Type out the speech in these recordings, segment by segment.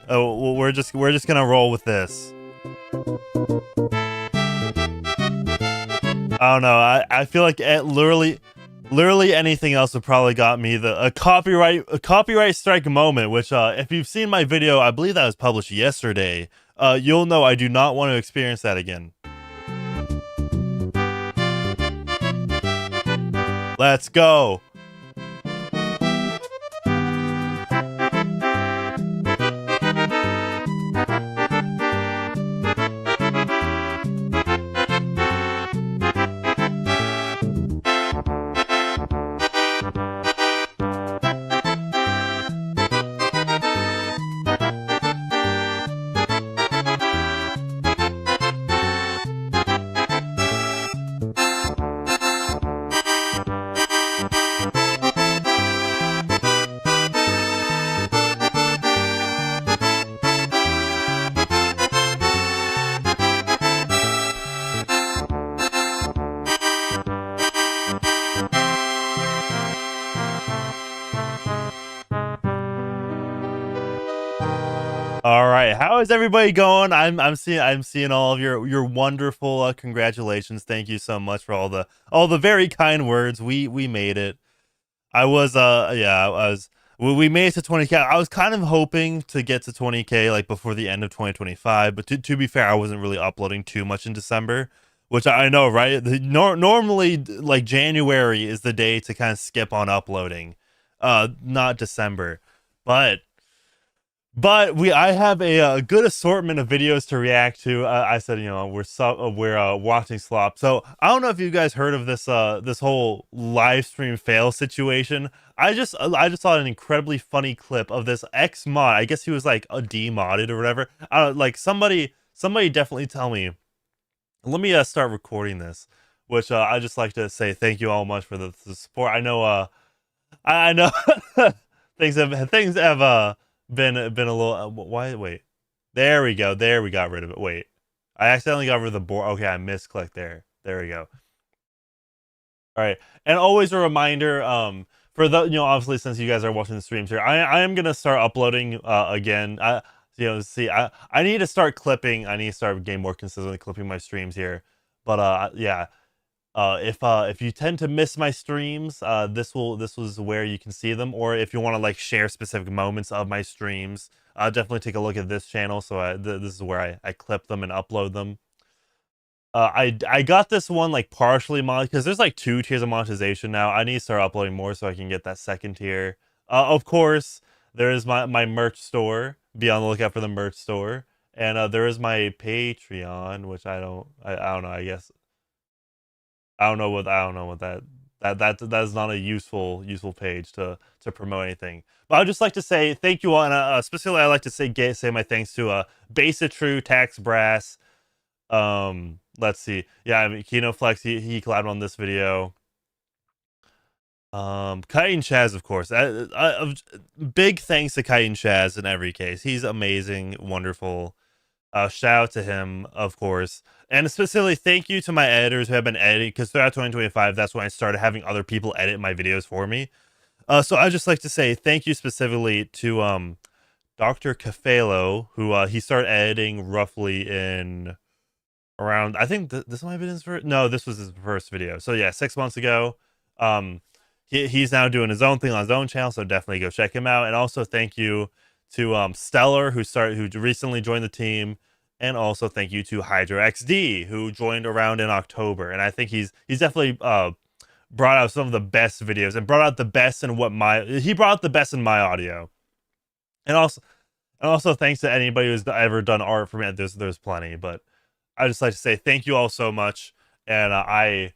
Oh, we're just gonna roll with this. I don't know. I feel like literally anything else would probably got me a copyright strike moment. Which if you've seen my video, I believe that was published yesterday. You'll know I do not want to experience that again. Let's go. All right, how is everybody going? I'm seeing all of your wonderful congratulations. Thank you so much for all the very kind words. We made it. I was yeah, I was we made it to 20K. I was kind of hoping to get to 20K like before the end of 2025, but to be fair, I wasn't really uploading too much in December, which I know, right? Normally like January is the day to kind of skip on uploading. Not December. But I have a good assortment of videos to react to. I said, you know, we're watching Slop. So I don't know if you guys heard of this whole live stream fail situation. I just saw an incredibly funny clip of this ex mod. I guess he was like a demodded or whatever. Like somebody definitely tell me. Let me start recording this. Which I just like to say thank you all much for the support. I know I know things have been a little why wait, there we go, there we got rid of it. Wait, I accidentally got rid of the board. Okay, I misclicked there we go. All right, and always a reminder, for the, you know, obviously since you guys are watching the streams here, I am gonna start uploading again. You know, see, I need to start clipping. I need to start getting more consistently clipping my streams here. But yeah, if you tend to miss my streams, this was where you can see them. Or if you want to like share specific moments of my streams, definitely take a look at this channel. So this is where I clip them and upload them. I got this one like partially mod because there's like 2 tiers of monetization now. I need to start uploading more so I can get that second tier. Of course, there is my merch store. Be on the lookout for the merch store. And there is my Patreon, which I don't know. I guess I don't know what that is not a useful page to promote anything. But I'd just like to say thank you all, and specifically I'd like to say my thanks to Basic True, Tax Brass. Let's see, yeah, I mean, Kino Flex, he collabed on this video. Kite Chaz, of course. Big thanks to Kite Chaz in every case. He's amazing, wonderful. Shout out to him, of course. And specifically, thank you to my editors who have been editing, because throughout 2025, that's when I started having other people edit my videos for me. So I'd just like to say thank you specifically to Dr. Cafelo, who he started editing roughly in around, I think this might have been his first, no, this was his first video. So yeah, 6 months ago. He's now doing his own thing on his own channel, so definitely go check him out. And also thank you to Stellar, who recently joined the team. And also thank you to Hydro XD, who joined around in October. And I think he's definitely brought out some of the best videos and brought out the best in he brought out the best in my audio. And also thanks to anybody who's ever done art for me. There's plenty, but I just like to say thank you all so much. And I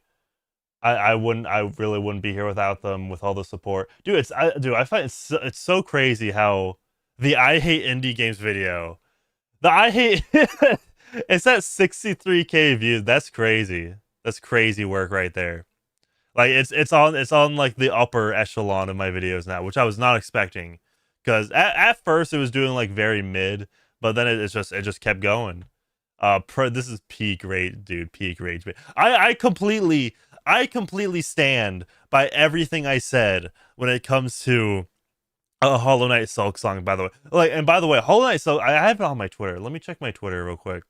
really wouldn't be here without them, with all the support. Dude, I find it's so crazy how the I Hate Indie Games video, it's at 63K views. That's crazy. That's crazy work right there. Like it's on like the upper echelon of my videos now, which I was not expecting. Because at first it was doing like very mid, but then it just kept going. This is peak rate, dude. Peak rage. I completely stand by everything I said when it comes to A Hollow Knight Silk Song, by the way. Like, and by the way, Hollow Knight Silk. I have it on my Twitter. Let me check my Twitter real quick.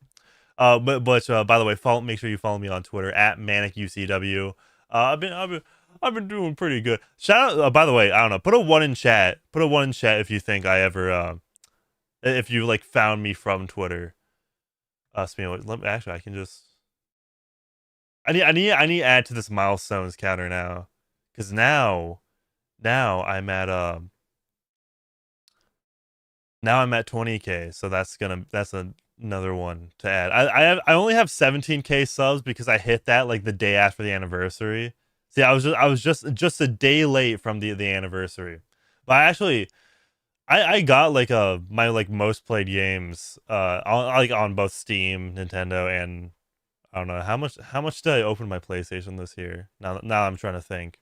But by the way, make sure you follow me on Twitter at ManicUCW. I've been doing pretty good. Shout out. By the way, I don't know. Put a 1 in chat. Put a 1 in chat if you think I ever if you like found me from Twitter. Actually, I can just. I need to add to this milestones counter now, because now I'm at now I'm at 20K, so that's another one to add. I only have 17K subs because I hit that like the day after the anniversary. See, I was just a day late from the anniversary. But I got like my like most played games on both Steam, Nintendo, and I don't know how much did I open my PlayStation this year? Now I'm trying to think.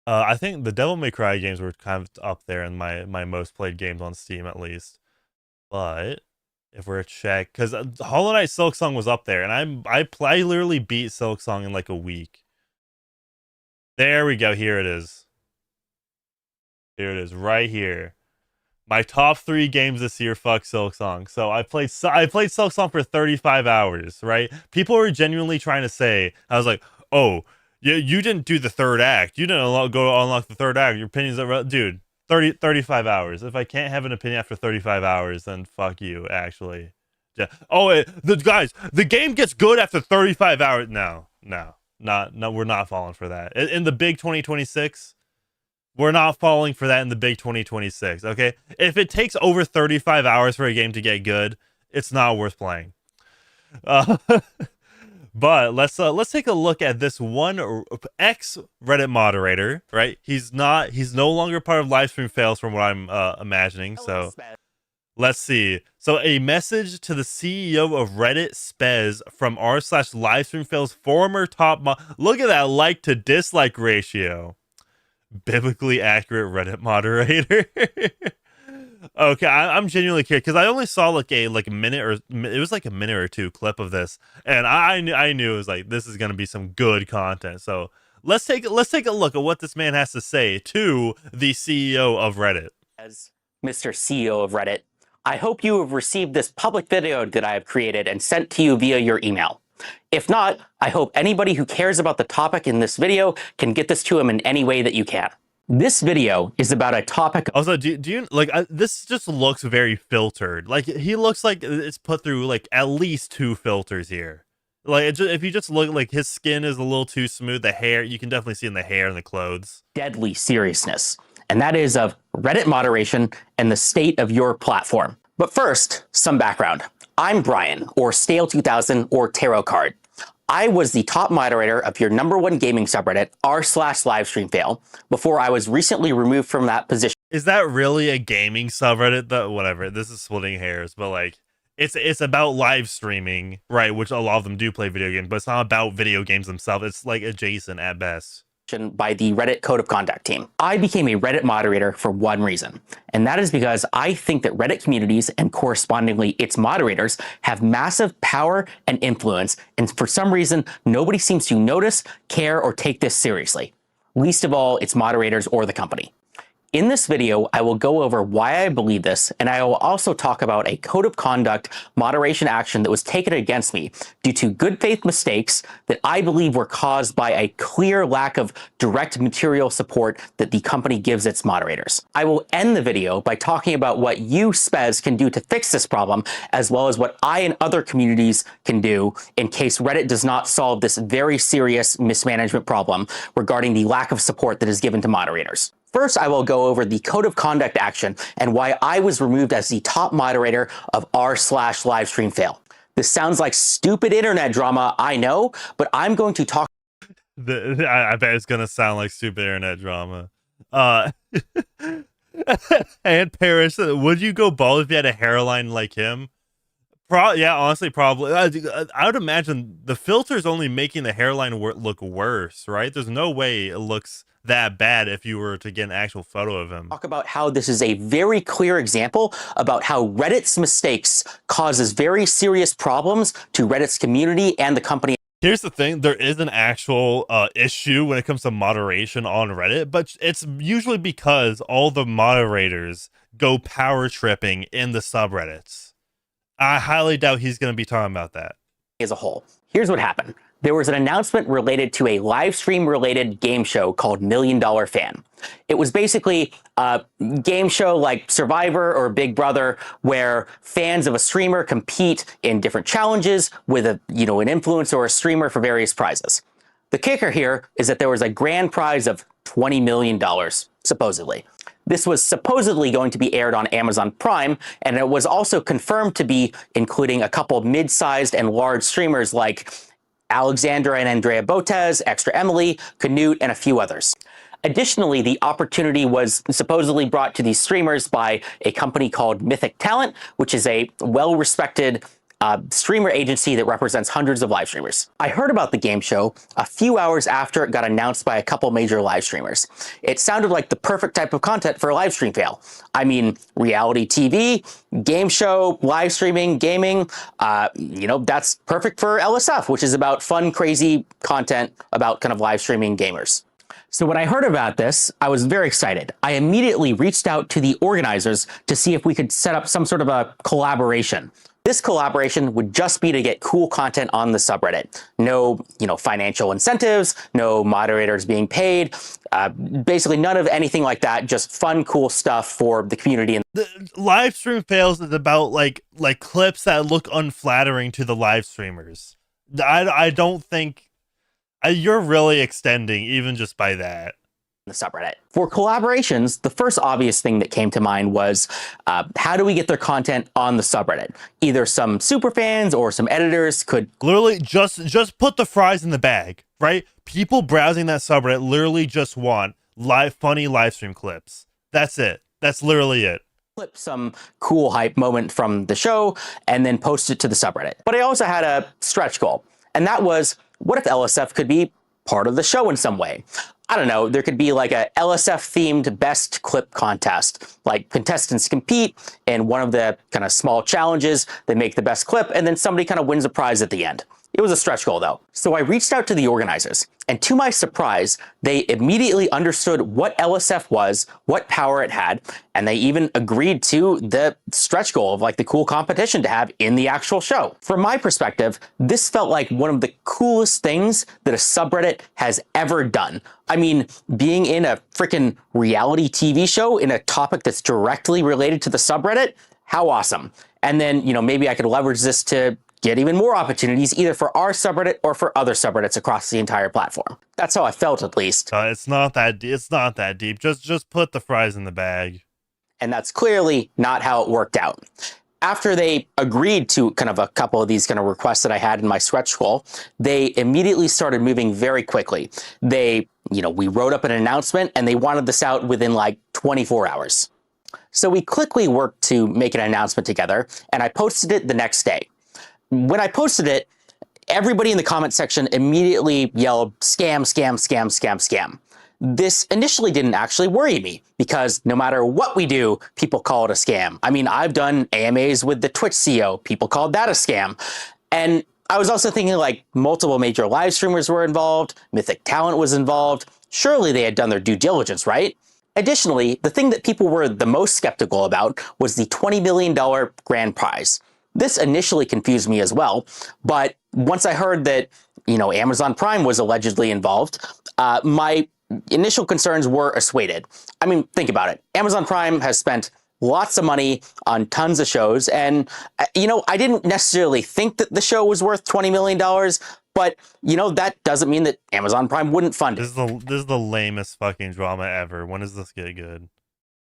I think the Devil May Cry games were kind of up there in my most played games on Steam at least. But if we're to check, because Hollow Knight Silk Song was up there, and I literally beat Silk Song in like a week. There we go. Here it is. Here it is, right here. My top 3 games this year. Fuck Silk Song. So I played Silk Song for 35 hours. Right? People were genuinely trying to say, I was like, oh, you didn't do the third act. You didn't go unlock the third act. Your opinions are, dude. 35 hours. If I can't have an opinion after 35 hours, then fuck you, actually. Yeah. Oh, the game gets good after 35 hours. No, we're not falling for that. In the big 2026, we're not falling for that in the big 2026, okay? If it takes over 35 hours for a game to get good, it's not worth playing. But let's take a look at this one ex Reddit moderator, right? He's no longer part of Livestream Fails from what I'm imagining. So let's see. So a message to the CEO of Reddit, Spez, from r/Livestream Fails former top look at that like to dislike ratio. Biblically accurate Reddit moderator. Okay, I'm genuinely curious because I only saw like a minute, or it was like a minute or two clip of this, and I knew it was like, this is gonna be some good content. So let's take a look at what this man has to say to the CEO of Reddit. As Mr. CEO of Reddit, I hope you have received this public video that I have created and sent to you via your email. If not, I hope anybody who cares about the topic in this video can get this to him in any way that you can. This video is about a topic. Also, do you like this? Just looks very filtered. Like, he looks like it's put through like at least 2 filters here. Like, if you just look, like, his skin is a little too smooth. The hair, you can definitely see in the hair and the clothes. Deadly seriousness, and that is of Reddit moderation and the state of your platform. But first, some background. I'm Brian, or Stale2000, or Tarot Card. I was the top moderator of your #1 gaming subreddit, r/Livestreamfail, before I was recently removed from that position. Is that really a gaming subreddit? Though, whatever. This is splitting hairs, but like, it's about live streaming, right? Which a lot of them do play video games, but it's not about video games themselves. It's like adjacent at best. By the Reddit Code of Conduct team. I became a Reddit moderator for one reason, and that is because I think that Reddit communities and correspondingly its moderators have massive power and influence, and for some reason, nobody seems to notice, care, or take this seriously. Least of all, its moderators or the company. In this video, I will go over why I believe this, and I will also talk about a code of conduct moderation action that was taken against me due to good faith mistakes that I believe were caused by a clear lack of direct material support that the company gives its moderators. I will end the video by talking about what you, Spez, can do to fix this problem, as well as what I and other communities can do in case Reddit does not solve this very serious mismanagement problem regarding the lack of support that is given to moderators. First, I will go over the code of conduct action and why I was removed as the top moderator of r/Livestreamfail. This sounds like stupid internet drama, I know, but I'm going to talk. I bet it's gonna sound like stupid internet drama. And Paris, would you go bald if you had a hairline like him? Yeah, honestly, probably. I would imagine the filter is only making the hairline look worse, right? There's no way it looks that bad if you were to get an actual photo of him. Talk about how this is a very clear example about how Reddit's mistakes causes very serious problems to Reddit's community and the company. Here's the thing: there is an actual issue when it comes to moderation on Reddit, but it's usually because all the moderators go power tripping in the subreddits. I highly doubt he's going to be talking about that. As a whole. Here's what happened. There was an announcement related to a live stream related game show called $1 Million Fan. It was basically a game show like Survivor or Big Brother where fans of a streamer compete in different challenges with an influencer or a streamer for various prizes. The kicker here is that there was a grand prize of $20 million, supposedly. This was supposedly going to be aired on Amazon Prime, and it was also confirmed to be including a couple of mid-sized and large streamers like Alexandra and Andrea Botez, Extra Emily, Canute, and a few others. Additionally, the opportunity was supposedly brought to these streamers by a company called Mythic Talent, which is a well-respected streamer agency that represents hundreds of live streamers. I heard about the game show a few hours after it got announced by a couple major live streamers. It sounded like the perfect type of content for a live stream fail. I mean, reality TV, game show, live streaming, gaming, that's perfect for LSF, which is about fun, crazy content about kind of live streaming gamers. So when I heard about this, I was very excited. I immediately reached out to the organizers to see if we could set up some sort of a collaboration. This collaboration would just be to get cool content on the subreddit. No, financial incentives, no moderators being paid, basically none of anything like that, just fun, cool stuff for the community. The live stream fails is about like clips that look unflattering to the live streamers. I don't think you're really extending even just by that. The subreddit. For collaborations, the first obvious thing that came to mind was how do we get their content on the subreddit? Either some super fans or some editors could literally just put the fries in the bag, right? People browsing that subreddit literally just want funny live stream clips. That's it. That's literally it. Clip some cool hype moment from the show and then post it to the subreddit. But I also had a stretch goal, and that was, what if LSF could be part of the show in some way? I don't know, there could be like a LSF themed best clip contest. Like contestants compete in one of the kind of small challenges, they make the best clip, and then somebody kind of wins a prize at the end. It was a stretch goal though. So I reached out to the organizers, and to my surprise, they immediately understood what LSF was, what power it had, and they even agreed to the stretch goal of like the cool competition to have in the actual show. From my perspective, this felt like one of the coolest things that a subreddit has ever done. I mean, being in a freaking reality TV show in a topic that's directly related to the subreddit, how awesome. And then, maybe I could leverage this to get even more opportunities either for our subreddit or for other subreddits across the entire platform. That's how I felt, at least. It's not that deep. Just put the fries in the bag. And that's clearly not how it worked out. After they agreed to kind of a couple of these kind of requests that I had in my stretch goal, they immediately started moving very quickly. We wrote up an announcement and they wanted this out within like 24 hours. So we quickly worked to make an announcement together, and I posted it the next day. When I posted it, everybody in the comment section immediately yelled, scam, scam, scam, scam, scam. This initially didn't actually worry me because no matter what we do, people call it a scam. I mean, I've done AMAs with the Twitch CEO. People called that a scam. And I was also thinking like multiple major live streamers were involved. Mythic Talent was involved. Surely they had done their due diligence, right? Additionally, the thing that people were the most skeptical about was the $20 million grand prize. This initially confused me as well, but once I heard that, Amazon Prime was allegedly involved, my initial concerns were assuaded. I mean, think about it. Amazon Prime has spent lots of money on tons of shows, and, I didn't necessarily think that the show was worth $20 million, but, that doesn't mean that Amazon Prime wouldn't fund it. This is the lamest fucking drama ever. When does this get good?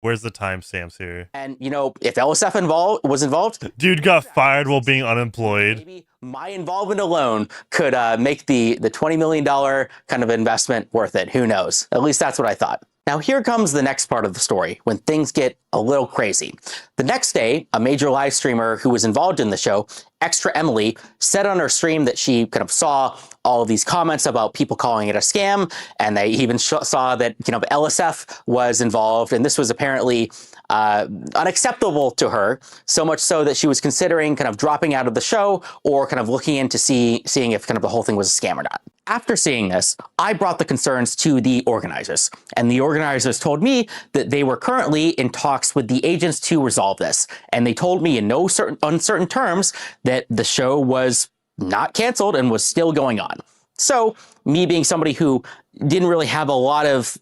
Where's the timestamps here? And, if LSF was involved... Dude got fired while being unemployed. Maybe my involvement alone could make the $20 million kind of investment worth it. Who knows? At least that's what I thought. Now, here comes the next part of the story when things get a little crazy. The next day, a major live streamer who was involved in the show, Extra Emily, said on her stream that she kind of saw all of these comments about people calling it a scam, and they even saw that LSF was involved, and this was apparently unacceptable to her, so much so that she was considering kind of dropping out of the show or kind of looking into seeing if kind of the whole thing was a scam or not. After seeing this, I brought the concerns to the organizers, and the organizers told me that they were currently in talks with the agents to resolve this, and they told me in no uncertain terms that the show was not canceled and was still going on. So, me being somebody who didn't really have a lot of,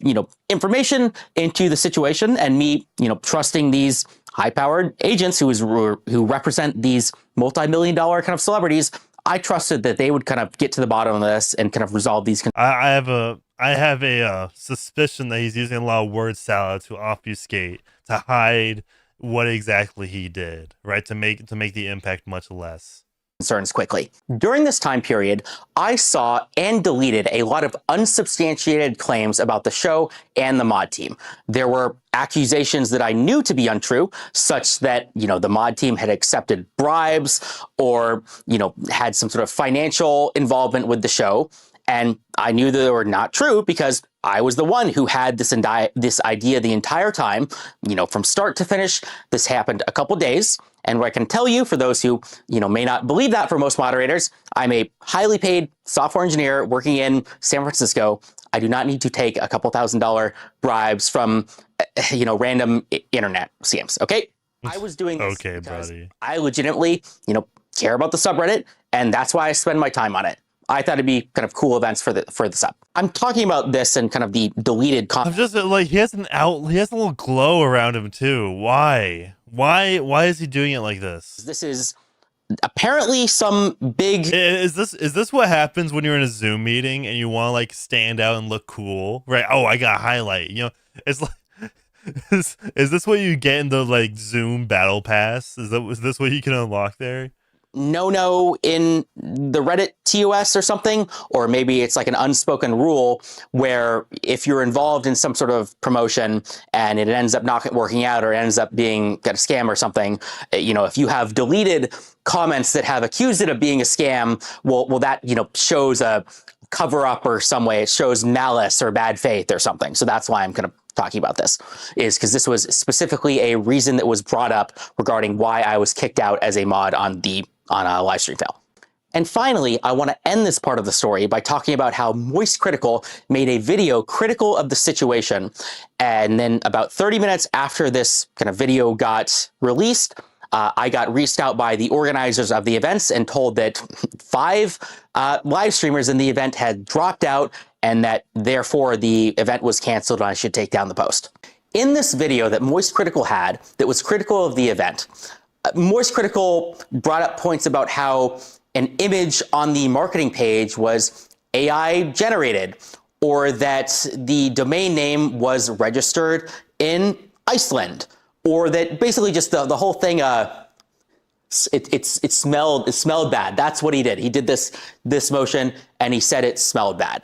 information into the situation, and me, trusting these high-powered agents who represent these multi-million-dollar kind of celebrities, I trusted that they would kind of get to the bottom of this and kind of resolve these. I have a suspicion that he's using a lot of word salad to obfuscate, to hide what exactly he did, right? To make the impact much less. Concerns quickly. During this time period, I saw and deleted a lot of unsubstantiated claims about the show and the mod team. There were accusations that I knew to be untrue, such that, the mod team had accepted bribes or, had some sort of financial involvement with the show. And I knew that they were not true because I was the one who had this idea the entire time, from start to finish. This happened a couple days. And what I can tell you, for those who, may not believe that for most moderators, I'm a highly paid software engineer working in San Francisco. I do not need to take a couple $1,000 bribes from, random internet scams. Okay. I was doing this okay, because buddy. I legitimately, care about the subreddit, and that's why I spend my time on it. I thought it'd be kind of cool events for the sub. I'm talking about this and kind of the deleted I'm just like, he has a little glow around him too. Why is he doing it like this? This is apparently some big. Is this what happens when you're in a Zoom meeting and you want to like stand out and look cool, right? Oh, I got a highlight. It's like, is this what you get in the like Zoom battle pass? Is this what you can unlock there? No in the Reddit TOS or something, or maybe it's like an unspoken rule where if you're involved in some sort of promotion and it ends up not working out or it ends up being a scam or something, if you have deleted comments that have accused it of being a scam, well that, shows a cover up or some way. It shows malice or bad faith or something. So that's why I'm kind of talking about this, is because this was specifically a reason that was brought up regarding why I was kicked out as a mod on a live stream fail. And finally, I want to end this part of the story by talking about how Moist Critical made a video critical of the situation. And then about 30 minutes after this kind of video got released, I got reached out by the organizers of the events and told that 5 live streamers in the event had dropped out and that therefore the event was canceled and I should take down the post. In this video that Moist Critical had that was critical of the event, Moist Critical brought up points about how an image on the marketing page was AI generated, or that the domain name was registered in Iceland, or that basically just the whole thing, it smelled bad. That's what he did. He did this motion and he said it smelled bad.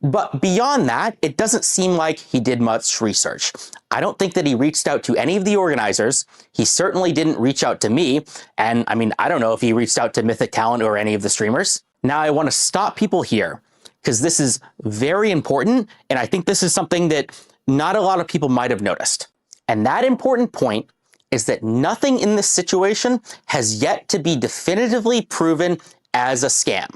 But beyond that, it doesn't seem like he did much research. I don't think that he reached out to any of the organizers. He certainly didn't reach out to me. And I mean, I don't know if he reached out to Mythic Talent or any of the streamers. Now I want to stop people here because this is very important. And I think this is something that not a lot of people might have noticed. And that important point is that nothing in this situation has yet to be definitively proven as a scam.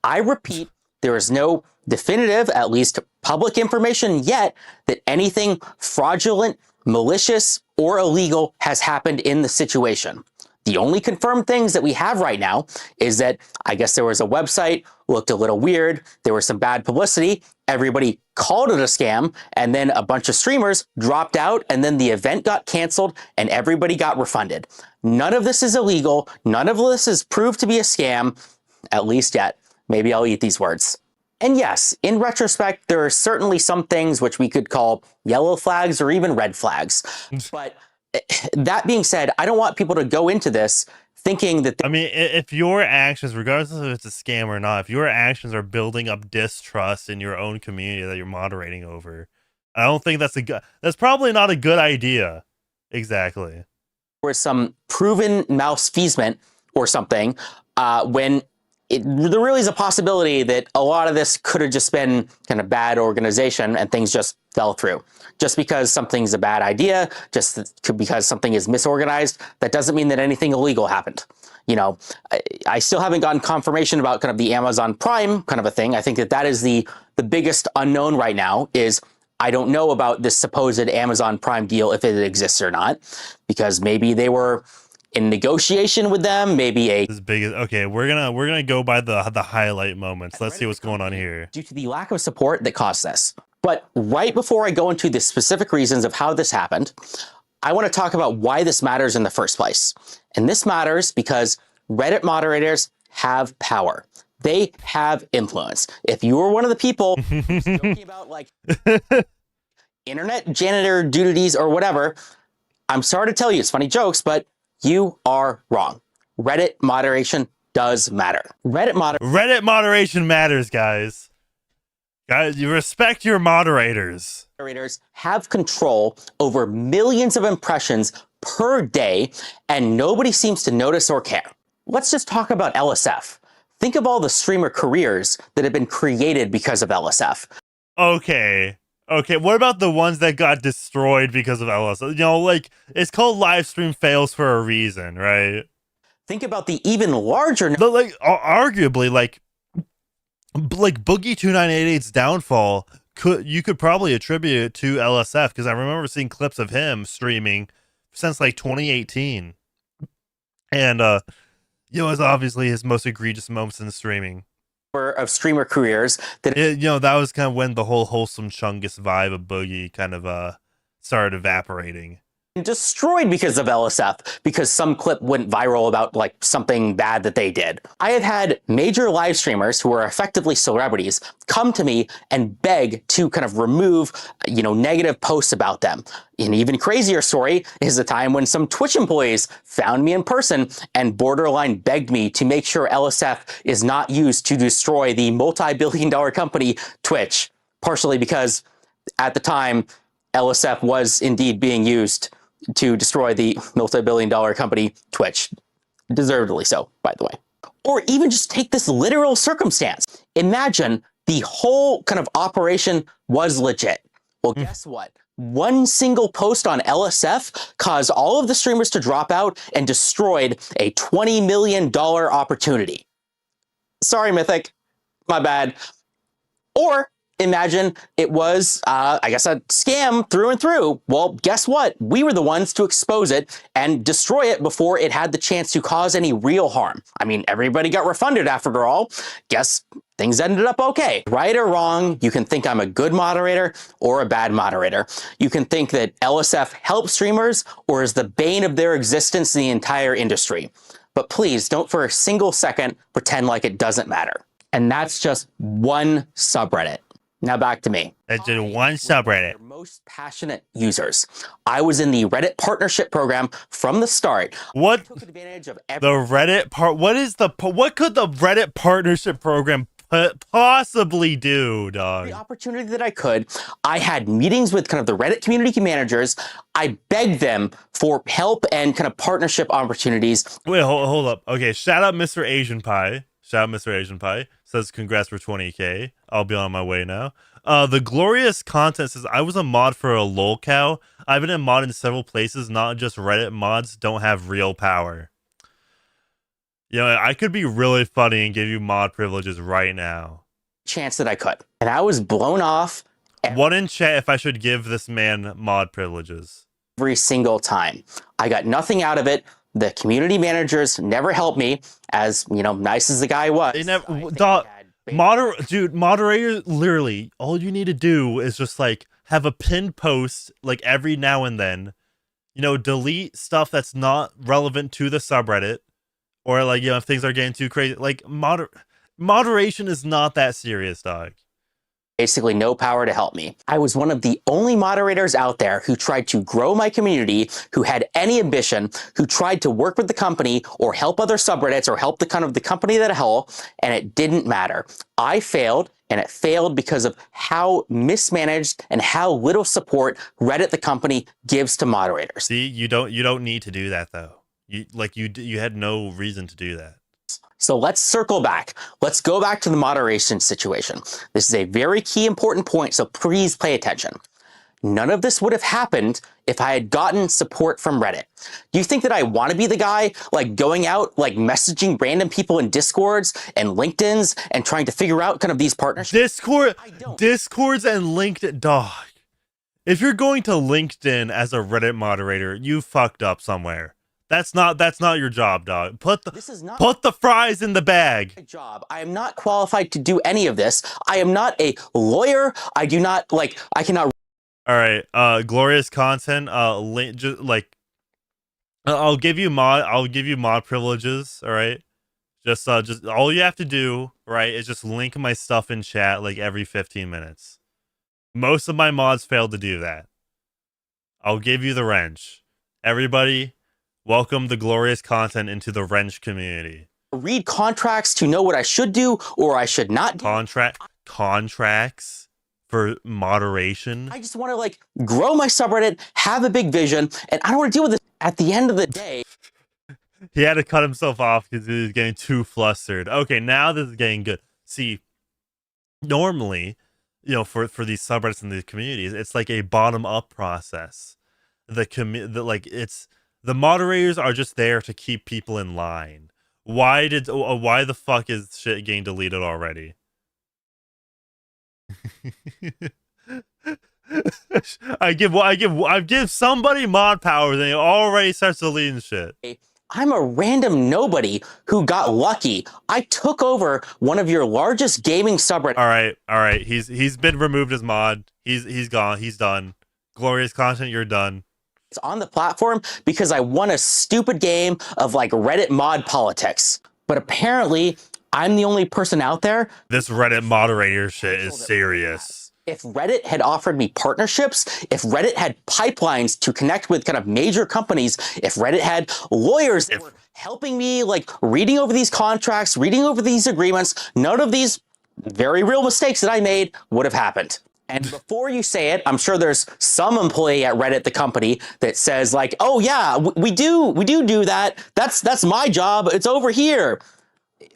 I repeat, there is no definitive, at least public information yet, that anything fraudulent, malicious, or illegal has happened in the situation. The only confirmed things that we have right now is that I guess there was a website, looked a little weird, there was some bad publicity, everybody called it a scam, and then a bunch of streamers dropped out, and then the event got canceled, and everybody got refunded. None of this is illegal, none of this is proved to be a scam, at least yet. Maybe I'll eat these words. And yes, in retrospect, there are certainly some things which we could call yellow flags or even red flags. But that being said, I don't want people to go into this thinking that... I mean, if your actions, regardless of if it's a scam or not, if your actions are building up distrust in your own community that you're moderating over, I don't think that's a good. That's probably not a good idea. Exactly. was some proven malfeasance or something, when there really is a possibility that a lot of this could have just been kind of bad organization and things just fell through. Just because something's a bad idea, just because something is misorganized, that doesn't mean that anything illegal happened. You know, I still haven't gotten confirmation about kind of the Amazon Prime kind of a thing. I think that is the biggest unknown right now is I don't know about this supposed Amazon Prime deal, if it exists or not, because maybe they were in negotiation with them, maybe as big as okay, we're gonna go by the highlight moments. Let's see what's going on here. due to the lack of support that caused this. But right before I go into the specific reasons of how this happened, I want to talk about why this matters in the first place. And this matters because Reddit moderators have power. They have influence. If you were one of the people joking about like internet janitor duties or whatever, I'm sorry to tell you, it's funny jokes, but you are wrong. Reddit moderation does matter. Reddit moderation matters, guys. Guys, you respect your moderators. Moderators have control over millions of impressions per day, and nobody seems to notice or care. Let's just talk about LSF. Think of all the streamer careers that have been created because of LSF. Okay. Okay, what about the ones that got destroyed because of LSF? You know, like, it's called live stream fails for a reason, right? Think about the even larger... But, like, arguably, like Boogie 2988's downfall, you could probably attribute it to LSF, because I remember seeing clips of him streaming since, like, 2018. And, you know, it's obviously his most egregious moments in streaming. Of streamer careers that you know, that was kind of when the whole wholesome Chungus vibe of Boogie kind of started evaporating. Destroyed because of LSF, because some clip went viral about like something bad that they did. I have had major live streamers who are effectively celebrities come to me and beg to kind of remove, you know, negative posts about them. An even crazier story is the time when some Twitch employees found me in person and borderline begged me to make sure LSF is not used to destroy the multi-billion-dollar company Twitch, partially because at the time LSF was indeed being used to destroy the multi-billion-dollar company Twitch. Deservedly so, by the way. Or even just take this literal circumstance. Imagine the whole kind of operation was legit. Well, guess what? One single post on LSF caused all of the streamers to drop out and destroyed a $20 million opportunity. Sorry, Mythic. My bad. Or imagine it was, I guess, a scam through and through. Well, guess what? We were the ones to expose it and destroy it before it had the chance to cause any real harm. I mean, everybody got refunded after all. Guess things ended up okay. Right or wrong, you can think I'm a good moderator or a bad moderator. You can think that LSF helps streamers or is the bane of their existence in the entire industry. But please don't for a single second pretend like it doesn't matter. And that's just one subreddit. Now back to me. That's just one subreddit. Most passionate users. I was in the Reddit partnership program from the start. What? I took advantage of the Reddit part? What could the Reddit partnership program possibly do, dog? The opportunity that I could. I had meetings with kind of the Reddit community managers. I begged them for help and kind of partnership opportunities. Wait, hold up. Okay, shout out Mr. Asian Pie. Shout out Mr. Asian Pie. Says congrats for 20K. I'll be on my way now. The Glorious Content says, I was a mod for a lolcow. I've been a mod in several places, not just Reddit mods don't have real power. You know, I could be really funny and give you mod privileges right now. Chance that I could. And I was blown off. One in chat if I should give this man mod privileges. Every single time. I got nothing out of it. The community managers never helped me, as, you know, nice as the guy was. They never, dude, moderator, literally, all you need to do is just, like, have a pinned post, like, every now and then. You know, delete stuff that's not relevant to the subreddit. Or, like, you know, if things are getting too crazy. Like, moderation is not that serious, dog. Basically no power to help me. I was one of the only moderators out there who tried to grow my community, who had any ambition, who tried to work with the company or help other subreddits or help the kind of the company that hell, and it didn't matter. I failed and it failed because of how mismanaged and how little support Reddit, the company, gives to moderators. See, you don't need to do that though. You had no reason to do that. So let's circle back. Let's go back to the moderation situation. This is a very key important point, so please pay attention. None of this would have happened if I had gotten support from Reddit. Do you think that I want to be the guy like going out, like messaging random people in Discords and LinkedIn's and trying to figure out kind of these partnerships? Discords and LinkedIn, dog. If you're going to LinkedIn as a Reddit moderator, you fucked up somewhere. That's not your job, dog. Put the fries in the bag. My job. I am not qualified to do any of this. I am not a lawyer. I cannot. All right, glorious content. I'll give you mod privileges. All right, just all you have to do, right, is just link my stuff in chat like every 15 minutes. Most of my mods failed to do that. I'll give you the wrench. Everybody, welcome the glorious content into the wrench community. Read contracts to know what I should do or I should not do. Contracts for moderation. I just want to like grow my subreddit, have a big vision, and I don't want to deal with this at the end of the day. He had to cut himself off because he was getting too flustered. Okay, now this is getting good. See, normally, you know, for these subreddits and these communities, it's like a bottom up process. The moderators are just there to keep people in line. Why the fuck is shit getting deleted already? I give somebody mod powers and it already starts deleting shit. I'm a random nobody who got lucky. I took over one of your largest gaming subreddits. All right. He's been removed as mod. He's gone. He's done. Glorious content, you're done. It's on the platform because I won a stupid game of like Reddit mod politics. But apparently, I'm the only person out there. This Reddit moderator shit is serious. If Reddit had offered me partnerships, if Reddit had pipelines to connect with kind of major companies, if Reddit had lawyers that were helping me, like reading over these contracts, reading over these agreements, none of these very real mistakes that I made would have happened. And before you say it, I'm sure there's some employee at Reddit, the company, that says like, oh yeah, we do that. That's my job. It's over here.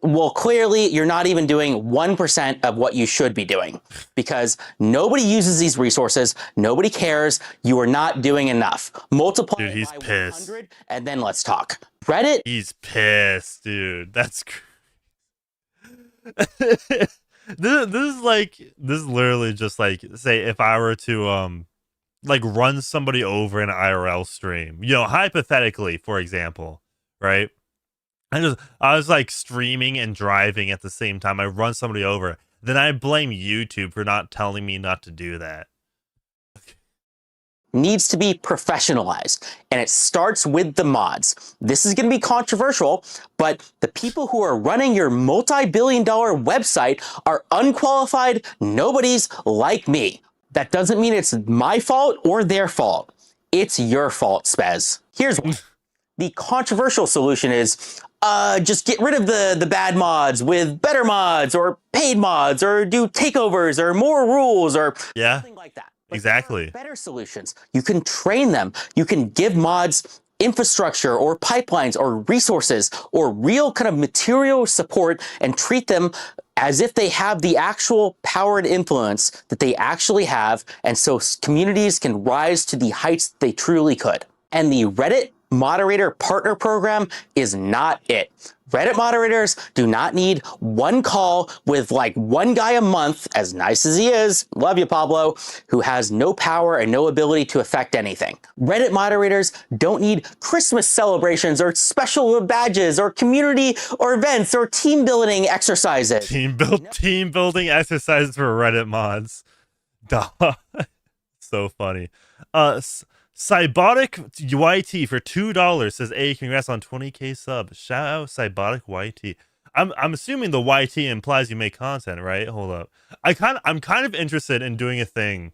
Well, clearly you're not even doing 1% of what you should be doing because nobody uses these resources. Nobody cares. You are not doing enough. Multiply dude, he's by pissed. 100 and then let's talk. Reddit. He's pissed, dude. That's this is literally just like, say if I were to like run somebody over in an IRL stream, you know, hypothetically, for example, right? I was like streaming and driving at the same time. I run somebody over. Then I blame YouTube for not telling me not to do that. Needs to be professionalized, and it starts with the mods. This is going to be controversial, but the people who are running your multi-billion-dollar website are unqualified nobodies like me. That doesn't mean it's my fault or their fault. It's your fault, Spez. Here's one. The controversial solution is just get rid of the bad mods with better mods or paid mods or do takeovers or more rules or something like that. But exactly. Better solutions. You can train them. You can give mods infrastructure or pipelines or resources or real kind of material support and treat them as if they have the actual power and influence that they actually have. And so communities can rise to the heights they truly could. And the Reddit moderator partner program is not it. Reddit moderators do not need one call with like one guy a month, as nice as he is, love you, Pablo, who has no power and no ability to affect anything. Reddit moderators don't need Christmas celebrations or special badges or community or events or team building exercises. Team building exercises for Reddit mods. Duh. So funny. Cybotic YT for $2 says, "Hey, congrats on 20k sub." Shout out Cybotic YT. I'm assuming the YT implies you make content, right? Hold up. I'm kind of interested in doing a thing,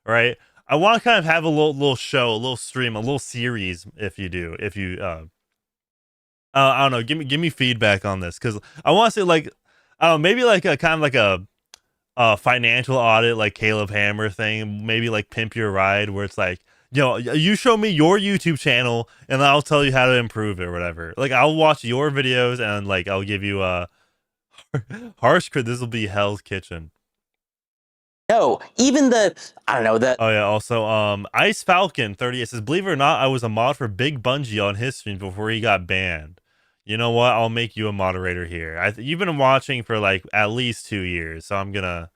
right? I want to kind of have a little show, a little stream, a little series. If you I don't know. Give me feedback on this because I want to say like, I don't know, maybe like a kind of like a financial audit like Caleb Hammer thing, maybe like Pimp Your Ride, where it's like, you show me your YouTube channel and I'll tell you how to improve it or whatever. Like I'll watch your videos and like I'll give you a harsh crit. This will be Hell's Kitchen. No, even the, I don't know, the Oh yeah. Also, Ice Falcon 38 says, believe it or not, I was a mod for Big Bungie on his stream before he got banned. You know what? I'll make you a moderator here. You've been watching for like at least 2 years, so I'm gonna.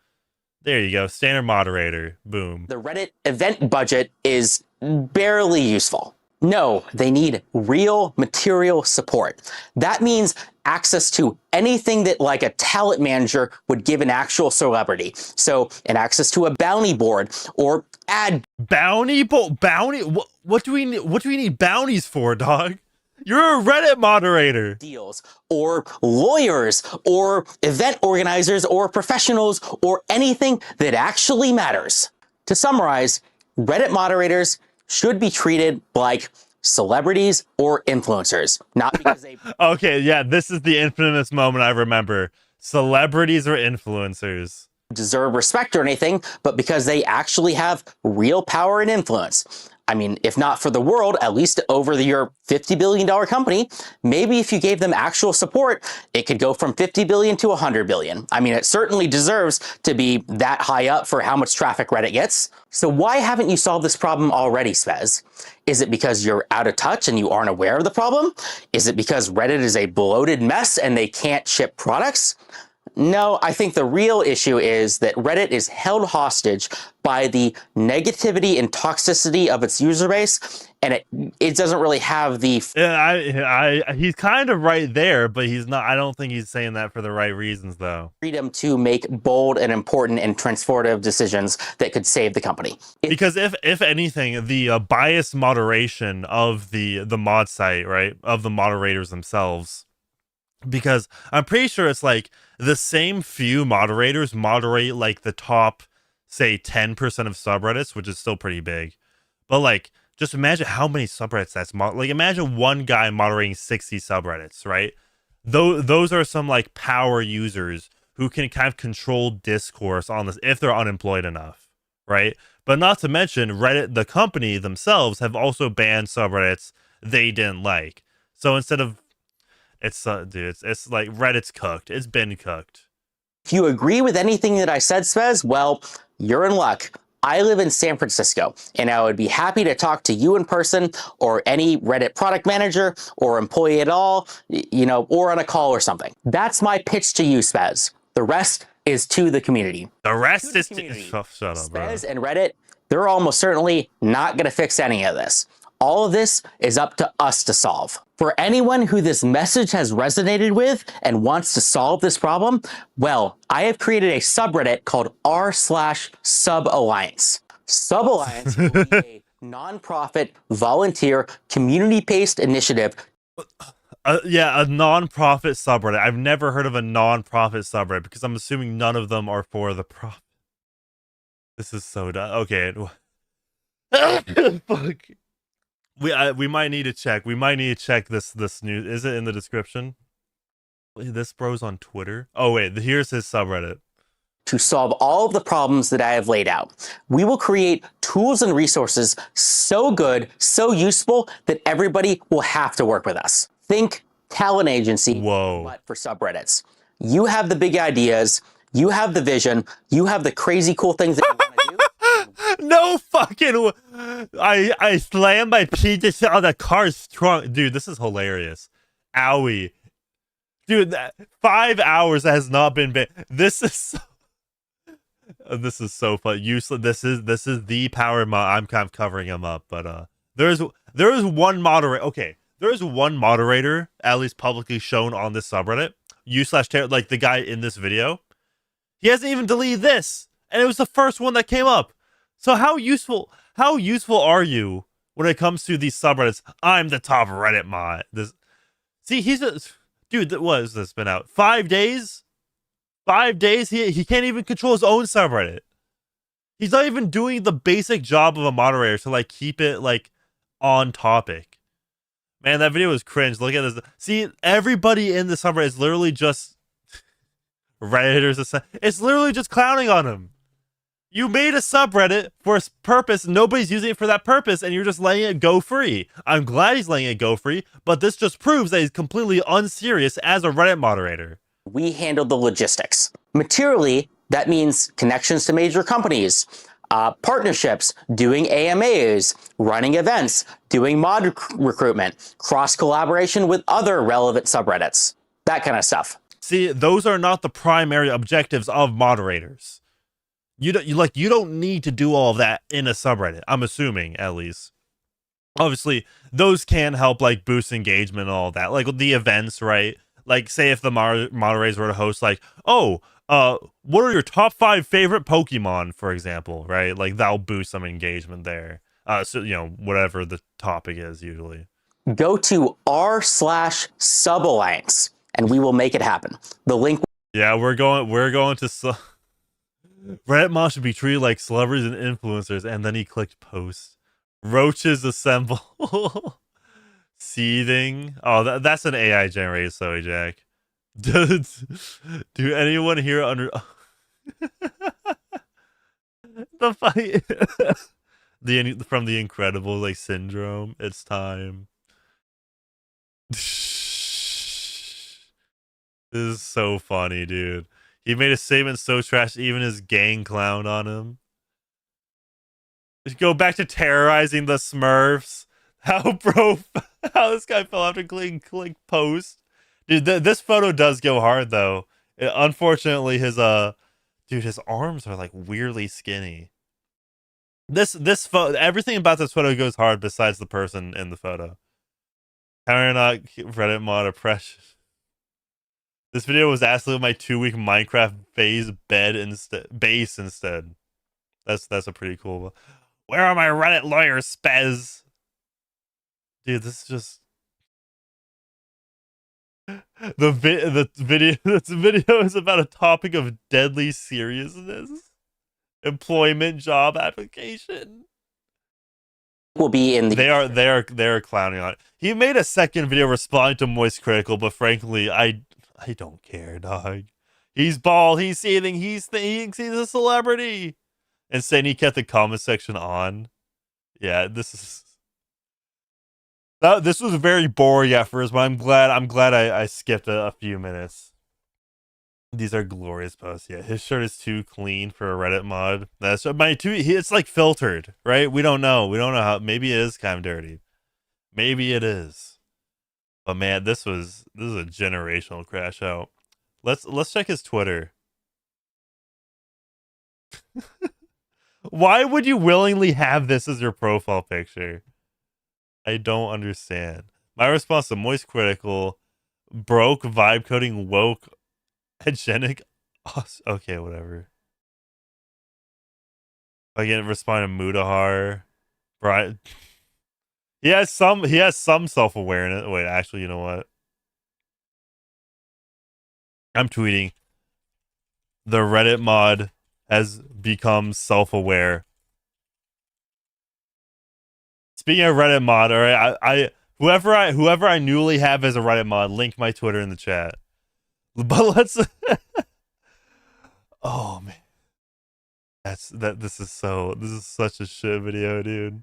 There you go, standard moderator. Boom. the Reddit event budget is barely useful. No, they need real material support. That means access to anything that like a talent manager would give an actual celebrity. So, an access to a bounty board or ad Bounty. What do we need? What do we need bounties for, dog? You're a Reddit moderator. deals or lawyers or event organizers or professionals or anything that actually matters. To summarize, Reddit moderators should be treated like celebrities or influencers, not because they Okay, yeah, this is the infamous moment I remember. Celebrities or influencers. deserve respect or anything, but because they actually have real power and influence. I mean, if not for the world, at least over your $50 billion company, maybe if you gave them actual support, it could go from 50 billion to 100 billion. I mean, it certainly deserves to be that high up for how much traffic Reddit gets. So why haven't you solved this problem already, Spez? Is it because you're out of touch and you aren't aware of the problem? Is it because Reddit is a bloated mess and they can't ship products? No, I think the real issue is that Reddit is held hostage by the negativity and toxicity of its user base, and it doesn't really have the Yeah, he's kind of right there, but he's not. I don't think he's saying that for the right reasons, though. freedom to make bold and important and transformative decisions that could save the company. Because if anything, the biased moderation of the mod site, right, of the moderators themselves, because I'm pretty sure it's like the same few moderators moderate like the top, say, 10% of subreddits, which is still pretty big. But like, just imagine how many subreddits like. Imagine one guy moderating 60 subreddits, right? Those are some like power users who can kind of control discourse on this if they're unemployed enough, right? But not to mention Reddit, the company themselves, have also banned subreddits they didn't like. So instead of dude, it's like Reddit's cooked. It's been cooked. If you agree with anything that I said, Spez, well, you're in luck. I live in San Francisco, and I would be happy to talk to you in person or any Reddit product manager or employee at all, or on a call or something. That's my pitch to you, Spez. The rest is to the community. The rest is shut up, bro. Spez and Reddit, they're almost certainly not going to fix any of this. All of this is up to us to solve. For anyone who this message has resonated with and wants to solve this problem, well, I have created a subreddit called r/SubAlliance. SubAlliance will be a nonprofit, volunteer, community-based initiative. Yeah, a non-profit subreddit. I've never heard of a non-profit subreddit because I'm assuming none of them are for the profit. This is so dumb. Okay. Fuck. We might need to check. We might need to check this news. Is it in the description? This bro's on Twitter. Oh wait, here's his subreddit. To solve all of the problems that I have laid out, we will create tools and resources so good, so useful that everybody will have to work with us. Think talent agency, Whoa. but for subreddits. You have the big ideas, you have the vision, you have the crazy cool things that you want to do. No fucking. I slammed my penis on the car's trunk. Dude, this is hilarious. Owie. Dude, 5 hours has not been This is so, this is so fun. Useless. This is the power mod. I'm kind of covering him up, but there is one moderator. Okay, there is one moderator at least publicly shown on this subreddit. U/Terror, like the guy in this video. He hasn't even deleted this, and it was the first one that came up. So how useful are you when it comes to these subreddits? I'm the top Reddit mod. He's a dude. What has this been out? 5 days? 5 days? He can't even control his own subreddit. He's not even doing the basic job of a moderator to like keep it like on topic. Man, that video was cringe. Look at this. See, everybody in the subreddit is literally just Redditors. It's literally just clowning on him. You made a subreddit for a purpose. Nobody's using it for that purpose, and you're just letting it go free. I'm glad he's letting it go free, but this just proves that he's completely unserious as a Reddit moderator. We handle the logistics. Materially, that means connections to major companies, partnerships, doing AMAs, running events, doing mod recruitment, cross-collaboration with other relevant subreddits, that kind of stuff. See, those are not the primary objectives of moderators. You don't need to do all of that in a subreddit. I'm assuming, at least. Obviously, those can help like boost engagement and all that. Like the events, right? Like, say if the moderators were to host, like, oh, what are your top 5 favorite Pokemon, for example, right? Like that'll boost some engagement there. So whatever the topic is usually. Go to r/suballiance and we will make it happen. The link. Yeah, we're going to. Reddit mods should be treated like celebrities and influencers, and then he clicked post. Roaches assemble. Seething. Oh, that's an AI generated Zoe Jack. Do anyone here under the fight? From the Incredibles like syndrome? It's time. This is so funny, dude. He made a statement so trash, even his gang clowned on him. Go back to terrorizing the Smurfs. How this guy fell after click post. Dude, this photo does go hard though. Unfortunately, his arms are like weirdly skinny. This photo, everything about this photo goes hard besides the person in the photo. How are not Reddit mod oppression? This video was absolutely my 2-week Minecraft phase base instead. That's a pretty cool. Where are my Reddit lawyers, Spez? Dude, this is just the video. This video is about a topic of deadly seriousness. Employment job application. Will be in the. They are clowning on it. He made a second video responding to Moist Critical, but frankly, I don't care, dog. He's bald. He's seething. He thinks he's a celebrity. And saying he kept the comment section on. Yeah, this was very boring at first, but I'm glad I skipped a few minutes. These are glorious posts. Yeah, his shirt is too clean for a Reddit mod. That's it's like filtered, right? We don't know how. Maybe it is kind of dirty. Maybe it is. But man, this is a generational crash out. Let's check his Twitter. Why would you willingly have this as your profile picture? I don't understand. My response to Moist Critical, broke, vibe coding, woke, hygienic. Okay, whatever. Again, respond to Mudahar. Brian. He has some self-awareness. Wait, actually, you know what? I'm tweeting. The Reddit mod has become self-aware. Speaking of Reddit mod, all right, whoever I newly have as a Reddit mod, link my Twitter in the chat. But let's. Oh man, this is such a shit video, dude.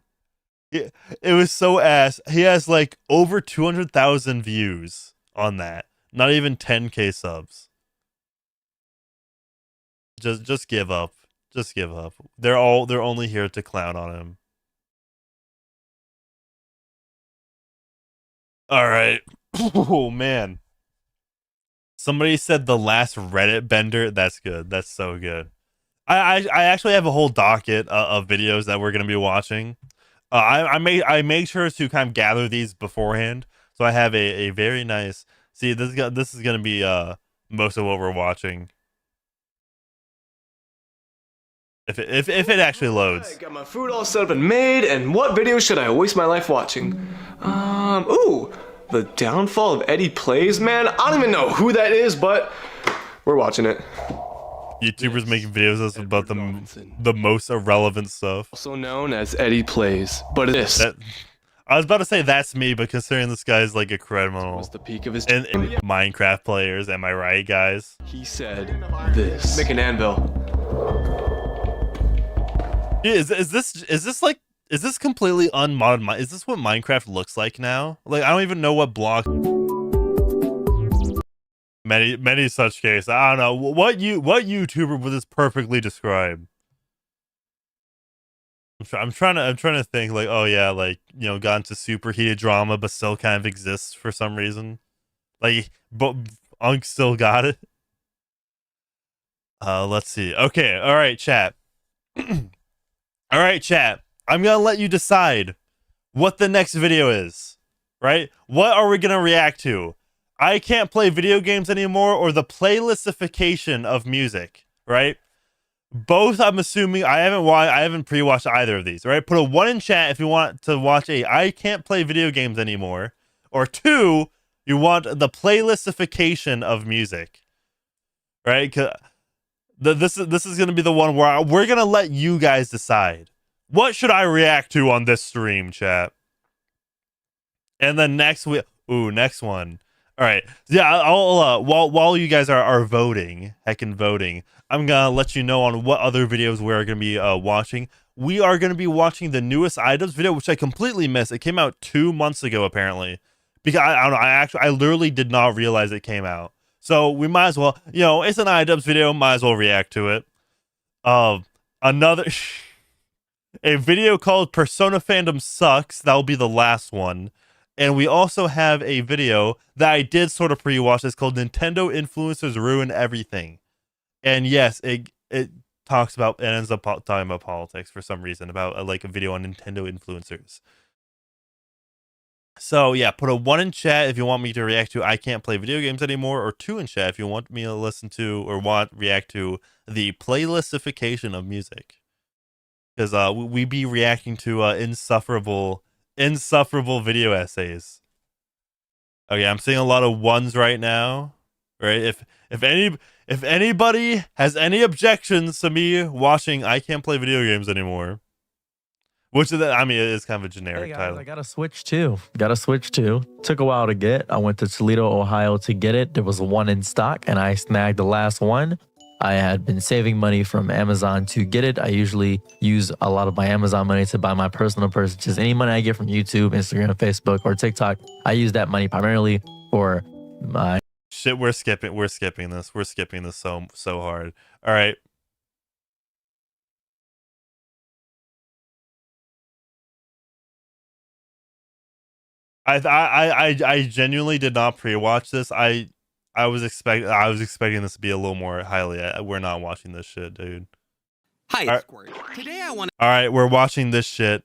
It was so ass. He has like over 200,000 views on that. Not even 10K subs. Just give up. Just give up. They're only here to clown on him. All right. Oh man. Somebody said the last Reddit bender. That's good. That's so good. I actually have a whole docket of videos that we're gonna be watching. I made sure to kind of gather these beforehand, so I have a very nice. See, this is gonna be most of what we're watching. If it actually loads. I got my food all set up and made, and what video should I waste my life watching? Ooh, the downfall of Eddie Plays, man. I don't even know who that is, but we're watching it. YouTubers making videos about the most irrelevant stuff. Also known as Eddie Plays, but this. I was about to say that's me, but considering this guy's like a criminal Was the peak of his. and Minecraft players, am I right, guys? He said this. Make an anvil. Is this completely unmodded? Is this what Minecraft looks like now? Like I don't even know what block. Many such case. I don't know what YouTuber would this perfectly describe. I'm trying to think like, oh yeah, like, you know, got into superheated drama but still kind of exists for some reason. Like, but Unk still got it. Let's see. Okay, all right, chat. All right, chat. I'm gonna let you decide what the next video is. Right? What are we gonna react to? I can't play video games anymore, or the playlistification of music. Right? Both, I'm assuming. I haven't pre-watched either of these. Right? Put a 1 in chat if you want to watch a I can't play video games anymore, or 2, you want the playlistification of music. Right? This is gonna be the one where we're gonna let you guys decide. What should I react to on this stream, chat? And then next next one. All right, yeah. I'll while you guys are voting, heckin' voting, I'm gonna let you know on what other videos we're gonna be watching. We are gonna be watching the newest items video, which I completely missed. It came out 2 months ago, apparently, because I don't know. I literally did not realize it came out. So we might as well, you know, it's an iDubbbz video, might as well react to it. Another a video called Persona Fandom Sucks. That'll be the last one. And we also have a video that I did sort of pre-watch. It's called Nintendo Influencers Ruin Everything. And yes, it talks about, it ends up talking about politics for some reason, about like a video on Nintendo influencers. So yeah, put a 1 in chat if you want me to react to I can't play video games anymore, or 2 in chat if you want me to listen to or react to the playlistification of music. Because we be reacting to insufferable video essays. Okay, I'm seeing a lot of 1s right now. Right? If anybody has any objections to me watching I can't play video games anymore, which is, I mean, it is kind of a generic title. I got a Switch too. Took a while to get. I went to Toledo, Ohio to get it. There was 1 in stock and I snagged the last one. I had been saving money from Amazon to get it. I usually use a lot of my Amazon money to buy my personal purchases. Any money I get from YouTube, Instagram, Facebook, or TikTok, I use that money primarily for my... Shit, we're skipping this. We're skipping this so hard. All right. I genuinely did not pre-watch this. I was expecting this to be a little more highly. We're not watching this shit, dude. Hi, Squirt. Today I want All right, we're watching this shit.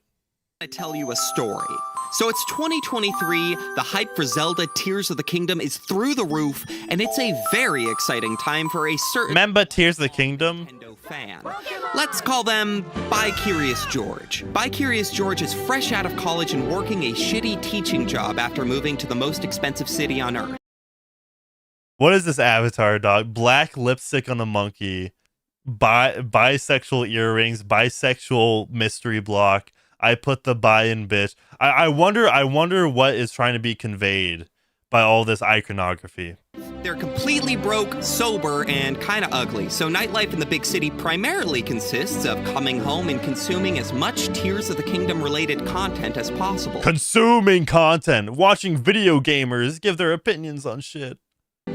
to tell you a story. So it's 2023, the hype for Zelda Tears of the Kingdom is through the roof, and it's a very exciting time for a certain Remember Tears of the Kingdom? Nintendo fan. Let's call them Bi-Curious George. Bi-Curious George is fresh out of college and working a shitty teaching job after moving to the most expensive city on Earth. What is this avatar, dog? Black lipstick on a monkey, bisexual earrings, bisexual mystery block. I put the bi in bitch. I wonder what is trying to be conveyed by all this iconography. They're completely broke, sober, and kinda ugly, so nightlife in the big city primarily consists of coming home and consuming as much Tears of the Kingdom related content as possible. Consuming content, watching video gamers give their opinions on shit.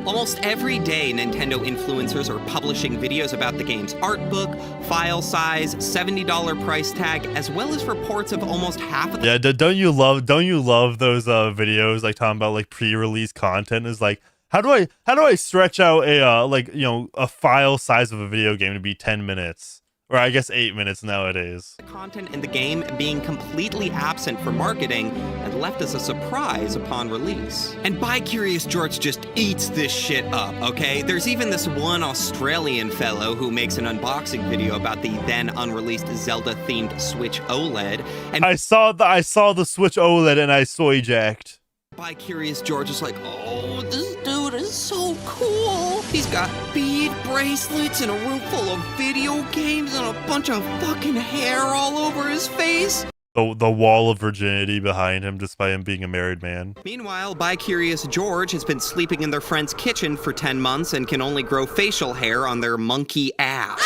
Almost every day, Nintendo influencers are publishing videos about the game's art book, file size, $70 price tag, as well as reports of almost half of the... Yeah, don't you love those videos like talking about like pre-release content? Is like, how do I stretch out a like, you know, a file size of a video game to be 10 minutes? Or I guess 8 minutes nowadays. Content in the game being completely absent for marketing and left as a surprise upon release. And Bi-Curious George just eats this shit up, okay? There's even this one Australian fellow who makes an unboxing video about the then unreleased Zelda-themed Switch OLED. And I saw the Switch OLED and I soy jacked. Bi-Curious George is like, oh, this dude is so cool. He's got bead bracelets and a room full of video games and a bunch of fucking hair all over his face. the wall of virginity behind him just by him being a married man. Meanwhile, Bi-Curious George has been sleeping in their friend's kitchen for 10 months and can only grow facial hair on their monkey ass.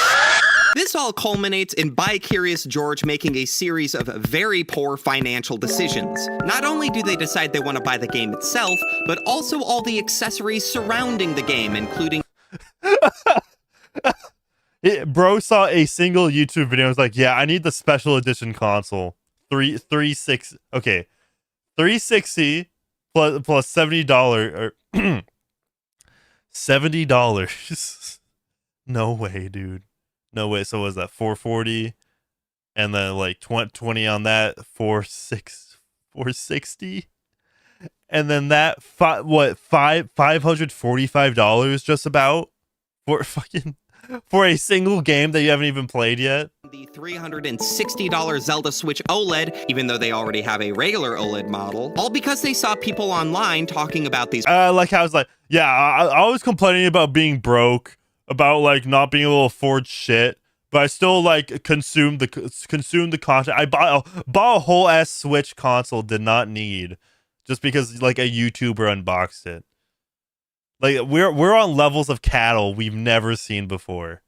This all culminates in Bi-Curious George making a series of very poor financial decisions. Not only do they decide they want to buy the game itself, but also all the accessories surrounding the game, including... Bro saw a single YouTube video and was like, yeah, I need the special edition console. 360 plus $70 or $70. No way, dude. No way. So what was that 440 and then like 20 on that 460 and then that $545 just about for a single game that you haven't even played yet. The $360 Zelda Switch OLED, even though they already have a regular OLED model, all because they saw people online talking about these. Like I was like, yeah, I was complaining about being broke, about like not being able to afford shit, but I still like consumed the content. I bought a whole ass Switch console, did not need, just because like a YouTuber unboxed it. Like we're on levels of cattle we've never seen before.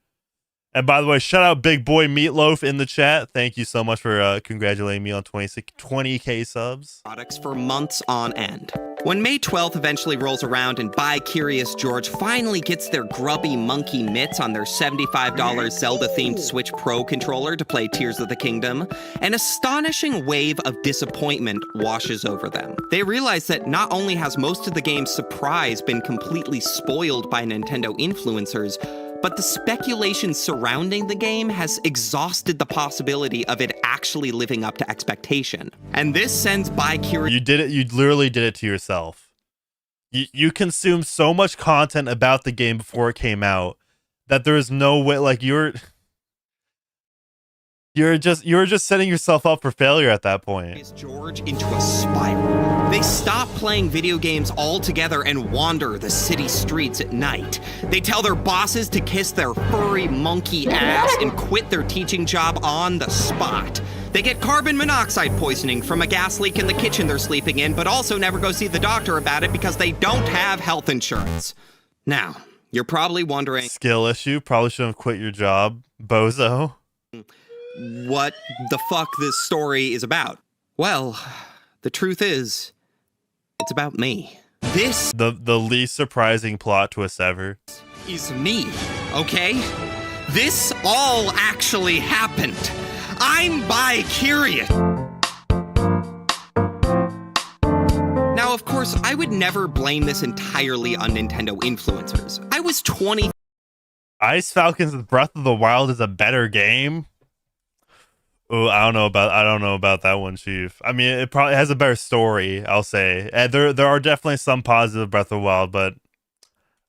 And by the way, shout out Big Boy Meatloaf in the chat. Thank you so much for congratulating me on 20K subs. Products for months on end. When May 12th eventually rolls around and Bi-Curious George finally gets their grubby monkey mitts on their $75 Zelda-themed Switch Pro controller to play Tears of the Kingdom, an astonishing wave of disappointment washes over them. They realize that not only has most of the game's surprise been completely spoiled by Nintendo influencers, but the speculation surrounding the game has exhausted the possibility of it actually living up to expectation. And this sends Bi-Curious... You did it. You literally did it to yourself. You consumed so much content about the game before it came out that there is no way. Like you're just setting yourself up for failure at that point. George into a spiral. They stop playing video games altogether and wander the city streets at night. They tell their bosses to kiss their furry monkey ass and quit their teaching job on the spot. They get carbon monoxide poisoning from a gas leak in the kitchen they're sleeping in, but also never go see the doctor about it because they don't have health insurance. Now, you're probably wondering... Skill issue. Probably shouldn't have quit your job, bozo. What the fuck this story is about. Well, the truth is, it's about me. This the least surprising plot twist ever is me, okay? This all actually happened. I'm Bi-Curious. Now, of course, I would never blame this entirely on Nintendo influencers. I was 20. Ice Falcon's Breath of the Wild is a better game. Oh, I don't know about that one, Chief. I mean, it probably has a better story, I'll say. And there are definitely some positive Breath of the Wild, but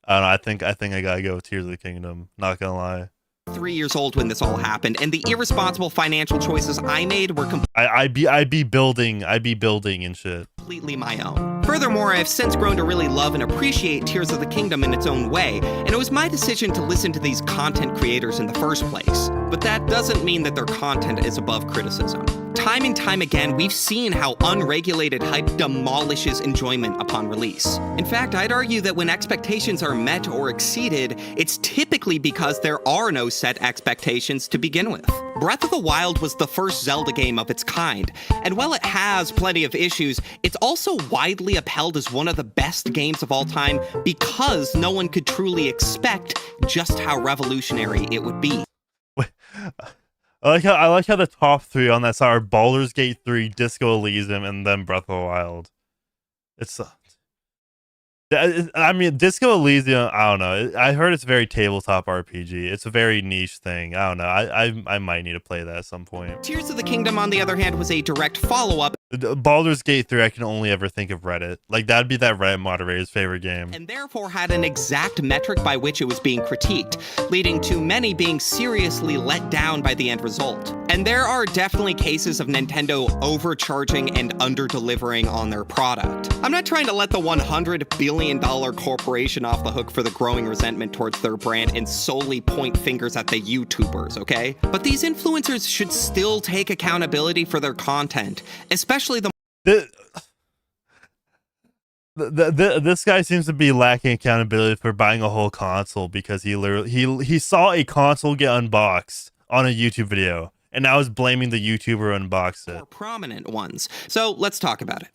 I don't know. I think I gotta go with Tears of the Kingdom. Not gonna lie. 3 years old when this all happened, and the irresponsible financial choices I made were I'd be building and shit. Completely my own. Furthermore, I've since grown to really love and appreciate Tears of the Kingdom in its own way, and it was my decision to listen to these content creators in the first place. But that doesn't mean that their content is above criticism. Time and time again, we've seen how unregulated hype demolishes enjoyment upon release. In fact, I'd argue that when expectations are met or exceeded, it's typically because there are no set expectations to begin with. Breath of the Wild was the first Zelda game of its kind, and while it has plenty of issues, it's also widely upheld as one of the best games of all time because no one could truly expect just how revolutionary it would be. I like how the top three on that side are Baldur's Gate 3, Disco Elysium, and then Breath of the Wild. It's I mean, Disco Elysium, I don't know. I heard it's very tabletop RPG. It's a very niche thing. I don't know. I might need to play that at some point. Tears of the Kingdom, on the other hand, was a direct follow-up. Baldur's Gate 3, I can only ever think of Reddit. Like, that'd be that Reddit moderator's favorite game. And therefore had an exact metric by which it was being critiqued, leading to many being seriously let down by the end result. And there are definitely cases of Nintendo overcharging and under-delivering on their product. I'm not trying to let the $100 billion corporation off the hook for the growing resentment towards their brand and solely point fingers at the YouTubers, okay? But these influencers should still take accountability for their content, especially This guy seems to be lacking accountability for buying a whole console because he saw a console get unboxed on a YouTube video and now is blaming the YouTuber who unboxed it. more prominent ones. So let's talk about it.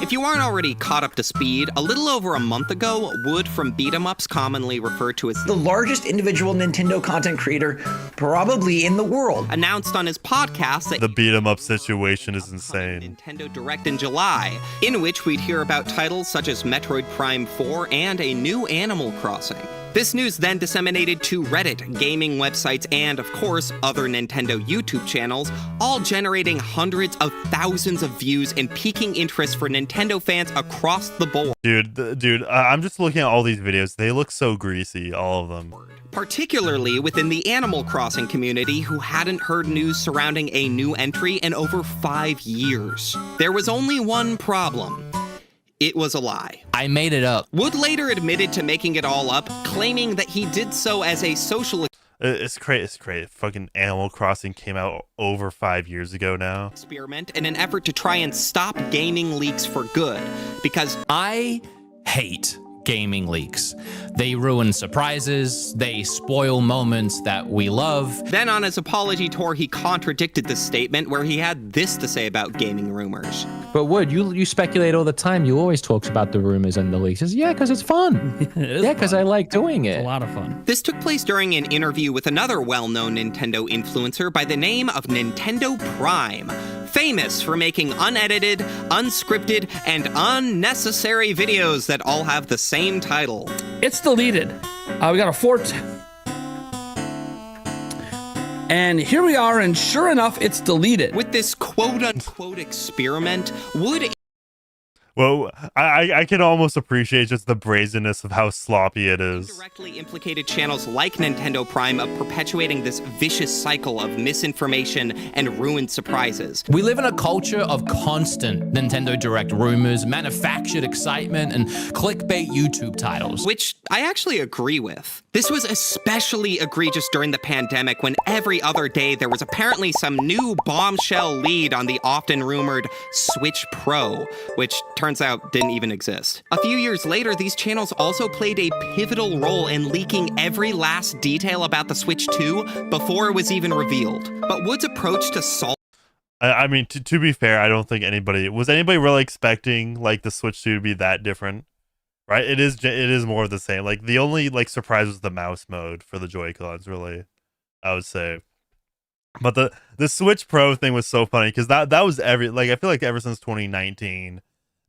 If you aren't already caught up to speed, a little over a month ago, Wood from Beat 'em Ups, commonly referred to as the largest individual Nintendo content creator probably in the world, announced on his podcast that The beat 'em up situation is insane. Nintendo Direct in July, in which we'd hear about titles such as Metroid Prime 4 and a new Animal Crossing. This news then disseminated to Reddit, gaming websites, and, of course, other Nintendo YouTube channels, all generating hundreds of thousands of views and piquing interest for Nintendo fans across the board. Dude, I'm just looking at all these videos. They look so greasy, all of them. Particularly within the Animal Crossing community, who hadn't heard news surrounding a new entry in over 5 years. There was only one problem. It was a lie. I made it up. Wood later admitted to making it all up, claiming that he did so as a social It's great. Fucking Animal Crossing came out over 5 years ago now. experiment in an effort to try and stop gaming leaks for good. Because I hate gaming leaks. They ruin surprises, they spoil moments that we love. then on his apology tour, he contradicted this statement where he had this to say about gaming rumors. But Wood, you speculate all the time. You always talk about the rumors and the leaks. Says, yeah, because it's fun. Yeah, because I like doing it. A lot of fun. This took place during an interview with another well-known Nintendo influencer by the name of Nintendo Prime, famous for making unedited, unscripted, and unnecessary videos that all have the same title. It's deleted. We got a fort. And here we are, and sure enough, it's deleted. With this quote-unquote experiment, Wood Well, I can almost appreciate just the brazenness of how sloppy it is. directly implicated channels like Nintendo Prime of perpetuating this vicious cycle of misinformation and ruined surprises. We live in a culture of constant Nintendo Direct rumors, manufactured excitement, and clickbait YouTube titles. Which I actually agree with. This was especially egregious during the pandemic when every other day there was apparently some new bombshell lead on the often rumored Switch Pro, which turns out didn't even exist. A few years later, these channels also played a pivotal role in leaking every last detail about the Switch 2 before it was even revealed. But Wood's approach to solve I mean, to be fair, I don't think anybody really expecting like the Switch 2 to be that different, right? It is more of the same. Like the only like surprise was the mouse mode for the Joy-Cons, really, I would say. But the Switch Pro thing was so funny because that was I feel like ever since 2019.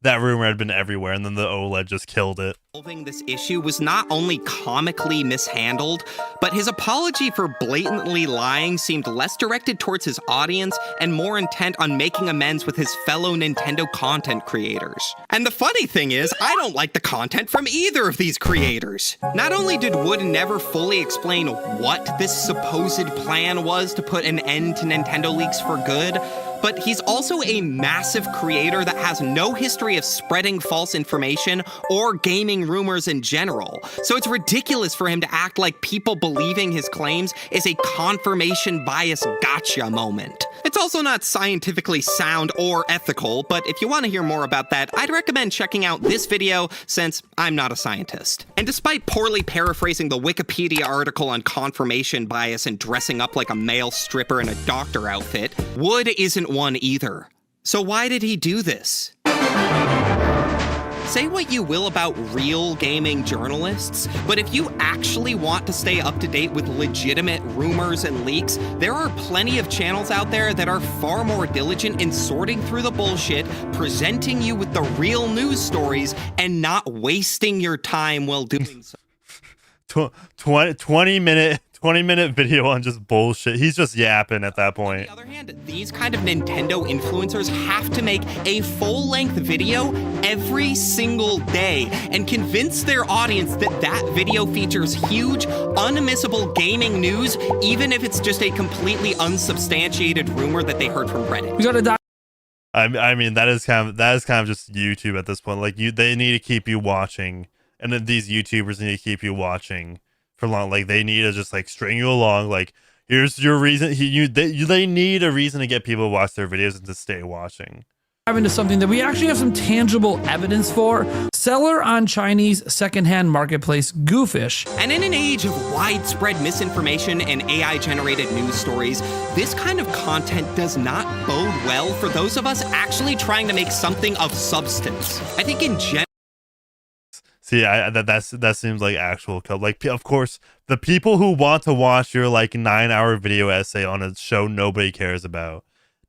That rumor had been everywhere, and then the OLED just killed it. solving this issue was not only comically mishandled, but his apology for blatantly lying seemed less directed towards his audience and more intent on making amends with his fellow Nintendo content creators. And the funny thing is, I don't like the content from either of these creators. Not only did Wood never fully explain what this supposed plan was to put an end to Nintendo leaks for good, but he's also a massive creator that has no history of spreading false information or gaming rumors in general. So it's ridiculous for him to act like people believing his claims is a confirmation bias gotcha moment. It's also not scientifically sound or ethical, but if you want to hear more about that, I'd recommend checking out this video since I'm not a scientist. And despite poorly paraphrasing the Wikipedia article on confirmation bias and dressing up like a male stripper in a doctor outfit, Wood isn't one either. So why did he do this? Say what you will about real gaming journalists, but if you actually want to stay up to date with legitimate rumors and leaks, there are plenty of channels out there that are far more diligent in sorting through the bullshit, presenting you with the real news stories, and not wasting your time while doing so. 20 minute 20-minute video on just bullshit. He's just yapping at that point. On the other hand, these kind of Nintendo influencers have to make a full-length video every single day and convince their audience that that video features huge, unmissable gaming news, even if it's just a completely unsubstantiated rumor that they heard from Reddit. We got to I mean, that is kind of just YouTube at this point. Like, they need to keep you watching, and then these YouTubers need to keep you watching for long. Like, they need to just like string you along. Like, here's your reason. They need a reason to get people to watch their videos and to stay watching. into something that we actually have some tangible evidence for. Seller on Chinese secondhand marketplace Goofish. And in an age of widespread misinformation and AI-generated news stories, this kind of content does not bode well for those of us actually trying to make something of substance. I think in general, see, that seems like actual code. Like, of course, the people who want to watch your like 9-hour video essay on a show nobody cares about.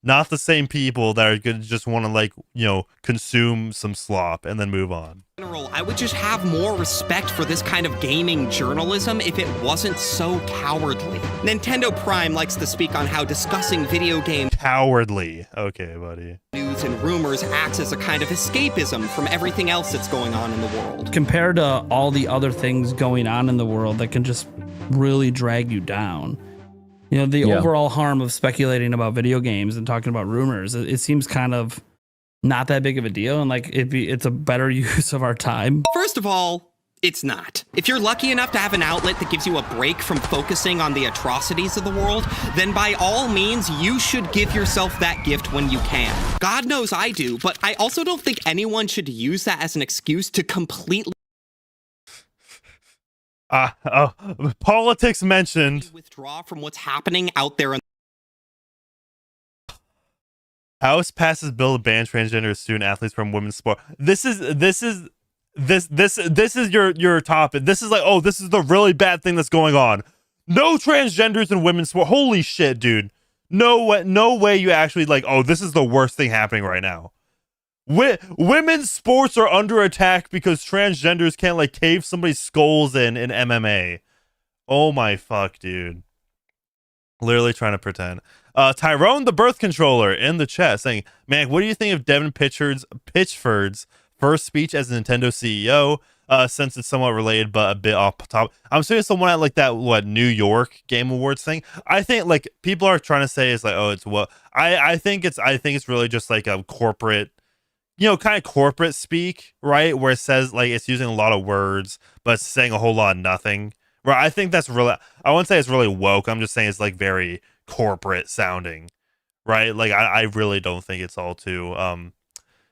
Not the same people that are gonna just want to, like, you know, consume some slop and then move on. in general, I would just have more respect for this kind of gaming journalism if it wasn't so cowardly. Nintendo Prime likes to speak on how discussing video game Cowardly. Okay, buddy. news and rumors acts as a kind of escapism from everything else that's going on in the world. Compared to all the other things going on in the world that can just really drag you down. You know, the overall harm of speculating about video games and talking about rumors, it seems kind of not that big of a deal, and like it's a better use of our time. First of all, it's not. If you're lucky enough to have an outlet that gives you a break from focusing on the atrocities of the world, then by all means, you should give yourself that gift when you can. God knows I do, but I also don't think anyone should use that as an excuse to completely politics mentioned. withdraw from what's happening out there in House passes bill to ban transgender student athletes from women's sport. This is your topic. This is like, oh, this is the really bad thing that's going on. No transgenders in women's sport. Holy shit, dude. No way you actually like, oh, this is the worst thing happening right now. Women's sports are under attack because transgenders can't like cave somebody's skulls in MMA. Oh my fuck, dude. Literally trying to pretend. Tyrone the birth controller in the chat saying, man, what do you think of Devin Pitchford's first speech as a Nintendo CEO? Since it's somewhat related but a bit off top. I'm serious, someone at like that New York Game Awards thing. I think like people are trying to say it's like, oh, it's what I think it's really just like a corporate, you know, kind of corporate speak, right? Where it says like it's using a lot of words, but it's saying a whole lot of nothing. Right. I think that's really, I wouldn't say it's really woke. I'm just saying it's like very corporate sounding, right? Like I really don't think it's all too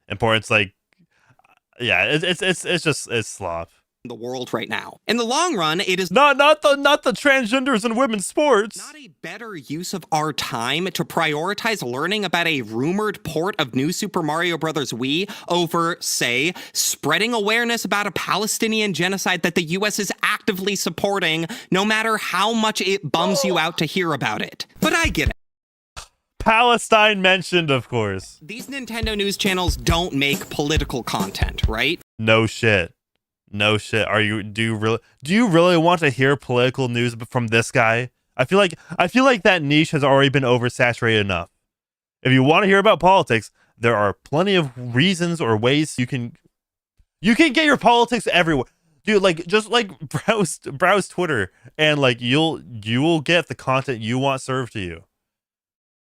important. It's like, yeah, it's slop. the world right now. In the long run, it is not the transgenders in women's sports. not a better use of our time to prioritize learning about a rumored port of New Super Mario Bros. Wii over, say, spreading awareness about a Palestinian genocide that the US is actively supporting, no matter how much it bums you out to hear about it. But I get it. Palestine mentioned, of course. These Nintendo news channels don't make political content, right? No shit. Do you really want to hear political news from this guy? I feel like that niche has already been oversaturated enough. If you want to hear about politics, there are plenty of reasons or ways you can get your politics everywhere. Dude, like just like browse Twitter and like you will get the content you want served to you.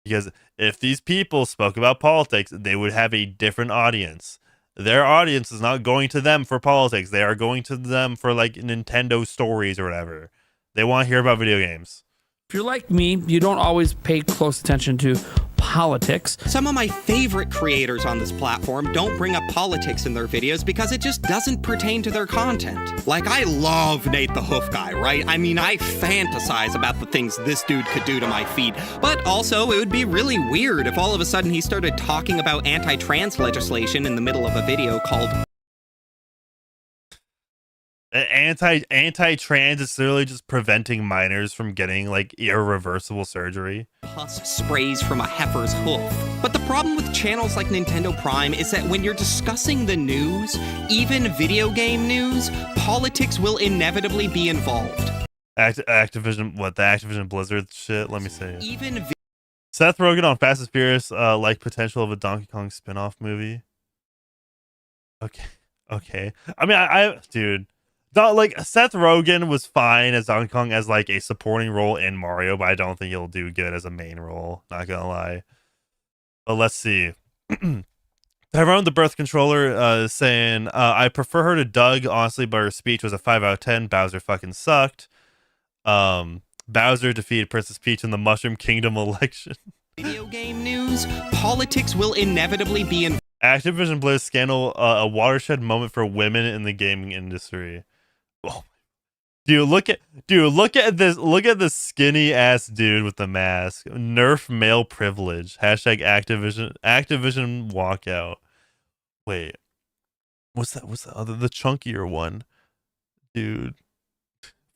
Because if these people spoke about politics, they would have a different audience. Their audience is not going to them for politics. They are going to them for like Nintendo stories or whatever. They want to hear about video games. If you're like me, you don't always pay close attention to politics. Some of my favorite creators on this platform don't bring up politics in their videos because it just doesn't pertain to their content. Like, I love Nate the Hoof Guy, right? I mean, I fantasize about the things this dude could do to my feet. But also, it would be really weird if all of a sudden he started talking about anti-trans legislation in the middle of a video called Anti-trans is literally just preventing minors from getting like irreversible surgery. Pus sprays from a heifer's hoof. But the problem with channels like Nintendo Prime is that when you're discussing the news, even video game news, politics will inevitably be involved. Activision, what, the Activision Blizzard shit? Let me see. Even Seth Rogen on Fast and Furious, like potential of a Donkey Kong spin-off movie. Okay. Okay. I mean, dude, like Seth Rogen was fine as Donkey Kong as like a supporting role in Mario, but I don't think he'll do good as a main role. Not gonna lie. But let's see. Tyrone the Birth Controller is saying, I prefer her to Doug, honestly, but her speech was a 5 out of 10. Bowser fucking sucked. Bowser defeated Princess Peach in the Mushroom Kingdom election. video game news, politics will inevitably be in. Activision Blizzard scandal, a watershed moment for women in the gaming industry. Oh, look at this skinny ass dude with the mask. Nerf male privilege. Hashtag Activision walkout. Wait, what's that? What's the other? The chunkier one, dude.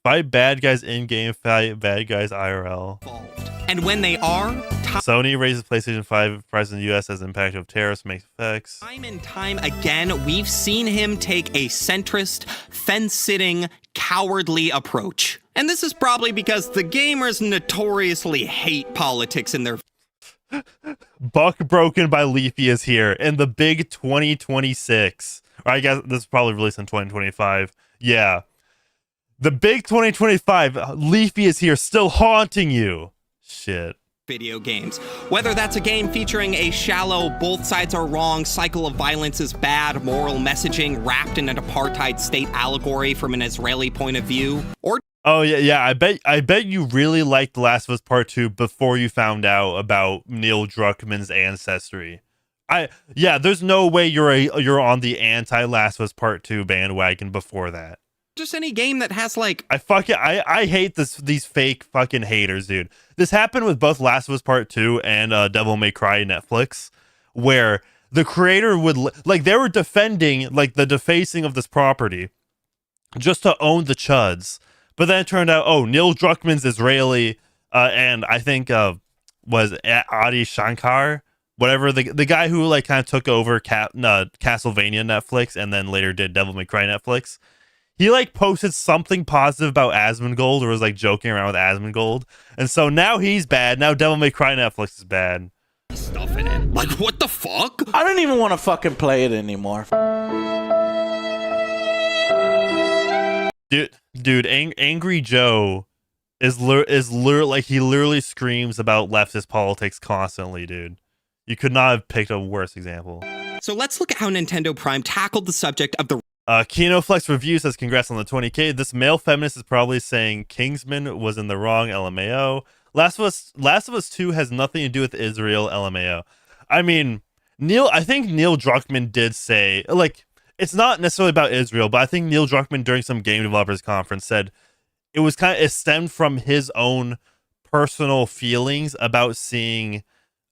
Fight bad guys in game. Fight bad guys IRL. And when they are, Sony raises PlayStation 5 price in the US as impact of tariffs makes effects. time and time again, we've seen him take a centrist, fence-sitting, cowardly approach. And this is probably because the gamers notoriously hate politics in their. Buck Broken by Leafy is here in the big 2026. Or I guess this is probably released in 2025. Yeah. The big 2025. Leafy is here, still haunting you. Shit. Video games. Whether that's a game featuring a shallow, both sides are wrong, cycle of violence is bad, moral messaging wrapped in an apartheid state allegory from an Israeli point of view, or Oh yeah. I bet you really liked The Last of Us Part 2 before you found out about Neil Druckmann's ancestry. There's no way you're on the anti Last of Us Part 2 bandwagon before that. just any game that has like. I hate these fake fucking haters, dude. This happened with both Last of Us Part 2 and Devil May Cry Netflix, where the creator would they were defending like the defacing of this property just to own the chuds. But then it turned out, Neil Druckmann's Israeli, and I think was Adi Shankar, whatever, the guy who like kind of took over Castlevania Netflix and then later did Devil May Cry Netflix. He like posted something positive about Asmongold, or was like joking around with Asmongold, and so now he's bad. Now Devil May Cry Netflix is bad. Stuff in it. Like, what the fuck? I don't even want to fucking play it anymore. Dude, Angry Joe is like he literally screams about leftist politics constantly, dude. You could not have picked a worse example. So let's look at how Nintendo Prime tackled the subject of the. KinoFlex Review says, congrats on the 20K. This male feminist is probably saying Kingsman was in the wrong, LMAO. Last of Us 2 has nothing to do with Israel, LMAO. I mean, I think Neil Druckmann did say, like, it's not necessarily about Israel, but I think Neil Druckmann during some game developers conference said it stemmed from his own personal feelings about seeing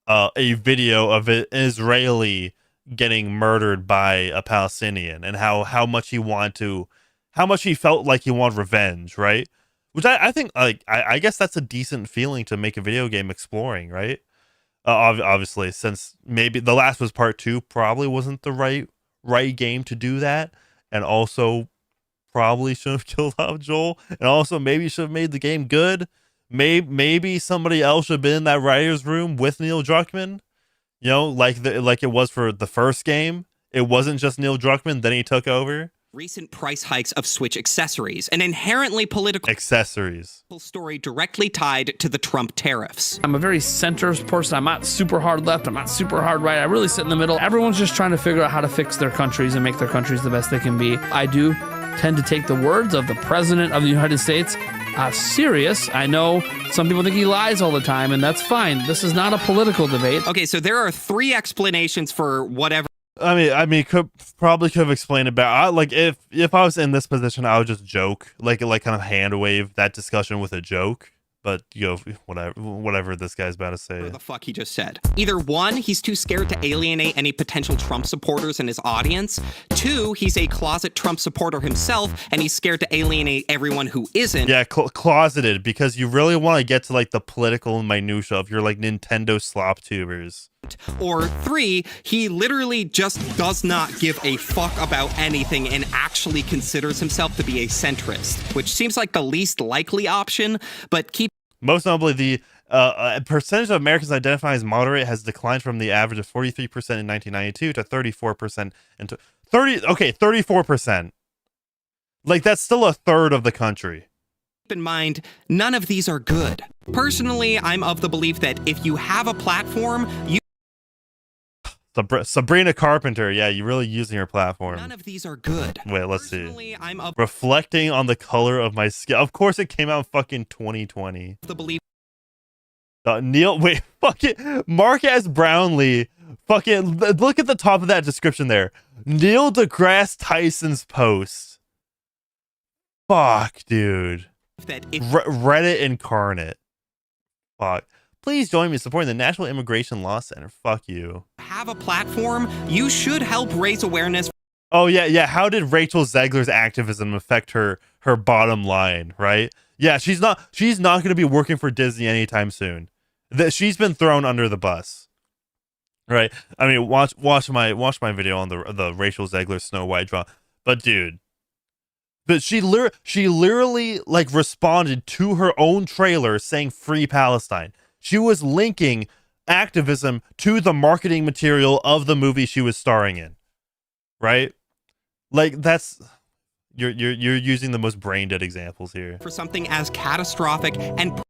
a video of an Israeli getting murdered by a Palestinian, and how much he felt like he wanted revenge, right? Which I think, like, I guess that's a decent feeling to make a video game exploring, right? Obviously, since maybe The Last was Part 2 probably wasn't the right game to do that, and also probably should have killed off Joel, and also maybe should have made the game good. Maybe somebody else should have been in that writer's room with Neil Druckmann, like it was for the first game. It wasn't just Neil Druckmann, then he took over. Recent price hikes of Switch accessories, an inherently political accessories story directly tied to the Trump tariffs. I'm a very centrist person. I'm not super hard left. I'm not super hard right. I really sit in the middle. Everyone's just trying to figure out how to fix their countries and make their countries the best they can be. I do tend to take the words of the President of the United States serious. I know some people think he lies all the time, and that's fine. This is not a political debate. Okay, so there are three explanations for whatever. I mean, could have explained about, like, if I was in this position, I would just joke, like kind of hand wave that discussion with a joke, But whatever this guy's about to say. The fuck he just said. Either one, he's too scared to alienate any potential Trump supporters in his audience. Two, he's a closet Trump supporter himself, and he's scared to alienate everyone who isn't. Yeah, closeted, because you really want to get to like the political minutia of your like Nintendo slop tubers. Or three, he literally just does not give a fuck about anything and actually considers himself to be a centrist, which seems like the least likely option, but most notably, the percentage of Americans identifying as moderate has declined from the average of 43% in 1992 to 34% into 34%. Like, that's still a third of the country. Keep in mind, none of these are good. Personally, I'm of the belief that if you have a platform, Sabrina Carpenter, yeah, you're really using your platform. None of these are good. Wait, let's see. Reflecting on the color of my skin. Of course, it came out in fucking 2020. The belief. Fucking Mark S. Brownlee. Fucking look at the top of that description there. Neil deGrasse Tyson's post. Fuck, dude. Reddit incarnate. Fuck. Please join me in supporting the National Immigration Law Center. Fuck you. Have a platform, you should help raise awareness. Oh, yeah. How did Rachel Zegler's activism affect her bottom line, right? Yeah, she's not going to be working for Disney anytime soon. She's been thrown under the bus. Right? I mean, watch my video on the Rachel Zegler Snow White drama. But dude, she literally like responded to her own trailer saying free Palestine. She was linking activism to the marketing material of the movie she was starring in. Right? Like, that's you're using the most brain dead examples here. For something as catastrophic and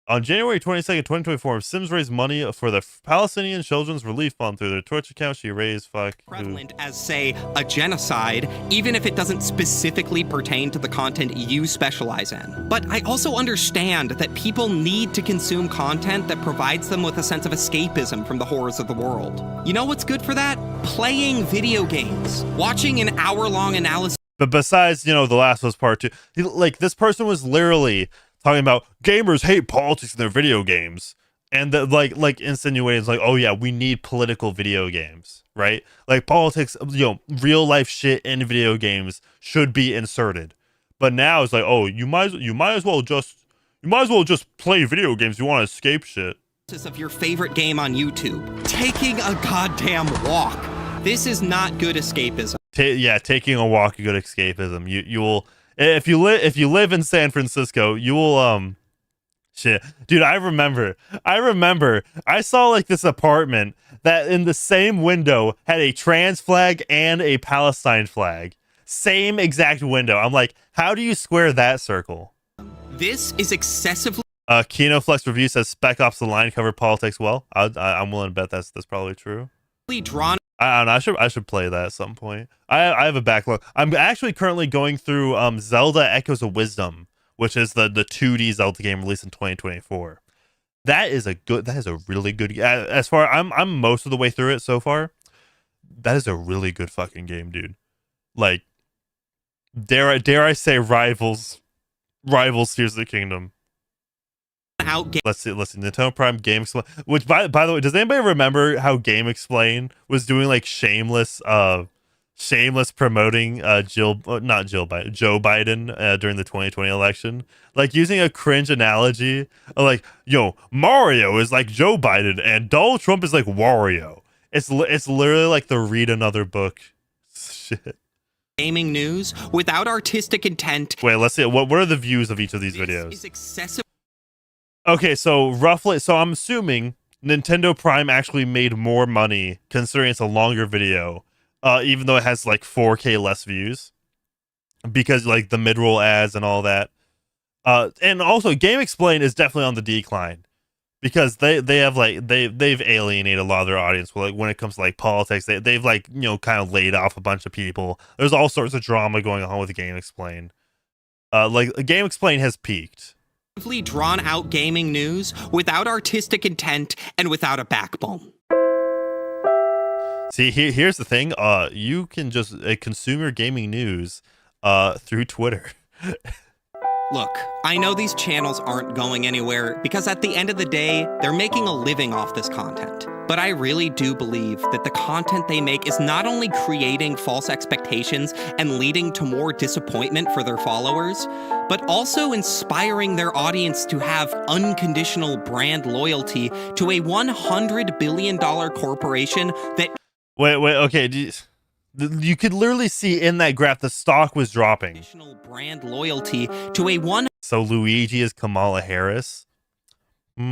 on January 22nd, 2024, Sims raised money for the Palestinian Children's Relief Fund through their Twitch account. She raised prevalent as, say, a genocide, even if it doesn't specifically pertain to the content you specialize in. But I also understand that people need to consume content that provides them with a sense of escapism from the horrors of the world. You know what's good for that? Playing video games, watching an hour-long analysis. But besides, The Last of Us Part 2, like, this person was literally talking about gamers hate politics in their video games, and like insinuating like, oh yeah, we need political video games, right? Like politics, real life shit in video games should be inserted. But now it's like, oh, you might as well just play video games. You want to escape shit. Of your favorite game on YouTube, taking a goddamn walk. This is not good escapism. Taking a walk is good escapism. You will. If you live in San Francisco, you will shit. Dude, I remember I saw like this apartment that in the same window had a trans flag and a Palestine flag. Same exact window. I'm like, how do you square that circle? This is excessively KinoFlex review says Spec Ops: The Line covered politics well. I'm willing to bet that's probably true. Drawn. I don't know. I should play that at some point. I have a backlog. I'm actually currently going through Zelda Echoes of Wisdom, which is the 2D Zelda game released in 2024. That is a really good. As far I'm most of the way through it so far. That is a really good fucking game, dude. Like, dare I say rivals Tears of the Kingdom. Let's see. Nintendo Prime Game Explain. Which, by the way, does anybody remember how Game Explain was doing like shameless promoting Joe Biden during the 2020 election, like using a cringe analogy of like, Mario is like Joe Biden and Donald Trump is like Wario. It's literally like the read another book shit. Gaming news without artistic intent. Wait, let's see. What are the views of each of these videos? Is excessive. Okay, so I'm assuming Nintendo Prime actually made more money considering it's a longer video, even though it has like 4K less views, because like the mid-roll ads and all that. And also Game Explain is definitely on the decline because they've alienated a lot of their audience. Like when it comes to like politics, they've like kind of laid off a bunch of people. There's all sorts of drama going on with Game Explain. Like Game Explain has peaked. Drawn out gaming news without artistic intent and without a backbone. See, here's the thing. You can just consume your gaming news through Twitter. Look, I know these channels aren't going anywhere because at the end of the day, they're making a living off this content. But I really do believe that the content they make is not only creating false expectations and leading to more disappointment for their followers, but also inspiring their audience to have unconditional brand loyalty to a $100 billion corporation that... Wait, okay. You could literally see in that graph the stock was dropping. Brand loyalty to a one. So Luigi is Kamala Harris. But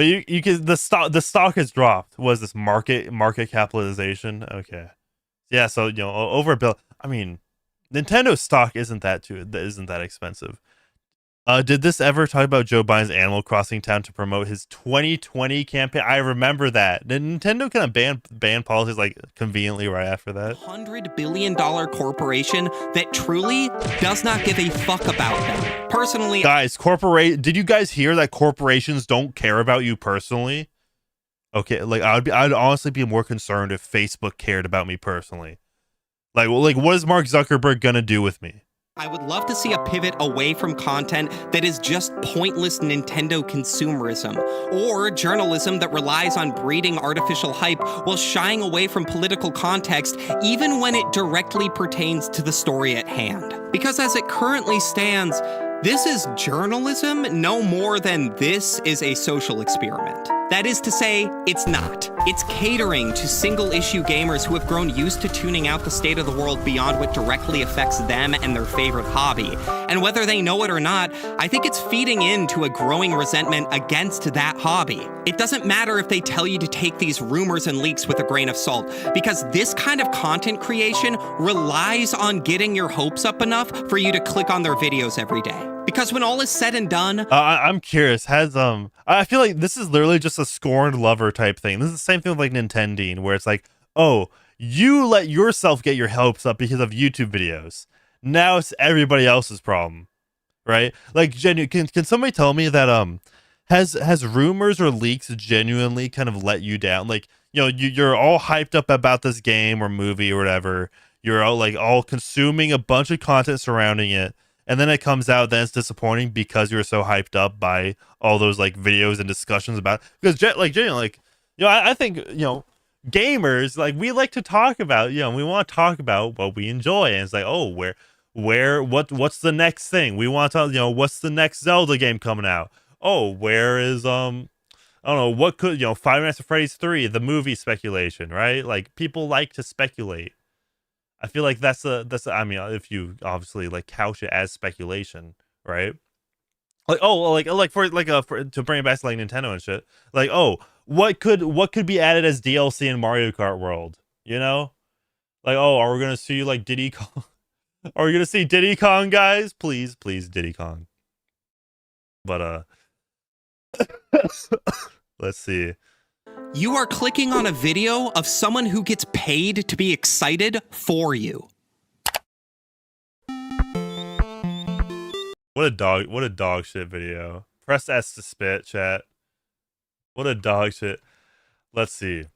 you can the stock has dropped. Was this market capitalization? Okay. Yeah, so over $1 billion. I mean, Nintendo stock isn't that expensive. Did this ever talk about Joe Biden's Animal Crossing town to promote his 2020 campaign? I remember that. Did Nintendo kind of ban policies like conveniently right after that? $100 billion corporation that truly does not give a fuck about them. Personally, guys, did you guys hear that corporations don't care about you personally? Okay, like I'd honestly be more concerned if Facebook cared about me personally. Like what is Mark Zuckerberg gonna do with me? I would love to see a pivot away from content that is just pointless Nintendo consumerism, or journalism that relies on breeding artificial hype while shying away from political context, even when it directly pertains to the story at hand. Because as it currently stands, this is journalism no more than this is a social experiment. That is to say, it's not. It's catering to single-issue gamers who have grown used to tuning out the state of the world beyond what directly affects them and their favorite hobby. And whether they know it or not, I think it's feeding into a growing resentment against that hobby. It doesn't matter if they tell you to take these rumors and leaks with a grain of salt, because this kind of content creation relies on getting your hopes up enough for you to click on their videos every day. Because when all is said and done, I'm curious. I feel like this is literally just a scorned lover type thing. This is the same thing with like Nintendo, where it's like, oh, you let yourself get your hopes up because of YouTube videos. Now it's everybody else's problem, right? Like, can somebody tell me that has rumors or leaks genuinely kind of let you down? Like, you're all hyped up about this game or movie or whatever. You're all consuming a bunch of content surrounding it. And then it comes out, then it's disappointing because you're so hyped up by all those like videos and discussions about it. Because I think gamers, like, we like to talk about, we want to talk about what we enjoy, and it's like, oh, what's the next thing we want to, what's the next Zelda game coming out? Oh, where is I don't know, what could Five Nights at Freddy's 3, the movie speculation, right? Like, people like to speculate. I feel like that's I mean, if you obviously like couch it as speculation, right? Like, oh, for to bring it back to like Nintendo and shit. Like, oh, what could be added as DLC in Mario Kart World? Like, oh, are we gonna see like Diddy Kong? Are we gonna see Diddy Kong, guys? Please, Diddy Kong. But let's see. you are clicking on a video of someone who gets paid to be excited for you. What a dog shit video. Press S to spit, chat. What a dog shit. Let's see.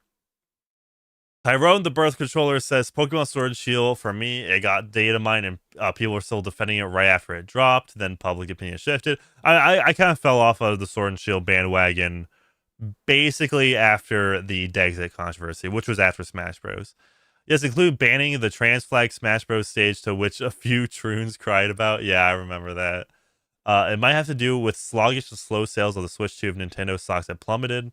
Tyrone, the birth controller, says Pokemon Sword and Shield, for me, it got data mined and people were still defending it right after it dropped. Then public opinion shifted. I kind of fell off of the Sword and Shield bandwagon basically after the Dexit controversy, which was after Smash Bros. Yes, include banning the trans flag Smash Bros. Stage, to which a few troons cried about. Yeah, I remember that. It might have to do with sluggish and slow sales of the Switch 2 if Nintendo stocks had plummeted.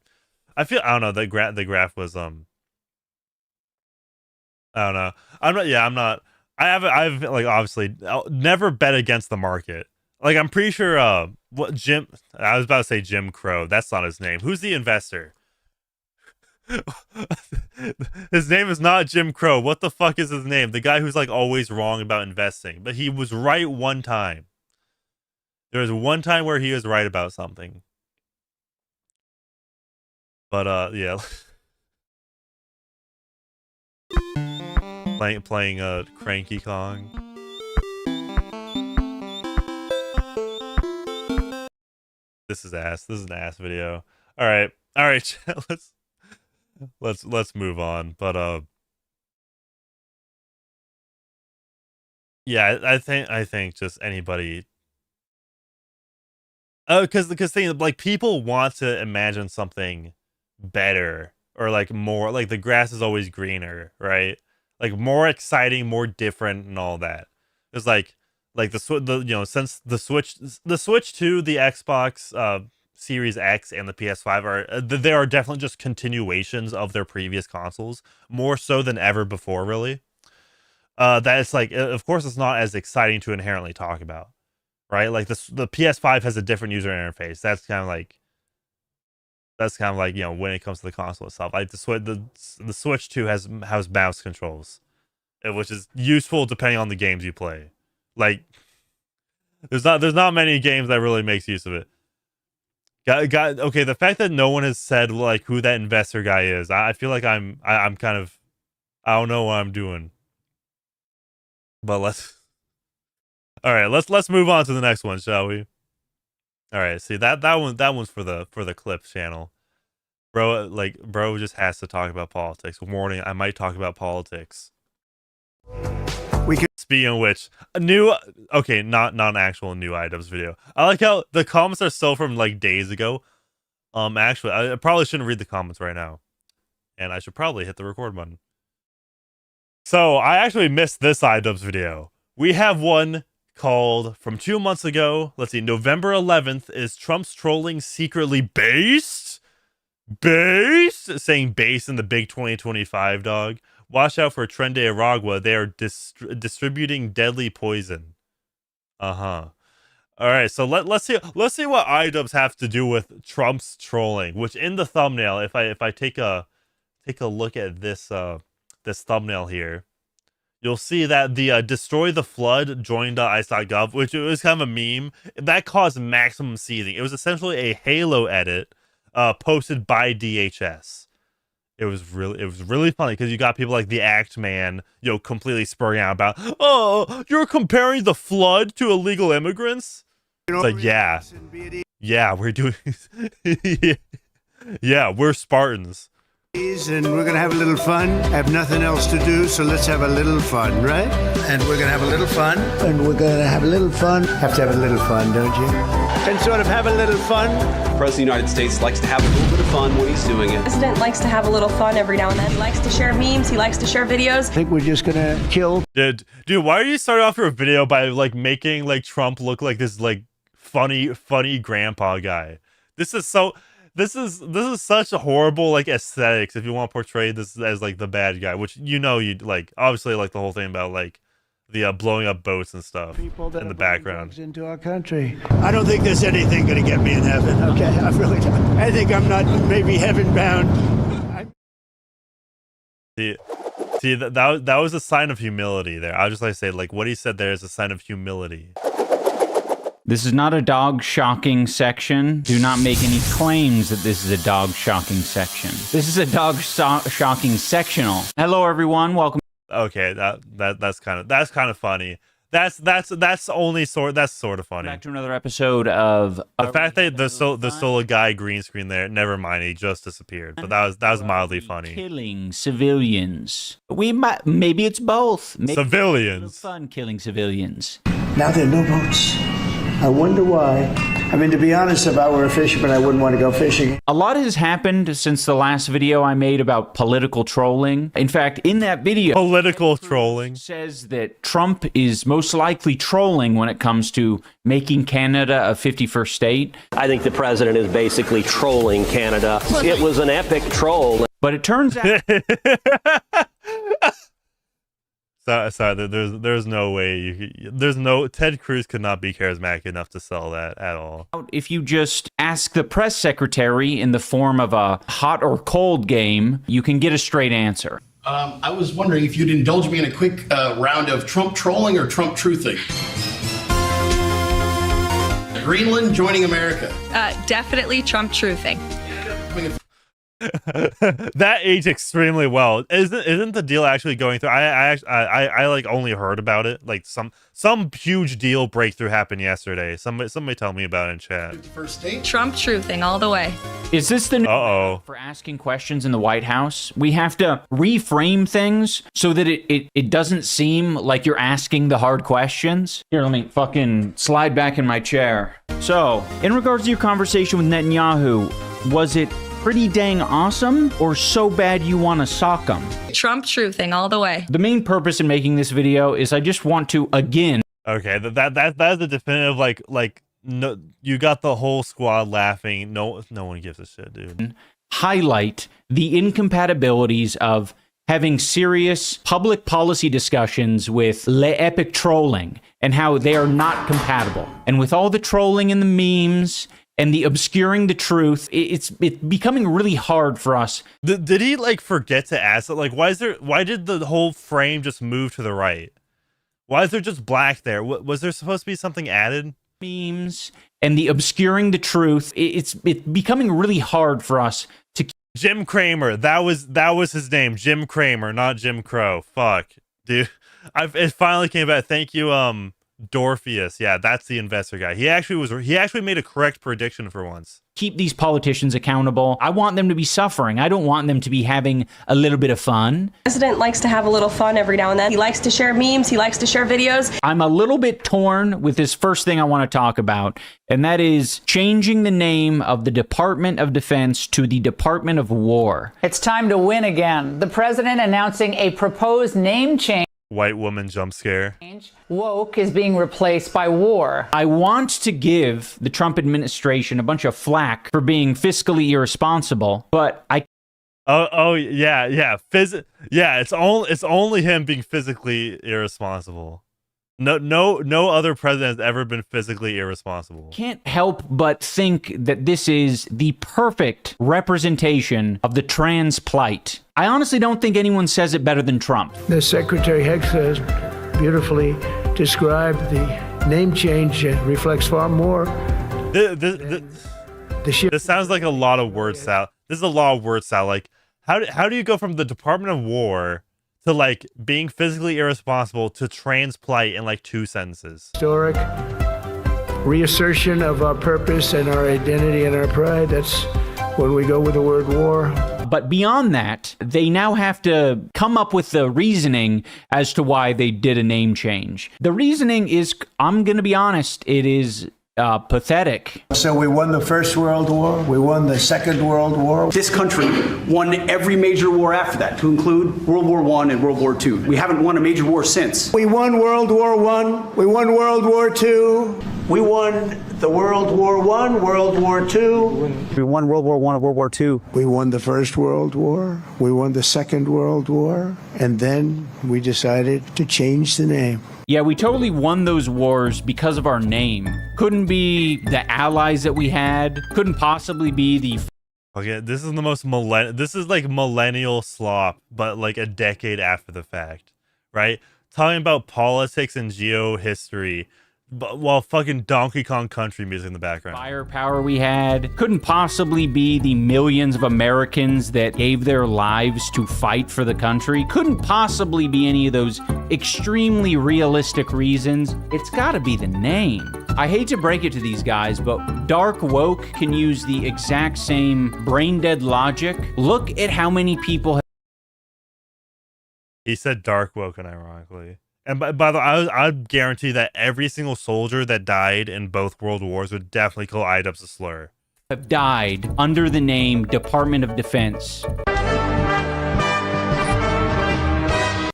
I don't know, the graph was I don't know. I've like, obviously, I'll never bet against the market. Like, I'm pretty sure I was about to say Jim Crow. That's not his name. Who's the investor? His name is not Jim Crow. What the fuck is his name? The guy who's like always wrong about investing, but he was right one time. There was one time where he was right about something. But yeah. playing Cranky Kong. This is ass. This is an ass video. All right. Let's move on. But Yeah, I think just anybody. Oh, because thing like people want to imagine something better or like more like the grass is always greener, right? Like more exciting, more different, and all that. It's like since the Switch 2, the Xbox Series X, and the PS5 are they are definitely just continuations of their previous consoles, more so than ever before, really. That it's like, of course, it's not as exciting to inherently talk about, right? Like the PS5 has a different user interface. That's kind of like when it comes to the console itself. Like the Switch 2 has mouse controls, which is useful depending on the games you play. Like there's not many games that really makes use of it. Okay. The fact that no one has said like who that investor guy is, I feel like I'm kind of, I don't know what I'm doing. But all right, let's move on to the next one, shall we? All right, see that one's for the clips channel. Bro just has to talk about politics. Warning, I might talk about politics. Speaking of which, not an actual new items video. I like how the comments are still from like days ago. Actually, I probably shouldn't read the comments right now, and I should probably hit the record button. So I actually missed this items video. We have one called from 2 months ago. Let's see, November 11th. Is Trump's trolling secretly based? Based? Saying base in the big 2025, dog. Watch out for Tren de Aragua. They are distributing deadly poison. All right, so let's see what iDubbbz have to do with Trump's trolling. Which in the thumbnail, if I take a look at this this thumbnail here, you'll see that the destroy the flood join.ice.gov, which was kind of a meme that caused maximum seething. It was essentially a Halo edit posted by DHS. It was really funny because you got people like the Act Man, completely spurring out about, oh, you're comparing the flood to illegal immigrants. It's like, yeah, we're doing, yeah, we're Spartans. And we're gonna have a little fun. Have nothing else to do, so let's have a little fun, right? And we're gonna have a little fun. And we're gonna have a little fun. Have to have a little fun, don't you? And sort of have a little fun. The President of the United States likes to have a little bit of fun when he's doing it. The President likes to have a little fun every now and then. He likes to share memes. He likes to share videos. I think we're just gonna kill. Dude, why are you starting off your video by like making like Trump look like this like funny grandpa guy? This is such a horrible like aesthetics if you want to portray this as like the bad guy, which you'd like, obviously, like the whole thing about like the blowing up boats and stuff in the background. Into our country. I don't think there's anything gonna get me in heaven. Okay, I really don't. I think I'm not maybe heaven bound. See that was a sign of humility there. I would just like to say, like, what he said there is a sign of humility. This is not a dog shocking section. Do not make any claims that this is a dog shocking section. This is a dog shocking sectional. Hello, everyone. Welcome. Okay, that's kind of funny. That's sort of funny. Back to another episode of the fact that the solo guy green screen there. Never mind, he just disappeared. But that was mildly funny. Killing civilians. Maybe it's both. Maybe civilians. It's fun killing civilians. Now there are no boats. I wonder why. I mean, to be honest, if I were a fisherman, I wouldn't want to go fishing. A lot has happened since the last video I made about political trolling. In fact, in that video, political trolling says that Trump is most likely trolling when it comes to making Canada a 51st state. I think the president is basically trolling Canada. It was an epic troll. But it turns out... Sorry, there's no way Ted Cruz could not be charismatic enough to sell that at all. If you just ask the press secretary in the form of a hot or cold game, you can get a straight answer. I was wondering if you'd indulge me in a quick round of Trump trolling or Trump truthing. Greenland joining America. Definitely Trump truthing. That aged extremely well. Isn't the deal actually going through? I like only heard about it. Like some huge deal breakthrough happened yesterday. Somebody tell me about it in chat. First date. Trump truthing all the way. Is this the new for asking questions in the White House? We have to reframe things so that it doesn't seem like you're asking the hard questions. Here, let me fucking slide back in my chair. So, in regards to your conversation with Netanyahu, was it pretty dang awesome or so bad you want to sock him? Trump truthing all the way. The main purpose in making this video is I just want to again. Okay, that's the definitive like no, you got the whole squad laughing. No one gives a shit, dude. Highlight the incompatibilities of having serious public policy discussions with epic trolling and how they are not compatible. And with all the trolling and the memes and the obscuring the truth, it's becoming really hard for us. Did he like forget to ask it? Like, why did the whole frame just move to the right? Why is there just black there? Was there supposed to be something added? Memes and the obscuring the truth, it's becoming really hard for us to. Jim Cramer, that was his name, Jim Cramer, not Jim Crow. Fuck, dude, it finally came back. Thank you, Dorpheus. Yeah, that's the investor guy. He actually made a correct prediction for once. Keep these politicians accountable. I want them to be suffering. I don't want them to be having a little bit of fun. The president likes to have a little fun every now and then. He likes to share memes. He likes to share videos. I'm a little bit torn with this first thing I want to talk about, and that is changing the name of the Department of Defense to the Department of War. It's time to win again. The president announcing a proposed name change. White woman jump scare. Woke is being replaced by war. I want to give the Trump administration a bunch of flack for being fiscally irresponsible, but I. Yeah. It's only him being physically irresponsible. No other president has ever been physically irresponsible. Can't help but think that this is the perfect representation of the trans plight. I honestly don't think anyone says it better than Trump. The Secretary Hex has beautifully described the name change. Reflects far more. This sounds like a lot of word salad. This is a lot of word salad. Like, how do you go from the Department of War to like being physically irresponsible to trans plight in like 2 sentences? Historic reassertion of our purpose and our identity and our pride. That's when we go with the word war. But beyond that, they now have to come up with the reasoning as to why they did a name change. The reasoning is, I'm going to be honest, it is pathetic. So we won the First World War. We won the Second World War. This country won every major war after that, to include World War I and World War II. We haven't won a major war since. We won World War I. We won World War II. We won the World War I, World War II. We won World War I and World War II. We won the First World War. We won the Second World War. And then we decided to change the name. Yeah, we totally won those wars because of our name. Couldn't be the allies that we had. Couldn't possibly be the... Okay, this is the most this is like millennial slop, but like a decade after the fact, right? Talking about politics and geo-history, but while fucking Donkey Kong Country music in the background. Firepower we had. Couldn't possibly be the millions of Americans that gave their lives to fight for the country. Couldn't possibly be any of those extremely realistic reasons. It's gotta be the name. I hate to break it to these guys, but Dark Woke can use the exact same brain-dead logic. Look at how many people have... He said Dark Woke, ironically. And by the way, I'd guarantee that every single soldier that died in both world wars would definitely call IDUPS a slur. Have died under the name Department of Defense.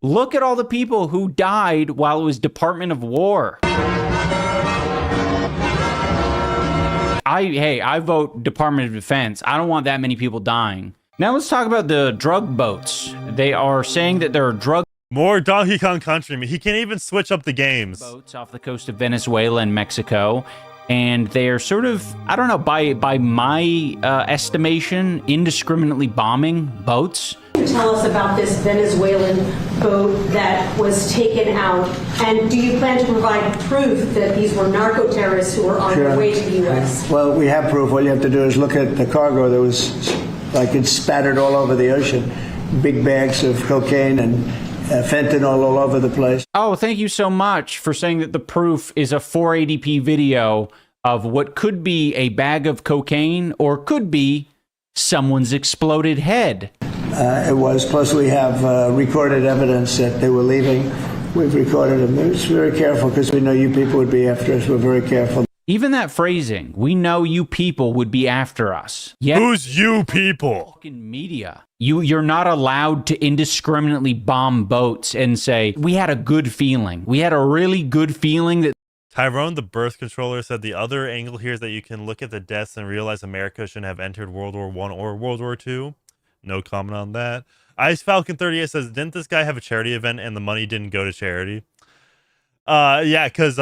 Look at all the people who died while it was Department of War. I vote Department of Defense. I don't want that many people dying. Now let's talk about the drug boats. They are saying that there are drug... More Donkey Kong Country. He can't even switch up the games. Boats off the coast of Venezuela and Mexico. And they're sort of, I don't know, by my estimation, indiscriminately bombing boats. Tell us about this Venezuelan boat that was taken out, and do you plan to provide proof that these were narco-terrorists who were on their way to the U.S.? Well, we have proof. All you have to do is look at the cargo that was like it's spattered all over the ocean. Big bags of cocaine and fentanyl all over the place. Oh, thank you so much for saying that the proof is a 480p video of what could be a bag of cocaine or could be someone's exploded head. It was. Plus, we have recorded evidence that they were leaving. We've recorded them. We're just very careful because we know you people would be after us. We're very careful. Even that phrasing, we know you people would be after us. Yeah. Who's you people? Fucking media. You're not allowed to indiscriminately bomb boats and say, we had a good feeling. We had a really good feeling that. Tyrone, the birth controller, said the other angle here is that you can look at the deaths and realize America shouldn't have entered World War I or World War II. No comment on that. Ice Falcon 38 says, didn't this guy have a charity event and the money didn't go to charity? Yeah, because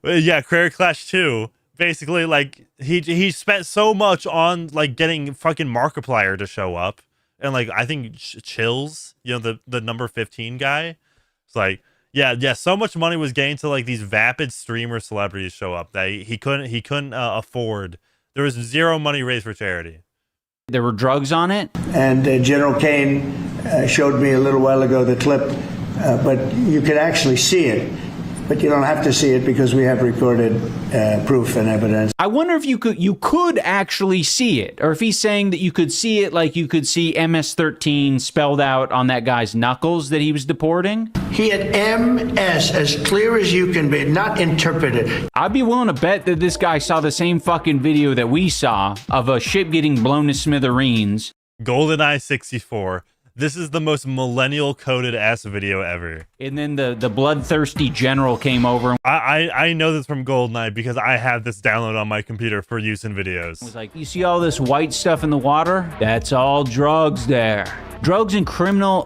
yeah, Career Clash 2, basically, like, he spent so much on, like, getting fucking Markiplier to show up. And, like, I think Chills, you know, the number 15 guy. It's like, yeah, so much money was gained to, like, these vapid streamer celebrities show up that he couldn't afford. There was zero money raised for charity. There were drugs on it? And General Kane showed me a little while ago the clip, but you could actually see it. But you don't have to see it because we have recorded proof and evidence. I wonder if you could actually see it, or if he's saying that you could see it like you could see MS-13 spelled out on that guy's knuckles that he was deporting. He had MS as clear as you can be, not interpreted. I'd be willing to bet that this guy saw the same fucking video that we saw of a ship getting blown to smithereens. GoldenEye 64. This is the most millennial coded ass video ever. And then the bloodthirsty general came over. I know this from GoldenEye because I have this download on my computer for use in videos. It was like, you see all this white stuff in the water? That's all drugs there. Drugs and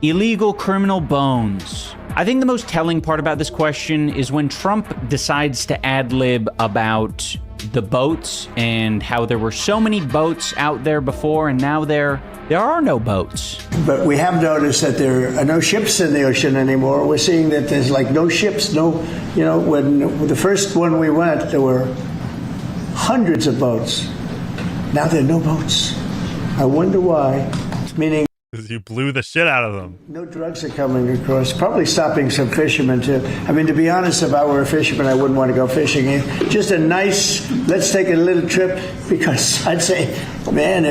illegal criminal bones. I think the most telling part about this question is when Trump decides to ad-lib about the boats and how there were so many boats out there before and now there are no boats. But we have noticed that there are no ships in the ocean anymore. We're seeing that there's like no ships, when the first one we went, there were hundreds of boats. Now there are no boats. I wonder why. Meaning, because you blew the shit out of them. No drugs are coming across. Probably stopping some fishermen too. I mean, to be honest, if I were a fisherman, I wouldn't want to go fishing. Just a nice, let's take a little trip, because I'd say, man,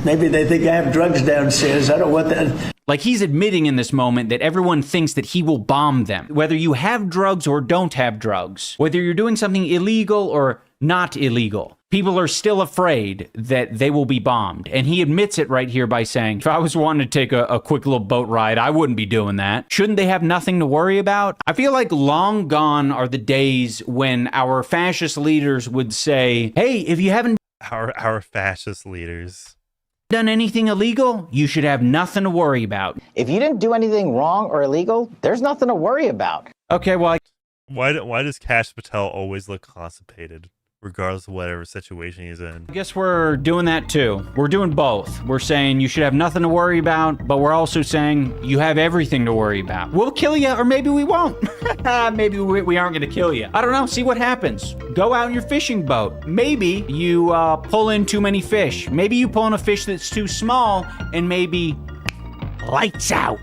maybe they think I have drugs downstairs. I don't want that. Like, he's admitting in this moment that everyone thinks that he will bomb them. Whether you have drugs or don't have drugs, whether you're doing something illegal or not illegal, people are still afraid that they will be bombed. And he admits it right here by saying, if I was wanting to take a quick little boat ride, I wouldn't be doing that. Shouldn't they have nothing to worry about? I feel like long gone are the days when our fascist leaders would say, hey, if you haven't our fascist leaders done anything illegal, you should have nothing to worry about. If you didn't do anything wrong or illegal, there's nothing to worry about. Okay, well, why does Kash Patel always look constipated, regardless of whatever situation he's in? I guess we're doing that too. We're doing both. We're saying you should have nothing to worry about, but we're also saying you have everything to worry about. We'll kill you, or maybe we won't. Maybe we aren't going to kill you. I don't know. See what happens. Go out in your fishing boat. Maybe you pull in too many fish. Maybe you pull in a fish that's too small, and maybe lights out.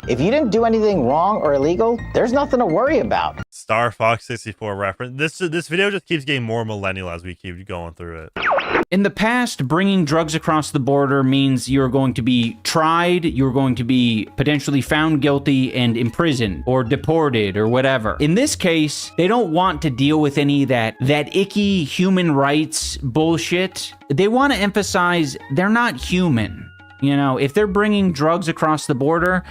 If you didn't do anything wrong or illegal, there's nothing to worry about. Star Fox 64 reference. This video just keeps getting more millennial as we keep going through it. In the past, bringing drugs across the border means you're going to be tried, you're going to be potentially found guilty and imprisoned or deported or whatever. In this case, they don't want to deal with any of that icky human rights bullshit. They want to emphasize they're not human. You know, if they're bringing drugs across the border,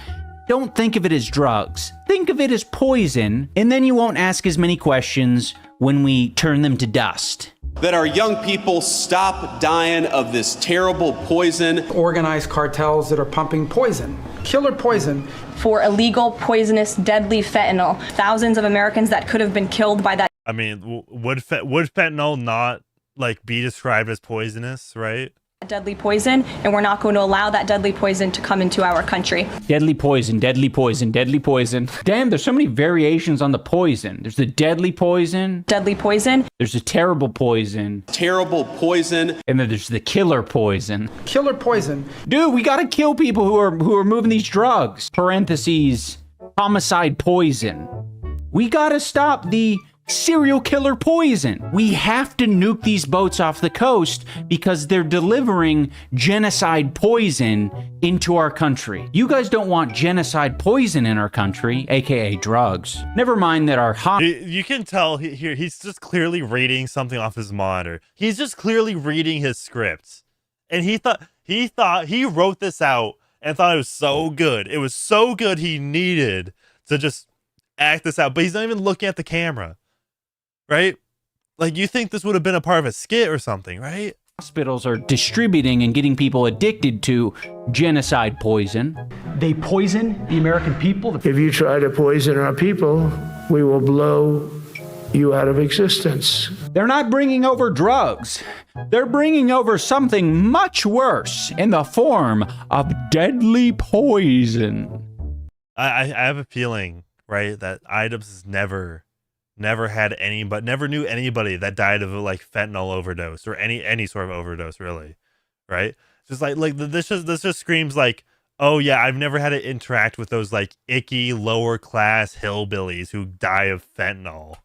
don't think of it as drugs. Think of it as poison, and then you won't ask as many questions when we turn them to dust. That our young people stop dying of this terrible poison. Organized cartels that are pumping poison, killer poison. For illegal, poisonous, deadly fentanyl. Thousands of Americans that could have been killed by that. I mean, would fentanyl not, like, be described as poisonous, right? deadly poison, and we're not going to allow that deadly poison to come into our country. Deadly poison, deadly poison, deadly poison. Damn, there's so many variations on the poison. There's the deadly poison. Deadly poison. There's a terrible poison. Terrible poison. And then there's the killer poison. Killer poison. Dude, we gotta kill people who are moving these drugs. Parentheses, homicide poison. We gotta stop the serial killer poison. We have to nuke these boats off the coast because they're delivering genocide poison into our country. You guys don't want genocide poison in our country, aka drugs. Never mind that our you can tell here he's just clearly reading something off his monitor. He's just clearly reading his script. And he thought he wrote this out and thought it was so good. It was so good he needed to just act this out, but he's not even looking at the camera. Right? Like, you think this would have been a part of a skit or something, right? Hospitals are distributing and getting people addicted to genocide poison. They poison the American people. If you try to poison our people, we will blow you out of existence. They're not bringing over drugs. They're bringing over something much worse in the form of deadly poison. I have a feeling, right, that Idubbbz has never knew anybody that died of like fentanyl overdose or any sort of overdose, really, right? Just like this just screams like, oh yeah, I've never had to interact with those like icky lower class hillbillies who die of fentanyl.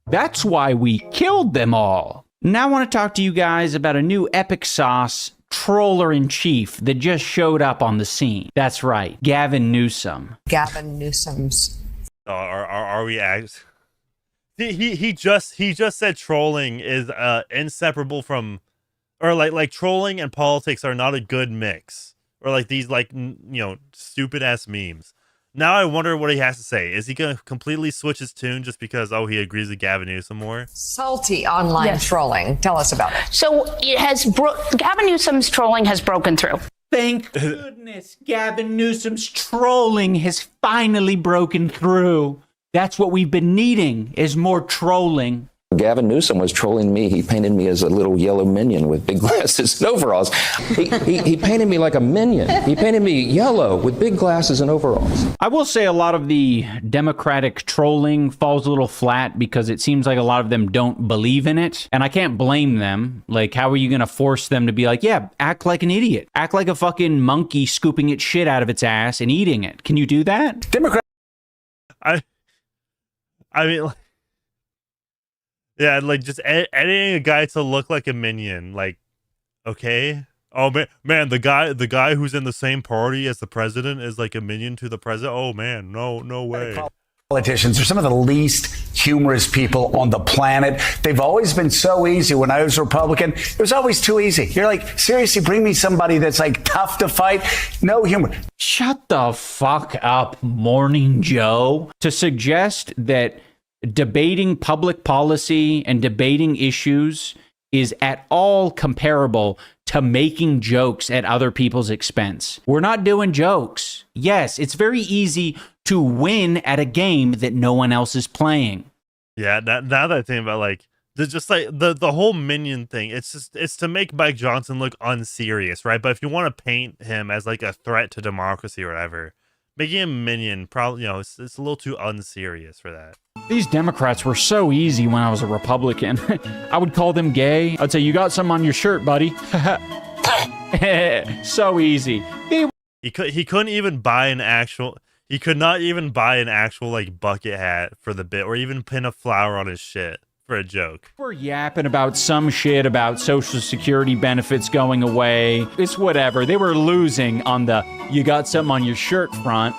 That's why we killed them all. Now I want to talk to you guys about a new epic sauce troller in chief that just showed up on the scene. That's right, Gavin Newsom. Gavin Newsom's. Are we act? He just said trolling is inseparable from, or like trolling and politics are not a good mix, or like these like stupid ass memes. Now I wonder what he has to say. Is he gonna completely switch his tune just because he agrees with Gavin Newsom more? Salty online trolling. Tell us about it. So it has Gavin Newsom's trolling has broken through. Thank goodness Gavin Newsom's trolling has finally broken through. That's what we've been needing, is more trolling. Gavin Newsom was trolling me. He painted me as a little yellow minion with big glasses and overalls. He painted me like a minion. He painted me yellow with big glasses and overalls. I will say a lot of the Democratic trolling falls a little flat because it seems like a lot of them don't believe in it. And I can't blame them. Like, how are you going to force them to be like, yeah, act like an idiot. Act like a fucking monkey scooping its shit out of its ass and eating it. Can you do that? Democrat. I mean, like, yeah, like just editing a guy to look like a minion, like, okay. Oh man, the guy who's in the same party as the president is like a minion to the president. Oh man, no way. Politicians are some of the least humorous people on the planet. They've always been so easy. When I was a Republican, it was always too easy. You're like, seriously, bring me somebody that's like tough to fight. No humor. Shut the fuck up, Morning Joe. To suggest that debating public policy and debating issues is at all comparable to making jokes at other people's expense. We're not doing jokes. Yes, it's very easy to win at a game that no one else is playing. Yeah, now that I think about like just like the whole minion thing, it's to make Mike Johnson look unserious, right? But if you want to paint him as like a threat to democracy or whatever, making him minion probably it's a little too unserious for that. These Democrats were so easy when I was a Republican. I would call them gay. I'd say, you got some on your shirt, buddy. So easy. He couldn't even buy an actual. He could not even buy an actual like bucket hat for the bit, or even pin a flower on his shit for a joke. We're yapping about some shit about Social Security benefits going away. It's whatever. They were losing on the you got something on your shirt front.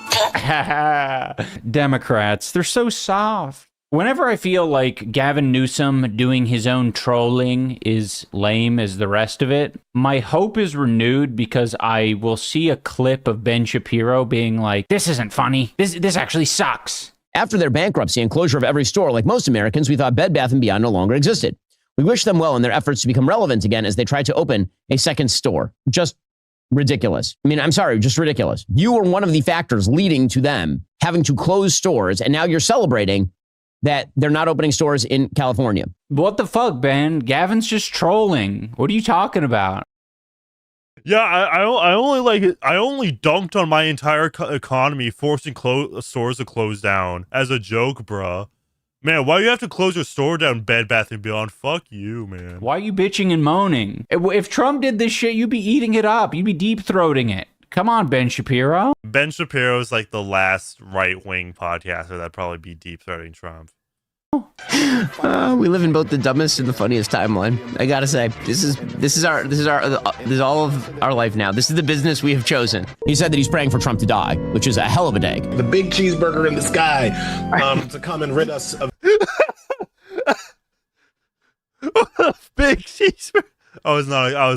Democrats, they're so soft. Whenever I feel like Gavin Newsom doing his own trolling is lame as the rest of it, my hope is renewed because I will see a clip of Ben Shapiro being like, this isn't funny. This actually sucks. After their bankruptcy and closure of every store, like most Americans, we thought Bed Bath & Beyond no longer existed. We wish them well in their efforts to become relevant again as they try to open a second store. Just ridiculous. I mean, I'm sorry, just ridiculous. You were one of the factors leading to them having to close stores, and now you're celebrating that they're not opening stores in California. What the fuck, Ben? Gavin's just trolling. What are you talking about? Yeah, I only like it. I only dunked on my entire economy, forcing stores to close down as a joke, bruh. Man, why do you have to close your store down, Bed Bath & Beyond? Fuck you, man. Why are you bitching and moaning? If Trump did this shit, you'd be eating it up. You'd be deep-throating it. Come on, Ben Shapiro. Ben Shapiro is like the last right-wing podcaster that'd probably be deep-throating Trump. We live in both the dumbest and the funniest timeline. I gotta say, this is all of our life now. This is the business we have chosen. He said that he's praying for Trump to die, which is a hell of a day. The big cheeseburger in the sky to come and rid us of. Big cheeseburger. I was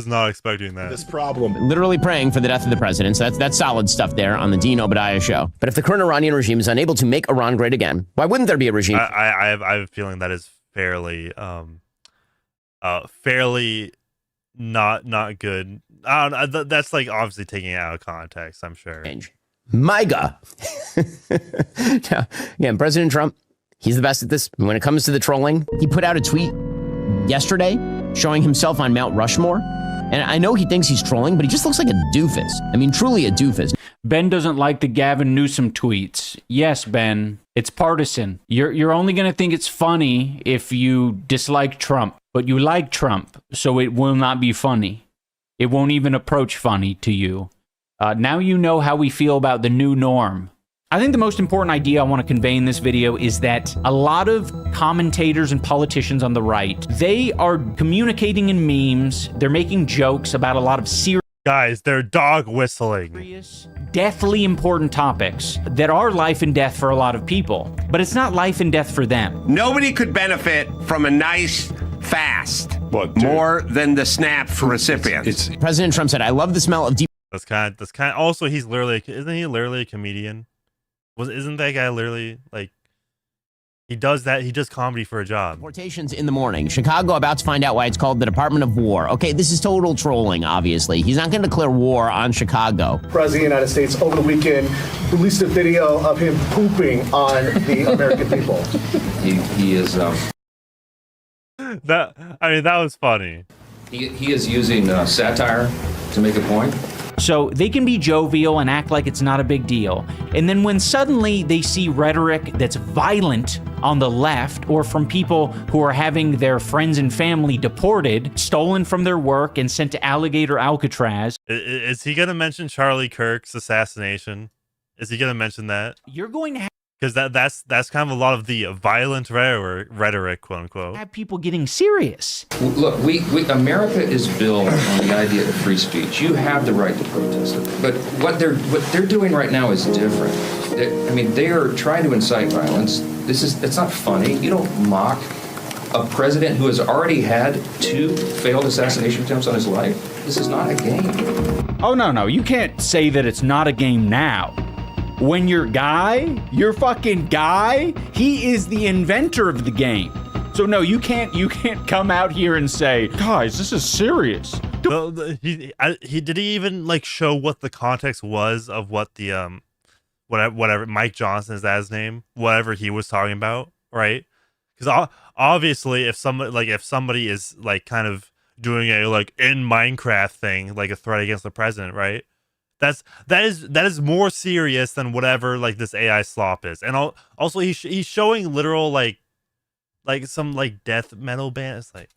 not expecting that. This problem. Literally praying for the death of the president. So that's solid stuff there on the Dean Obadiah show. But if the current Iranian regime is unable to make Iran great again, why wouldn't there be a regime? I have a feeling that is fairly not good. I don't know, that's like obviously taking it out of context, I'm sure. MIGA. Again, President Trump, he's the best at this. When it comes to the trolling, he put out a tweet yesterday showing himself on Mount Rushmore. And I know he thinks he's trolling, but he just looks like a doofus. I mean, truly a doofus. Ben doesn't like the Gavin Newsom tweets. Yes, Ben, it's partisan. You're only going to think it's funny if you dislike Trump, but you like Trump, so it will not be funny. It won't even approach funny to you. Now you know how we feel about the new norm. I think the most important idea I want to convey in this video is that a lot of commentators and politicians on the right, they are communicating in memes. They're making jokes about a lot of serious, guys, they're dog whistling, deathly important topics that are life and death for a lot of people, but it's not life and death for them. Nobody could benefit from a nice fast more than the snap for recipients. President Trump said, "I love the smell of deep." That's kind of also, isn't he literally a comedian? Isn't that guy literally like, he does comedy for a job? Deportations in the morning. Chicago about to find out why it's called the Department of War. Okay, this is total trolling, obviously. He's not going to declare war on Chicago. President of the United States over the weekend released a video of him pooping on the American people. He is. That was funny. He is using satire to make a point. So they can be jovial and act like it's not a big deal. And then when suddenly they see rhetoric that's violent on the left, or from people who are having their friends and family deported, stolen from their work, and sent to Alligator Alcatraz. Is he going to mention Charlie Kirk's assassination? Is he going to mention that? You're going to have... Because that's kind of a lot of the violent rhetoric, quote unquote. Have people getting serious. Look, America is built on the idea of free speech. You have the right to protest it, but what they're doing right now is different. They are trying to incite violence. It's not funny. You don't mock a president who has already had 2 failed assassination attempts on his life. This is not a game. Oh no, you can't say that it's not a game now. When your fucking guy, he is the inventor of the game. So no, you can't come out here and say, guys, this is serious. He did he even like show what the context was of what the whatever Mike Johnson, is that his name, whatever he was talking about, right? Because obviously if somebody is like kind of doing a like in Minecraft thing, like a threat against the president, right? That is more serious than whatever like this AI slop is. And also he's showing literal like some like death metal band. It's like,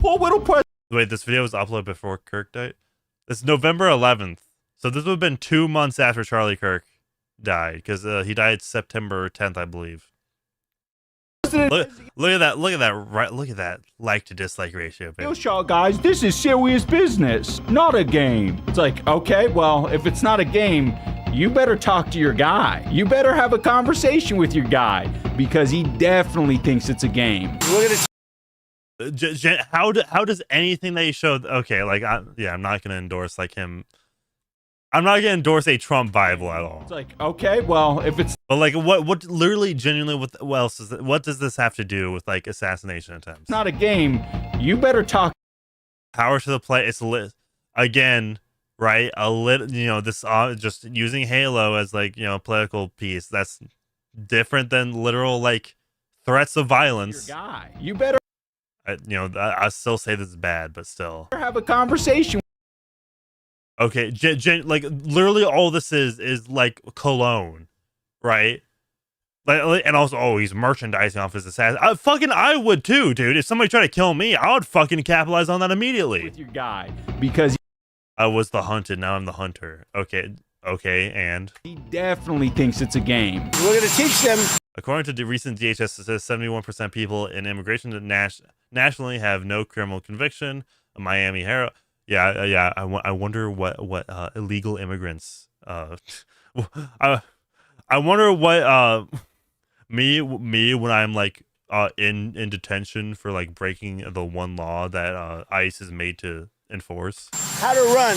wait, this video was uploaded before Kirk died. It's November 11th, so this would have been 2 months after Charlie Kirk died, because he died September 10th, I believe. Look at that like to dislike ratio. Yo, Shaw, guys, this is serious business, not a game. It's like, okay, well, if it's not a game, you better talk to your guy. You better have a conversation with your guy, because he definitely thinks it's a game. Look at it. How does anything that he showed? Okay, like I'm not gonna endorse like him. I'm not gonna endorse a Trump Bible at all. It's like, okay, well, if it's... But like, what literally, genuinely, what else is it? What does this have to do with like assassination attempts? Not a game. You better talk. Power to the play. It's lit again, right? This just using Halo as like, political piece. That's different than literal like threats of violence. Your guy. You better... I still say this is bad, but still. Have a conversation. Okay, like literally all this is like cologne, right? Like, and also, oh, he's merchandising off his assassin. I would too, dude. If somebody tried to kill me, I would fucking capitalize on that immediately. With your guy, because I was the hunted, now I'm the hunter. Okay, and he definitely thinks it's a game. We're going to teach them. According to the recent DHS statistics, 71% people in immigration nationally have no criminal conviction. A Miami Herald. Yeah. I wonder what illegal immigrants. I wonder what me when I'm like in detention for like breaking the one law that ICE is made to enforce. How to run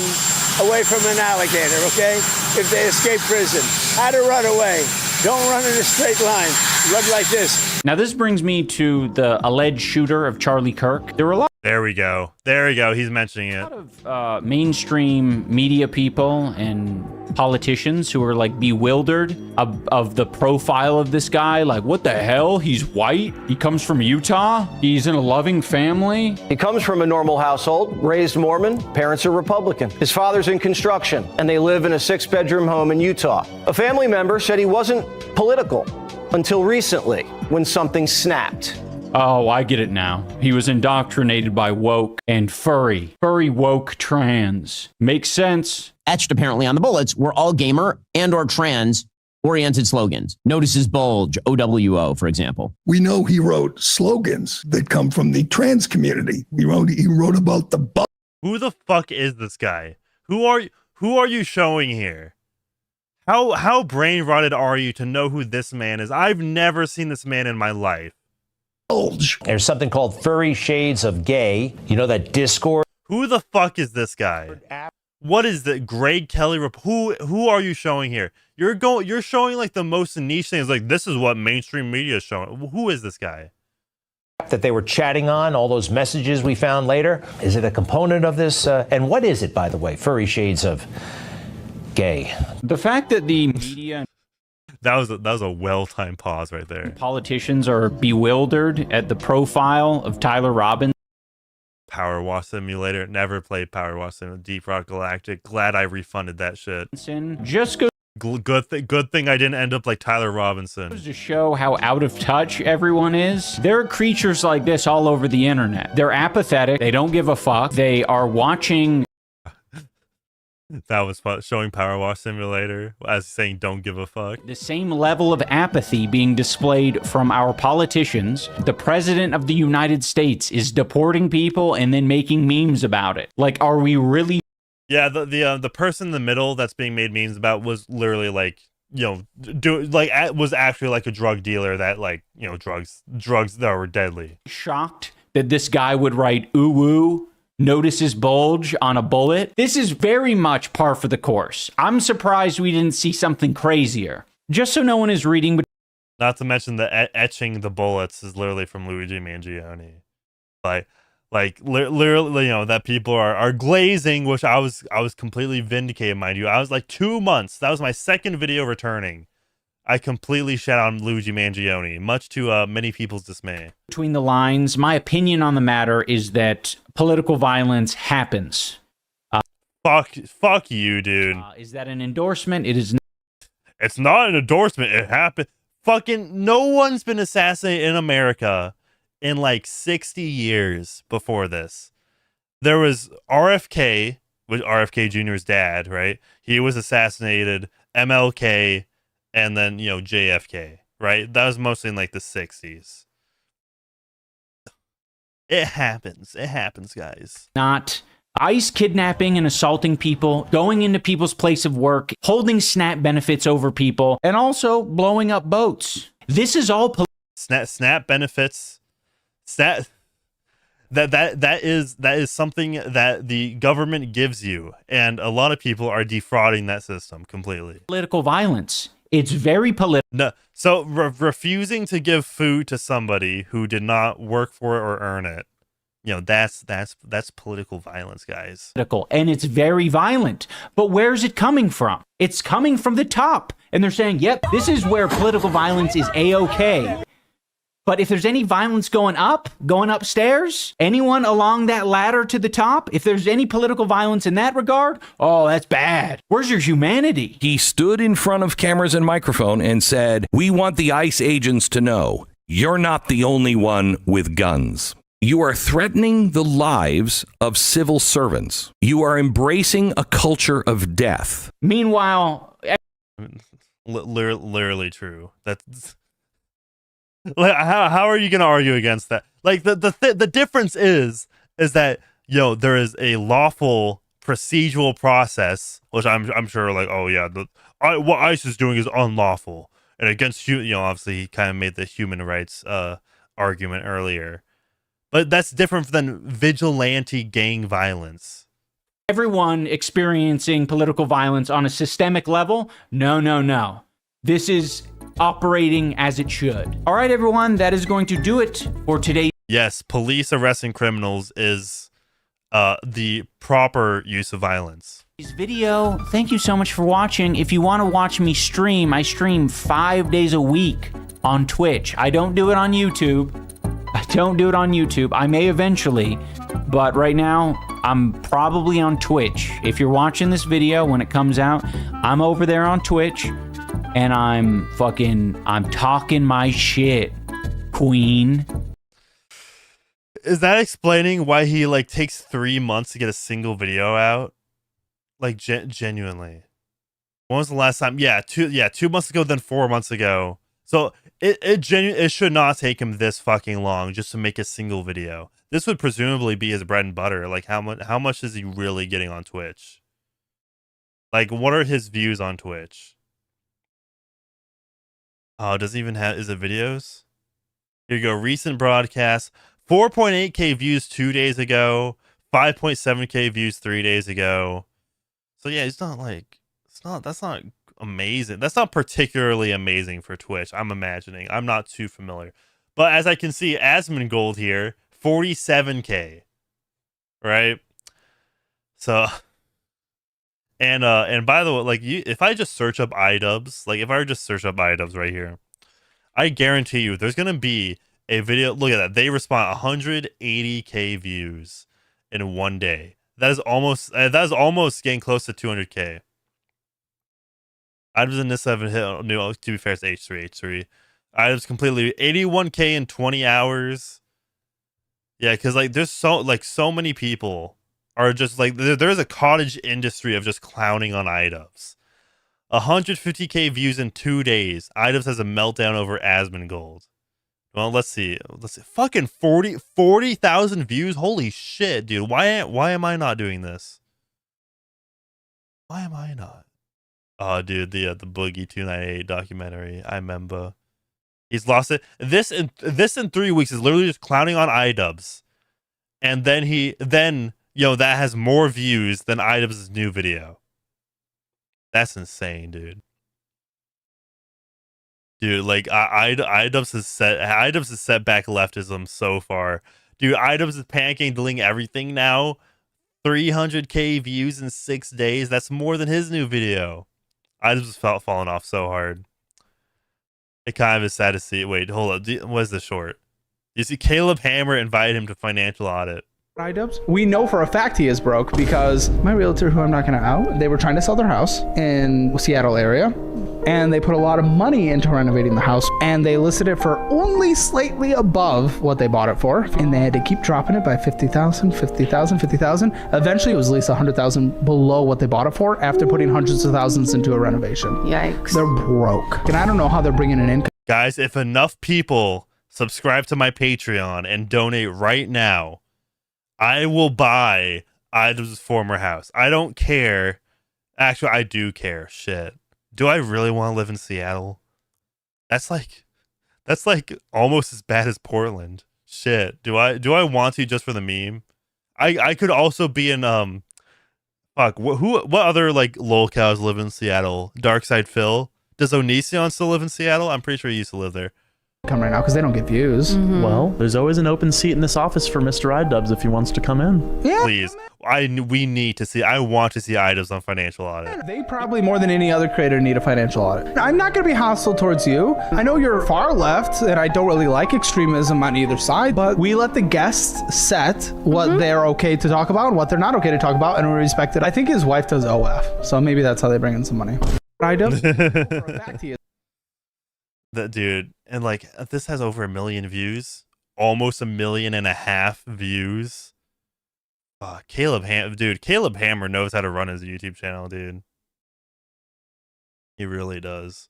away from an alligator, okay? If they escape prison. How to run away. Don't run in a straight line. Run like this. Now, this brings me to the alleged shooter of Charlie Kirk. There were a lot. There we go. He's mentioning it. A lot of mainstream media people and politicians who are like bewildered of the profile of this guy. Like, what the hell? He's white. He comes from Utah. He's in a loving family. He comes from a normal household, raised Mormon, parents are Republican. His father's in construction, and they live in a 6-bedroom home in Utah. A family member said he wasn't political until recently when something snapped. Oh, I get it now. He was indoctrinated by woke and furry woke trans. Makes sense. Etched apparently on the bullets were all gamer and or trans oriented slogans. Notice his bulge, OWO, for example. We know he wrote slogans that come from the trans community. He wrote about the Who the fuck is this guy? Who are you showing here? How brain rotted are you to know who this man is? I've never seen this man in my life. There's something called furry shades of gay. You know that Discord? Who the fuck is this guy? What is the Greg Kelly? Who are you showing here? You're showing like the most niche things. Like, this is what mainstream media is showing. Who is this guy? That they were chatting on, all those messages we found later. Is it a component of this? And what is it, by the way? Furry shades of gay. The fact that the media... That was a well-timed pause right there. Politicians are bewildered at the profile of Tyler Robbins. Power Wash Simulator. Never played Power Wash Simulator. Deep Rock Galactic. Glad I refunded that shit. Just goes good thing I didn't end up like Tyler Robinson. To show how out of touch everyone is. There are creatures like this all over the internet. They're apathetic. They don't give a fuck. They are watching... That was fun. Showing Power Wash Simulator as saying don't give a fuck. The same level of apathy being displayed from our politicians. The president of the United States is deporting people and then making memes about it. Like, are we really? Yeah, the person in the middle that's being made memes about was literally like, you know, was actually like a drug dealer that, like, you know, drugs that were deadly. Shocked that this guy would write ooh woo. Notice his bulge on a bullet. This is very much par for the course. I'm surprised we didn't see something crazier. Just so no one is reading. Not to mention the etching the bullets is literally from Luigi Mangione. Literally, you know, that people are glazing, which I was completely vindicated, mind you. I was like 2 months. That was my second video returning. I completely shat on Luigi Mangione, much to many people's dismay. Between the lines, my opinion on the matter is that political violence happens. Fuck you, dude. Is that an endorsement? It is. It's not an endorsement. It happened. Fucking no one's been assassinated in America in like 60 years before this. There was RFK, with RFK Jr.'s dad, right? He was assassinated. MLK. And then, you know, JFK, right? That was mostly in like the 60s. It happens, guys. Not ICE kidnapping and assaulting people, going into people's place of work, holding SNAP benefits over people, and also blowing up boats. This is all SNAP benefits. That is something that the government gives you, and a lot of people are defrauding that system completely. Political violence. It's very political. No, so refusing to give food to somebody who did not work for it or earn it, you know, that's political violence, guys. And it's very violent. But where's it coming from? It's coming from the top. And they're saying, yep, this is where political violence is A-okay. But if there's any violence going upstairs, anyone along that ladder to the top, if there's any political violence in that regard, oh, that's bad. Where's your humanity? He stood in front of cameras and microphone and said, "We want the ICE agents to know you're not the only one with guns. You are threatening the lives of civil servants. You are embracing a culture of death." Meanwhile, literally true. That's like, how are you going to argue against that? Like the difference is that, you know, there is a lawful procedural process, which I'm sure, like, oh yeah, what ICE is doing is unlawful and against you. You know, obviously he kind of made the human rights argument earlier, but that's different than vigilante gang violence. everyone experiencing political violence on a systemic level, no. This is operating as it should. All right, everyone, that is going to do it for today. Yes, police arresting criminals is the proper use of violence. Video. Thank you so much for watching. If you want to watch me stream, I stream 5 days a week on Twitch. I don't do it on YouTube. I may eventually, but right now I'm probably on Twitch. If you're watching this video when it comes out, I'm over there on Twitch and I'm talking my shit, queen. Is that explaining why he like takes 3 months to get a single video out? Like genuinely. When was the last time? Yeah, 2 months ago, then 4 months ago. So it should not take him this fucking long just to make a single video. This would presumably be his bread and butter. Like how much is he really getting on Twitch? Like what are his views on Twitch? Oh, does it even have, is it videos? Here you go, recent broadcast, 4.8k views 2 days ago, 5.7k views 3 days ago. So yeah, that's not amazing. That's not particularly amazing for Twitch, I'm imagining. I'm not too familiar. But as I can see, Asmongold here, 47k. Right? So and by the way, like if I just search up iDubbbz, right here, I guarantee you there's gonna be a video. Look at that. They respond 180k views in 1 day. That is almost getting close to 200k. iDubbbz and Nissa haven't hit new. To be fair, it's H3. iDubbbz completely 81k in 20 hours. Yeah, because like there's so many people are just like there's a cottage industry of just clowning on iDubbbz. 150k views in 2 days. iDubbbz has a meltdown over Asmongold. Well, let's see. Fucking 40,000 views. Holy shit, dude. Why am I not doing this? Why am I not? Oh, dude, the Boogie 298 documentary. I remember. He's lost it. This in 3 weeks is literally just clowning on iDubbbz, and then that has more views than iDubbbz's new video. That's insane, dude. Like iDubbbz has set back leftism so far, dude. iDubbbz is panicking, deleting everything now. 300k views in 6 days. That's more than his new video. iDubbbz felt falling off so hard. It kind of is sad to see. Wait, hold up. What is this short? You see, Caleb Hammer invited him to financial audit. iDubbbz. We know for a fact he is broke because my realtor, who I'm not going to out, they were trying to sell their house in Seattle area, and they put a lot of money into renovating the house, and they listed it for only slightly above what they bought it for, and they had to keep dropping it by 50,000. Eventually, it was at least 100,000 below what they bought it for after putting hundreds of thousands into a renovation. Yikes. They're broke, and I don't know how they're bringing in income. Guys, if enough people subscribe to my Patreon and donate right now, I will buy iDubbbz's former house. I don't care. Actually, I do care. Shit. Do I really want to live in Seattle? That's like almost as bad as Portland. Shit. Do I want to just for the meme? I could also be in what other like lolcows live in Seattle? Darkside Phil. Does Onision still live in Seattle? I'm pretty sure he used to live there. come right now because they don't get views. Well, there's always an open seat in this office for Mr. iDubbbz if he wants to come in. Yeah. Please. We need to see. I want to see iDubbbz on financial audit. They probably more than any other creator need a financial audit. I'm not going to be hostile towards you. I know you're far left and I don't really like extremism on either side, but we let the guests set what they're okay to talk about and what they're not okay to talk about, and we respect it. I think his wife does OF, so maybe that's how they bring in some money. iDubbbz. That dude, and like this has over 1 million views, almost 1.5 million views. Caleb Hammer knows how to run his YouTube channel, dude. He really does.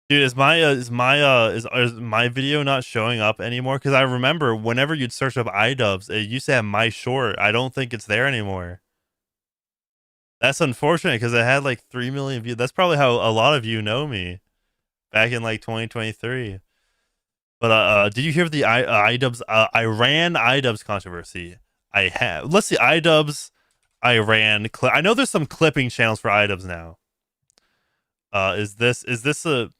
Dude, is my video not showing up anymore? Because I remember whenever you'd search up iDubbbz, it used to have my short. I don't think it's there anymore. That's unfortunate because it had like 3 million views. That's probably how a lot of you know me back in like 2023. But did you hear the iDubbbz Iran iDubbbz controversy? I have. Let's see, iDubbbz Iran. I know there's some clipping channels for iDubbbz now. Is this a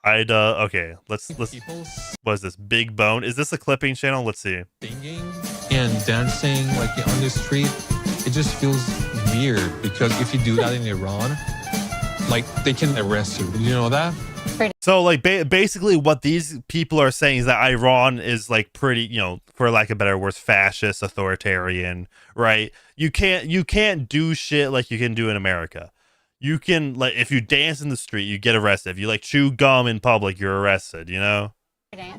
Ida? Okay, let's. What is this? Big Bone. Is this a clipping channel? Let's see. Singing and dancing like on the street, it just feels weird because if you do that in Iran, like they can arrest you. You know that? So like basically what these people are saying is that Iran is like pretty, you know, for lack of better words, fascist, authoritarian, right? You can't do shit like you can do in America. You can, like, if you dance in the street, you get arrested. If you like chew gum in public, you're arrested, you know?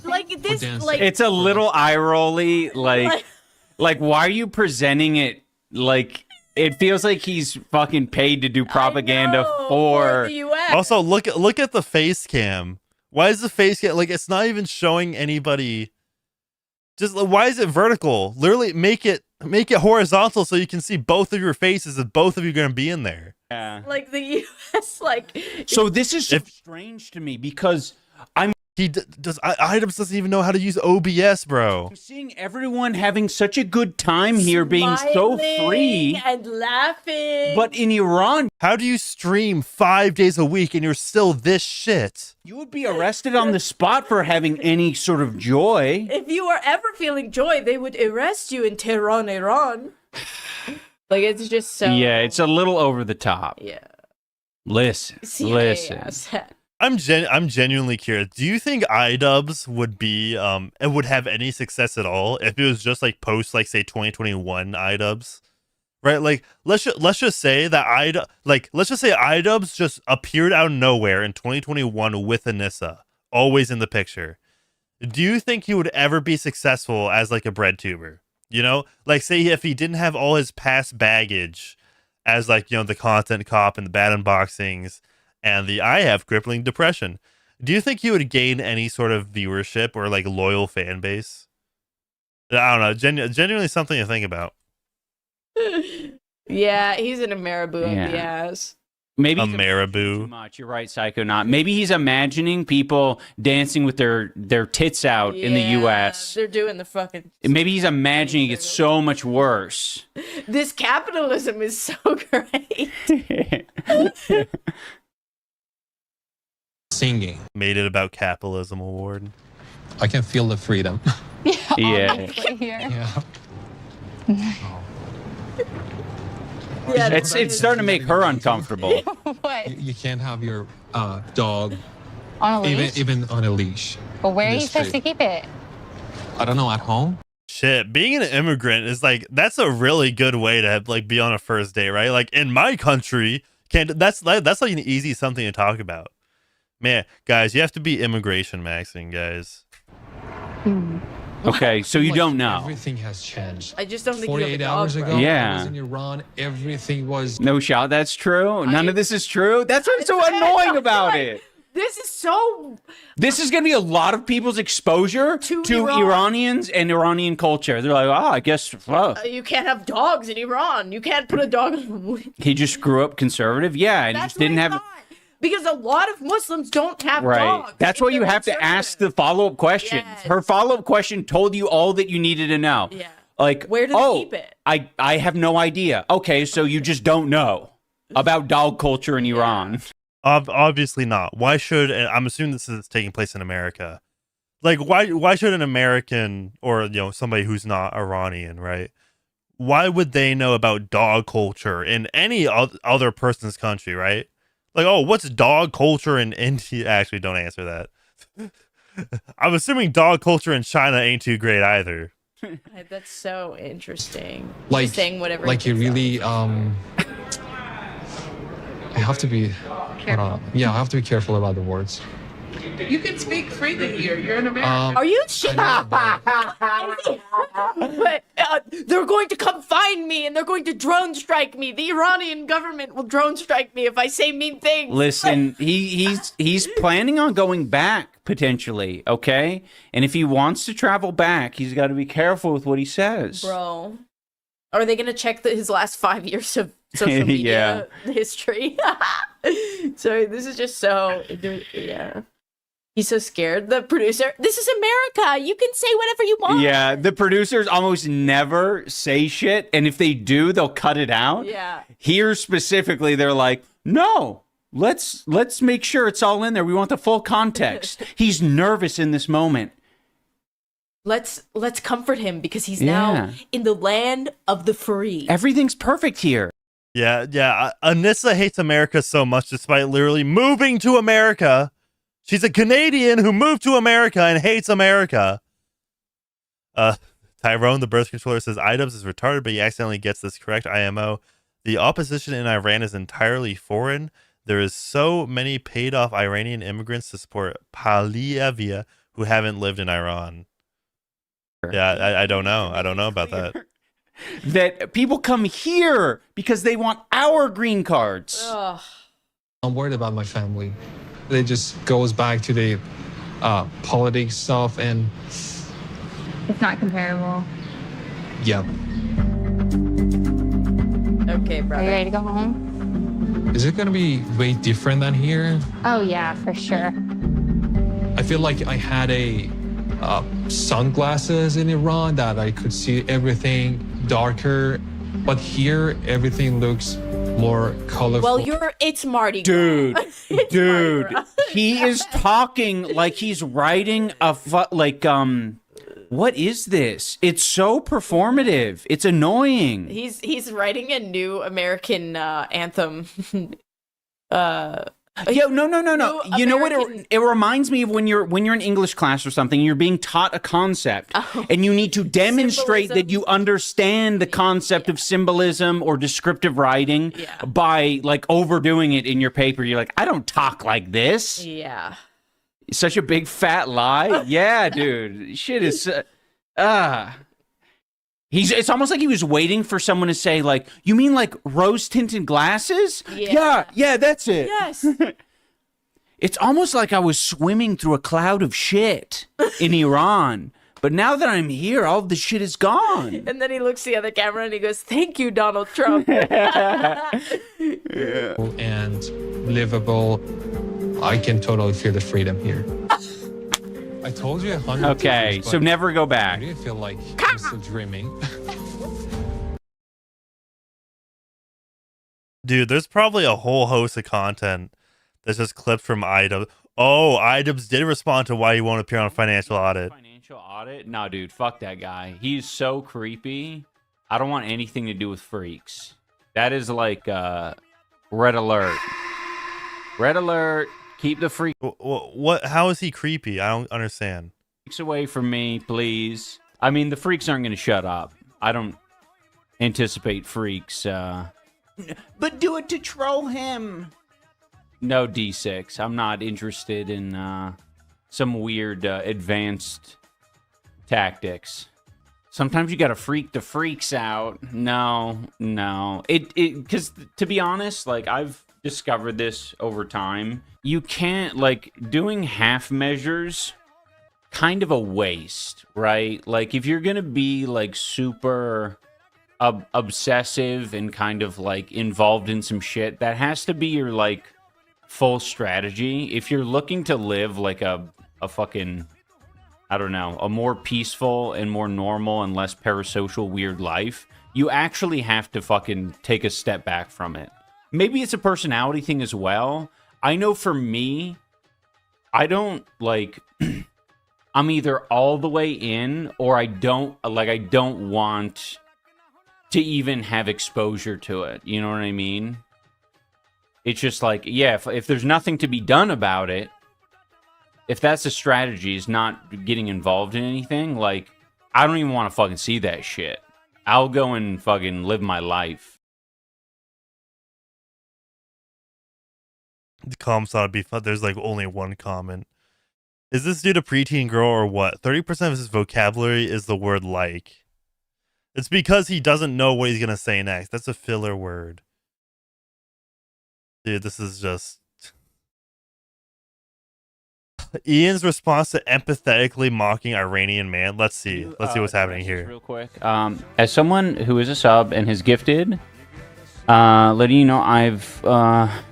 Like this, like it's a little eye rolly, like why are you presenting it like it feels like he's fucking paid to do propaganda for the US. Also, look at the face cam. Why is the face cam like it's not even showing anybody? Just why is it vertical? Literally make it horizontal so you can see both of your faces if both of you are going to be in there. Yeah. Like the US, like. So this is so strange to me because iDubbbz doesn't even know how to use OBS, bro. Seeing everyone having such a good time here, being so free and laughing. But in Iran, how do you stream 5 days a week and you're still this shit? You would be arrested on the spot for having any sort of joy. If you were ever feeling joy, they would arrest you in Tehran, Iran. Like it's just so. Yeah, it's a little over the top. Yeah. Listen. I'm genuinely curious. Do you think iDubbbz would be it would have any success at all if it was just like post like say 2021 iDubbbz? Right? Like let's just say that iDubbbz just appeared out of nowhere in 2021 with Anissa, always in the picture. Do you think he would ever be successful as like a bread tuber? You know? Like say if he didn't have all his past baggage as like, you know, the content cop and the bad unboxings and I have crippling depression. Do you think he would gain any sort of viewership or like loyal fan base? I don't know. Genuinely something to think about. Yeah, he's in a marabou of the ass. Maybe a marabou. Too much. You're right, Psychonaut. Maybe he's imagining people dancing with their tits out in the U.S. They're doing the fucking. Maybe he's imagining it's so much worse. This capitalism is so great. Singing. Made it about capitalism award. I can feel the freedom. Yeah. Yeah, it's starting to make her uncomfortable. What? You can't have your dog On a leash? even on a leash. But where in are the you supposed to street. keep it? I don't know, at home. Shit, being an immigrant is like that's a really good way to like be on a first date, right? Like in my country, that's like an easy something to talk about. Man, guys, you have to be immigration maxing, guys. Okay, so you don't know. Everything has changed. I just don't think 48 hours ago, Yeah. I was in Iran. Everything was. No shot. That's true. None of this is true. That's what's so annoying about it. This is so. This is going to be a lot of people's exposure to Iran. Iranians and Iranian culture. They're like, I guess You can't have dogs in Iran. You can't put a dog on a leash. he just grew up conservative. Yeah, and he just didn't have. Because a lot of Muslims don't have Right. dogs. That's why you have to ask the follow-up questions. Her follow-up question told you all that you needed to know. Yeah. Like, Where do they keep it? I have no idea. Okay, so you just don't know about dog culture in Iran. Obviously not. Why should? And I'm assuming this is taking place in America. Like, why should an American or somebody who's not Iranian, right? Why would they know about dog culture in any other person's country, right? Like, oh, what's dog culture in India? Actually, don't answer that. I'm assuming dog culture in China ain't too great either. That's so interesting. Like, Just saying whatever. like you really, I have to be, I have to be careful about the words. You can speak freely here. You're in America. Are you But, they're going to come find me and they're going to drone strike me. The Iranian government will drone strike me if I say mean things. Listen, he's planning on going back potentially, okay? And if he wants to travel back, he's got to be careful with what he says. Bro, are they going to check his last 5 years of social media history? Sorry, this is just so, yeah. He's so scared. The producer, this is America. You can say whatever you want. Yeah, the producers almost never say shit, and if they do, they'll cut it out. Yeah. Here specifically, they're like, no, let's make sure it's all in there. We want the full context. He's nervous in this moment. Let's comfort him because he's now in the land of the free. Everything's perfect here. Yeah. Anissa hates America so much despite literally moving to America. She's a Canadian who moved to America and hates America. Tyrone, the birth controller, says Idubbbz is retarded, but he accidentally gets this correct. IMO. The opposition in Iran is entirely foreign. There is so many paid-off Iranian immigrants to support Pahlavi who haven't lived in Iran. Yeah, I don't know. I don't know about that. That people come here because they want our green cards. Ugh. I'm worried about my family. It just goes back to the politics stuff, and It's not comparable. yeah. Okay, brother. Are you ready to go home? Is it gonna be way different than here? Oh, yeah, for sure. I feel like I had a sunglasses in Iran that I could see everything darker, but here everything looks more colorful. Well, it's Mardi Gras. Dude, It's dude, Mardi Gras. he is talking like he's writing what is this? It's so performative. It's annoying. He's writing a new American anthem. No. You know what? It reminds me of when you're in English class or something. You're being taught a concept, and you need to demonstrate that you understand the concept of symbolism or descriptive writing by like overdoing it in your paper. You're like, I don't talk like this. Yeah. Such a big fat lie. Yeah, dude. Shit is. It's almost like he was waiting for someone to say, like, you mean like rose tinted glasses? Yeah, that's it. Yes. It's almost like I was swimming through a cloud of shit in Iran. But now that I'm here, all of the shit is gone. And then he looks the other camera and he goes, "Thank you, Donald Trump." And livable. I can totally feel the freedom here. I told you 100 Okay, times, so but never go back. I really feel like I'm still dreaming. Dude, there's probably a whole host of content that's just clips from Idubbbz. Oh, Idubbbz did respond to why he won't appear on Financial Audit. Financial Audit? No, dude, fuck that guy. He's so creepy. I don't want anything to do with freaks. That is like red alert. Red alert. Keep the freaks What? How is he creepy? I don't understand. away from me, please. I mean, the freaks aren't going to shut up. I don't anticipate freaks. But do it to troll him. No, D6. I'm not interested in some weird advanced tactics. Sometimes you got to freak the freaks out. No. Because to be honest, like I've discovered this over time. You can't, like, doing half measures, kind of a waste, right? Like, if you're gonna be, like, super obsessive and kind of, like, involved in some shit, that has to be your, like, full strategy. If you're looking to live, like, a fucking, I don't know, a more peaceful and more normal and less parasocial weird life, you actually have to fucking take a step back from it. Maybe it's a personality thing as well. I know for me, I don't like, I'm either all the way in or I don't want to even have exposure to it. You know what I mean? It's just like, yeah, if there's nothing to be done about it, if that's the strategy, is not getting involved in anything, like, I don't even want to fucking see that shit. I'll go and fucking live my life. The comments ought to be fun. There's like only one comment. Is this dude a preteen girl or what? 30% of his vocabulary is the word like. It's because he doesn't know what he's going to say next. That's a filler word. Dude, this is just... Ian's response to empathetically mocking Iranian man. Let's see. Let's see what's happening here. Real quick. As someone who is a sub and has gifted, letting you know I've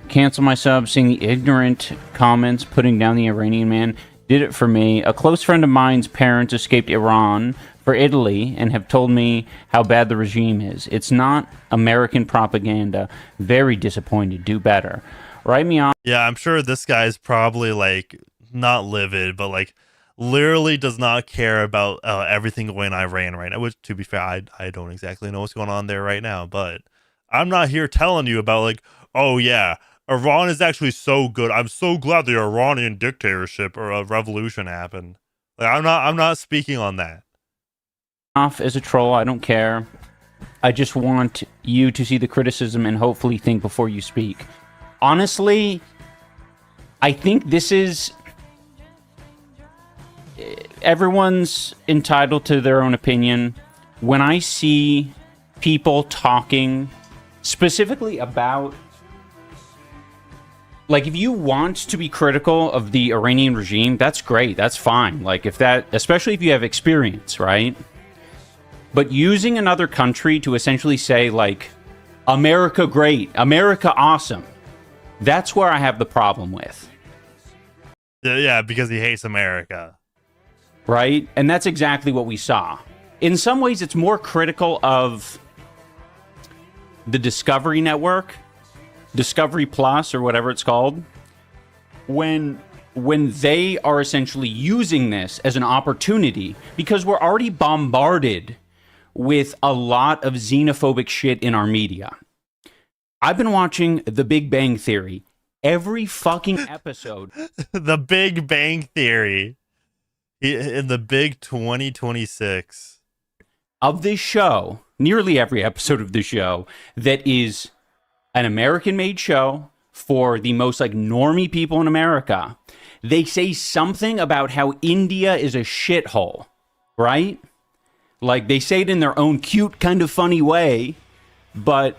canceled my sub, seeing the ignorant comments putting down the Iranian man did it for me. A close friend of mine's parents escaped Iran for Italy and have told me how bad the regime is. It's not American propaganda. Very disappointed. Do better. Write me on. Yeah, I'm sure this guy's probably like not livid, but like literally does not care about everything going on in Iran right now. Which, to be fair, I don't exactly know what's going on there right now, but I'm not here telling you about like, oh yeah, Iran is actually so good. I'm so glad the Iranian dictatorship or a revolution happened. Like, I'm not speaking on that. Off as a troll, I don't care. I just want you to see the criticism and hopefully think before you speak. Honestly, I think this is... Everyone's entitled to their own opinion. When I see people talking specifically about... Like, if you want to be critical of the Iranian regime, that's great. That's fine. Like, if that... Especially if you have experience, right? But using another country to essentially say, like, America great, America awesome, that's where I have the problem with. Yeah, because he hates America. Right? And that's exactly what we saw. In some ways, it's more critical of the Discovery Network, Discovery Plus, or whatever it's called, when they are essentially using this as an opportunity, because we're already bombarded with a lot of xenophobic shit in our media. I've been watching The Big Bang Theory every fucking episode. The Big Bang Theory in the big 2026 of this show, nearly every episode of the show that is an American-made show for the most like normie people in America. They say something about how India is a shithole, right? Like, they say it in their own cute, kind of funny way, but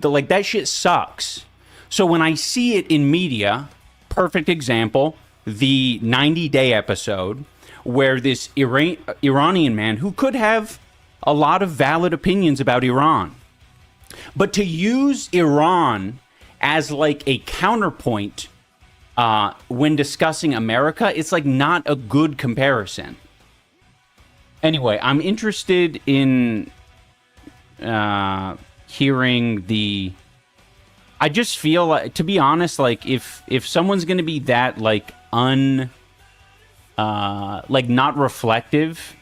like, that shit sucks. So when I see it in media, perfect example, the 90-day episode, where this Iranian man who could have a lot of valid opinions about Iran, but to use Iran as like a counterpoint when discussing America, it's like not a good comparison. Anyway, I'm interested in hearing the... I just feel like, to be honest, like if someone's going to be that like like not reflective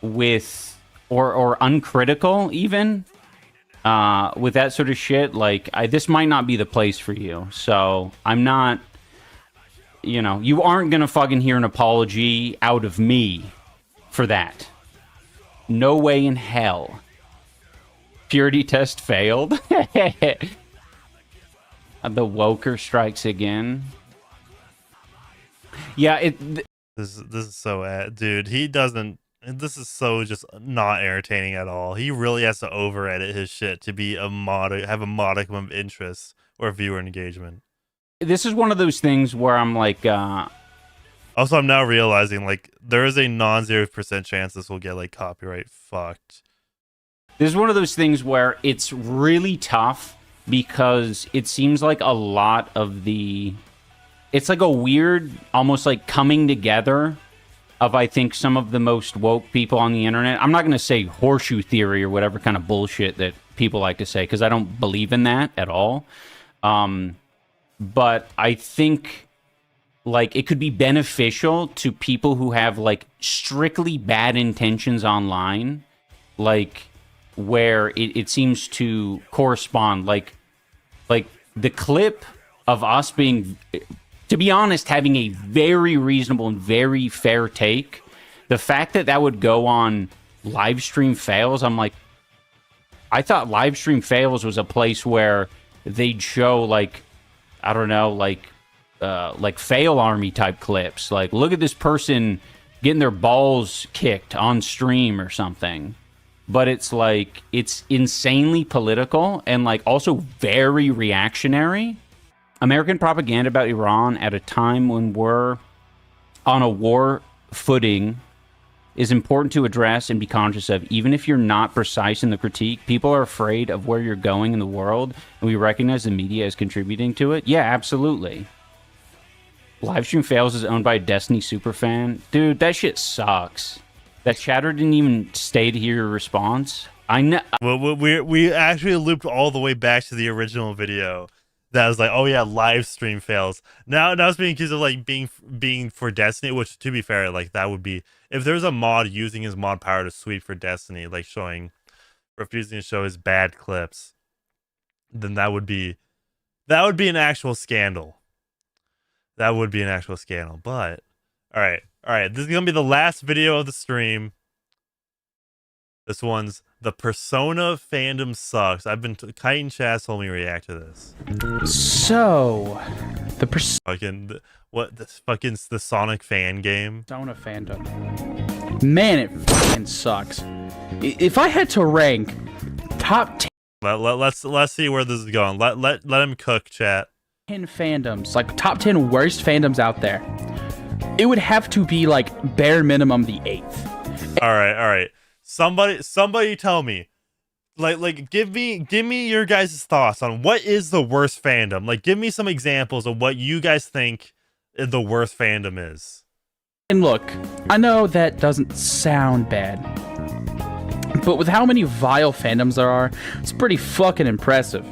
with or uncritical even with that sort of shit, like this might not be the place for you. So I'm not, you know, you aren't gonna fucking hear an apology out of me for that. No way in hell. Purity test failed. The woker strikes again. Yeah, this is so dude. He doesn't. This is so just not entertaining at all. He really has to over edit his shit to be have a modicum of interest or viewer engagement. This is one of those things where I'm like. Also, I'm now realizing like there is a non-0% chance this will get like copyright fucked. This is one of those things where it's really tough because it seems like a lot of the... It's like a weird, almost like coming together of, I think, some of the most woke people on the internet. I'm not going to say horseshoe theory or whatever kind of bullshit that people like to say, because I don't believe in that at all. But I think like it could be beneficial to people who have like strictly bad intentions online, like where it seems to correspond, like the clip of us being, to be honest, having a very reasonable and very fair take. The fact that that would go on live stream fails, I'm like, I thought live stream fails was a place where they'd show like, I don't know, like fail army type clips. Like, look at this person getting their balls kicked on stream or something. But it's like, it's insanely political and like also very reactionary. American propaganda about Iran at a time when we're on a war footing is important to address and be conscious of. Even if you're not precise in the critique, people are afraid of where you're going in the world, and we recognize the media is contributing to it. Yeah, absolutely. Livestream Fails is owned by a Destiny superfan. Dude, that shit sucks. That chatter didn't even stay to hear your response. I know. Well, we actually looped all the way back to the original video. That was like, oh yeah, live stream fails. Now it's being accused of like being for Destiny, which to be fair, like that would be if there's a mod using his mod power to sweep for Destiny, like refusing to show his bad clips, then that would be an actual scandal. That would be an actual scandal. But all right, this is gonna be the last video of the stream. This one's the Persona fandom sucks. I've been Kite Chaz told me to react to this. So, the the Sonic fan game. Persona fandom. Man, it fucking sucks. If I had to rank top 10, let's see where this is going. Let him cook, chat. 10 fandoms, like top 10 worst fandoms out there, it would have to be like bare minimum the 8th. All right. Somebody tell me, like give me your guys' thoughts on what is the worst fandom. Like, give me some examples of what you guys think the worst fandom is. And look, I know that doesn't sound bad, but with how many vile fandoms there are, it's pretty fucking impressive.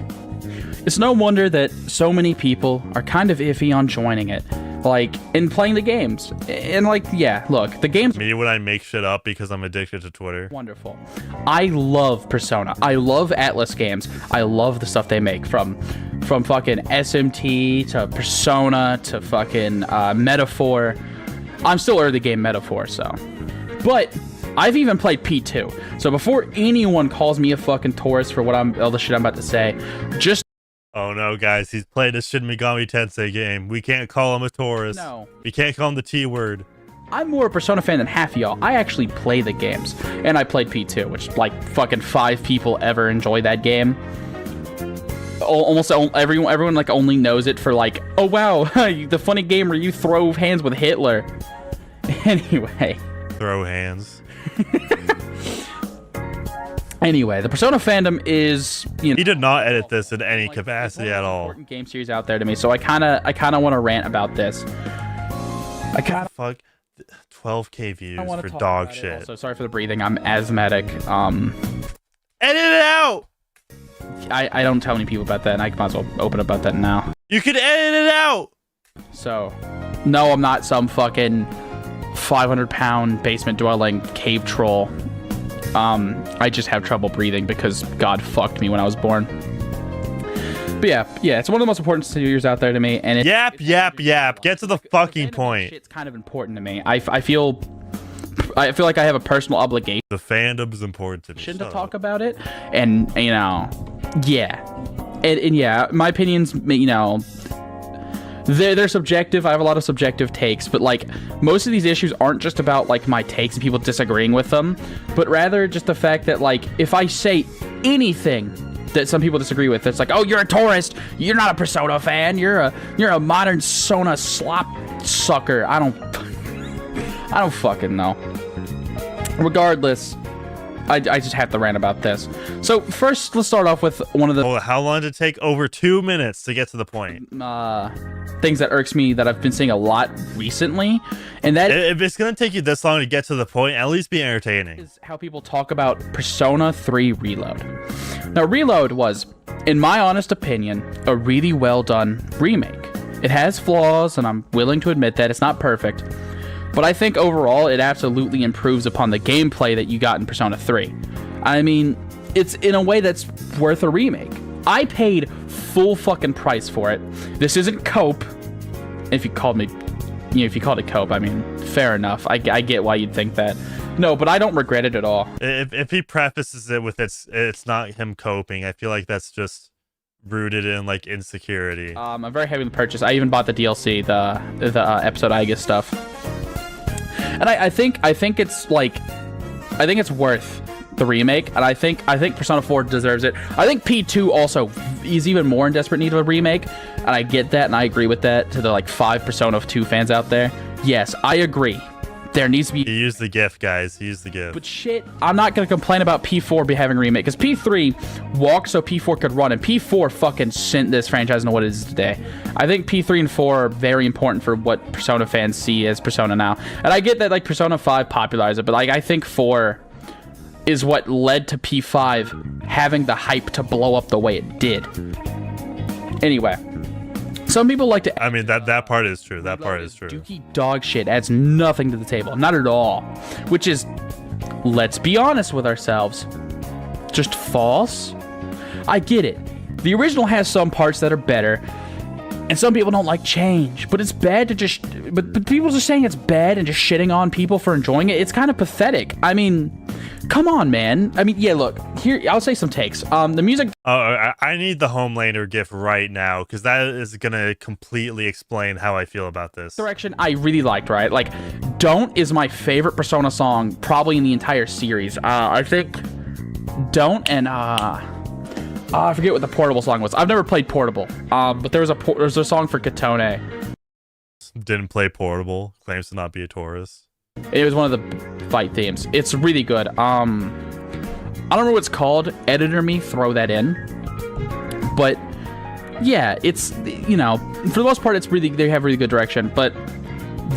It's no wonder that so many people are kind of iffy on joining it, like, in playing the games. And, like, yeah, look, the games... Me when I make shit up because I'm addicted to Twitter. Wonderful. I love Persona. I love Atlas games. I love the stuff they make, from fucking SMT to Persona to fucking Metaphor. I'm still early game Metaphor, so... But... I've even played P2. So before anyone calls me a fucking tourist for all the shit I'm about to say, just... Oh no, guys, he's played a Shin Megami Tensei game. We can't call him a tourist. No. We can't call him the T word. I'm more a Persona fan than half of y'all. I actually play the games. And I played P2, which, like, fucking 5 people ever enjoy that game. Almost everyone like, only knows it for, like, oh wow, the funny game where you throw hands with Hitler. Anyway. Throw hands. Anyway, the Persona fandom is, you know, he did not edit this in any capacity at all. Important game series out there to me, so I kind of want to rant about this. Fuck 12k views for dog shit. Also, sorry for the breathing. I'm asthmatic. Edit it out. I don't tell any people about that, and I might as well open about that now. You can edit it out. So, no, I'm not some fucking 500-pound basement dwelling cave troll. I just have trouble breathing because God fucked me when I was born. But yeah, it's one of the most important series out there to me. And yap. Get to the fucking point. It's kind of important to me. I feel like I have a personal obligation. The fandom is important to me. To talk about it, and you know, yeah, and yeah, my opinions, you know, they're subjective. I have a lot of subjective takes, but like most of these issues aren't just about like my takes and people disagreeing with them, but rather just the fact that like if I say anything that some people disagree with, it's like, oh, you're a tourist, you're not a Persona fan, you're a modern Sona slop sucker. I don't fucking know. Regardless, I just have to rant about this. So first, let's start off with one of the... Oh, how long did it take? Over 2 minutes to get to the point. Things that irks me that I've been seeing a lot recently, and that... If it's going to take you this long to get to the point, at least be entertaining. Is how people talk about Persona 3 Reload. Now, Reload was, in my honest opinion, a really well done remake. It has flaws, and I'm willing to admit that. It's not perfect. But I think overall, it absolutely improves upon the gameplay that you got in Persona 3. I mean, it's in a way that's worth a remake. I paid full fucking price for it. This isn't cope. If you called it cope, I mean, fair enough. I get why you'd think that. No, but I don't regret it at all. If he prefaces it with it's not him coping, I feel like that's just rooted in like insecurity. I'm very happy with the purchase. I even bought the DLC, the episode Igus stuff, and I think it's worth the remake, and I think Persona 4 deserves it. I think P2 also is even more in desperate need of a remake, and I get that, and I agree with that. To the like 5 Persona 2 fans out there, yes, I agree. There needs to be. He used the GIF, guys. He used the GIF. But shit, I'm not gonna complain about P4 be having a remake, because P3 walked so P4 could run, and P4 fucking sent this franchise into what it is today. I think P3 and 4 are very important for what Persona fans see as Persona now, and I get that like Persona 5 popularized it, but like I think 4 is what led to P5 having the hype to blow up the way it did. Anyway. Some people like to. I mean, that part is true. That part is true. Dookie dog shit adds nothing to the table. Not at all. Which is, let's be honest with ourselves, just false. I get it. The original has some parts that are better, and some people don't like change. But it's bad to just. But people just saying it's bad and just shitting on people for enjoying it. It's kind of pathetic. I mean, come on, man. I mean, yeah. Look, here I'll say some takes. The music. Oh, I need the Homelander GIF right now, because that is gonna completely explain how I feel about this. Direction I really liked, right? Like, Don't is my favorite Persona song probably in the entire series. I think Don't and I forget what the Portable song was. I've never played Portable. But there was a song for Katone. Didn't play Portable. Claims to not be a Taurus. It was one of the fight themes. It's really good. I don't remember what it's called. Editor me, throw that in. But yeah, it's, you know, for the most part, it's really, they have really good direction. But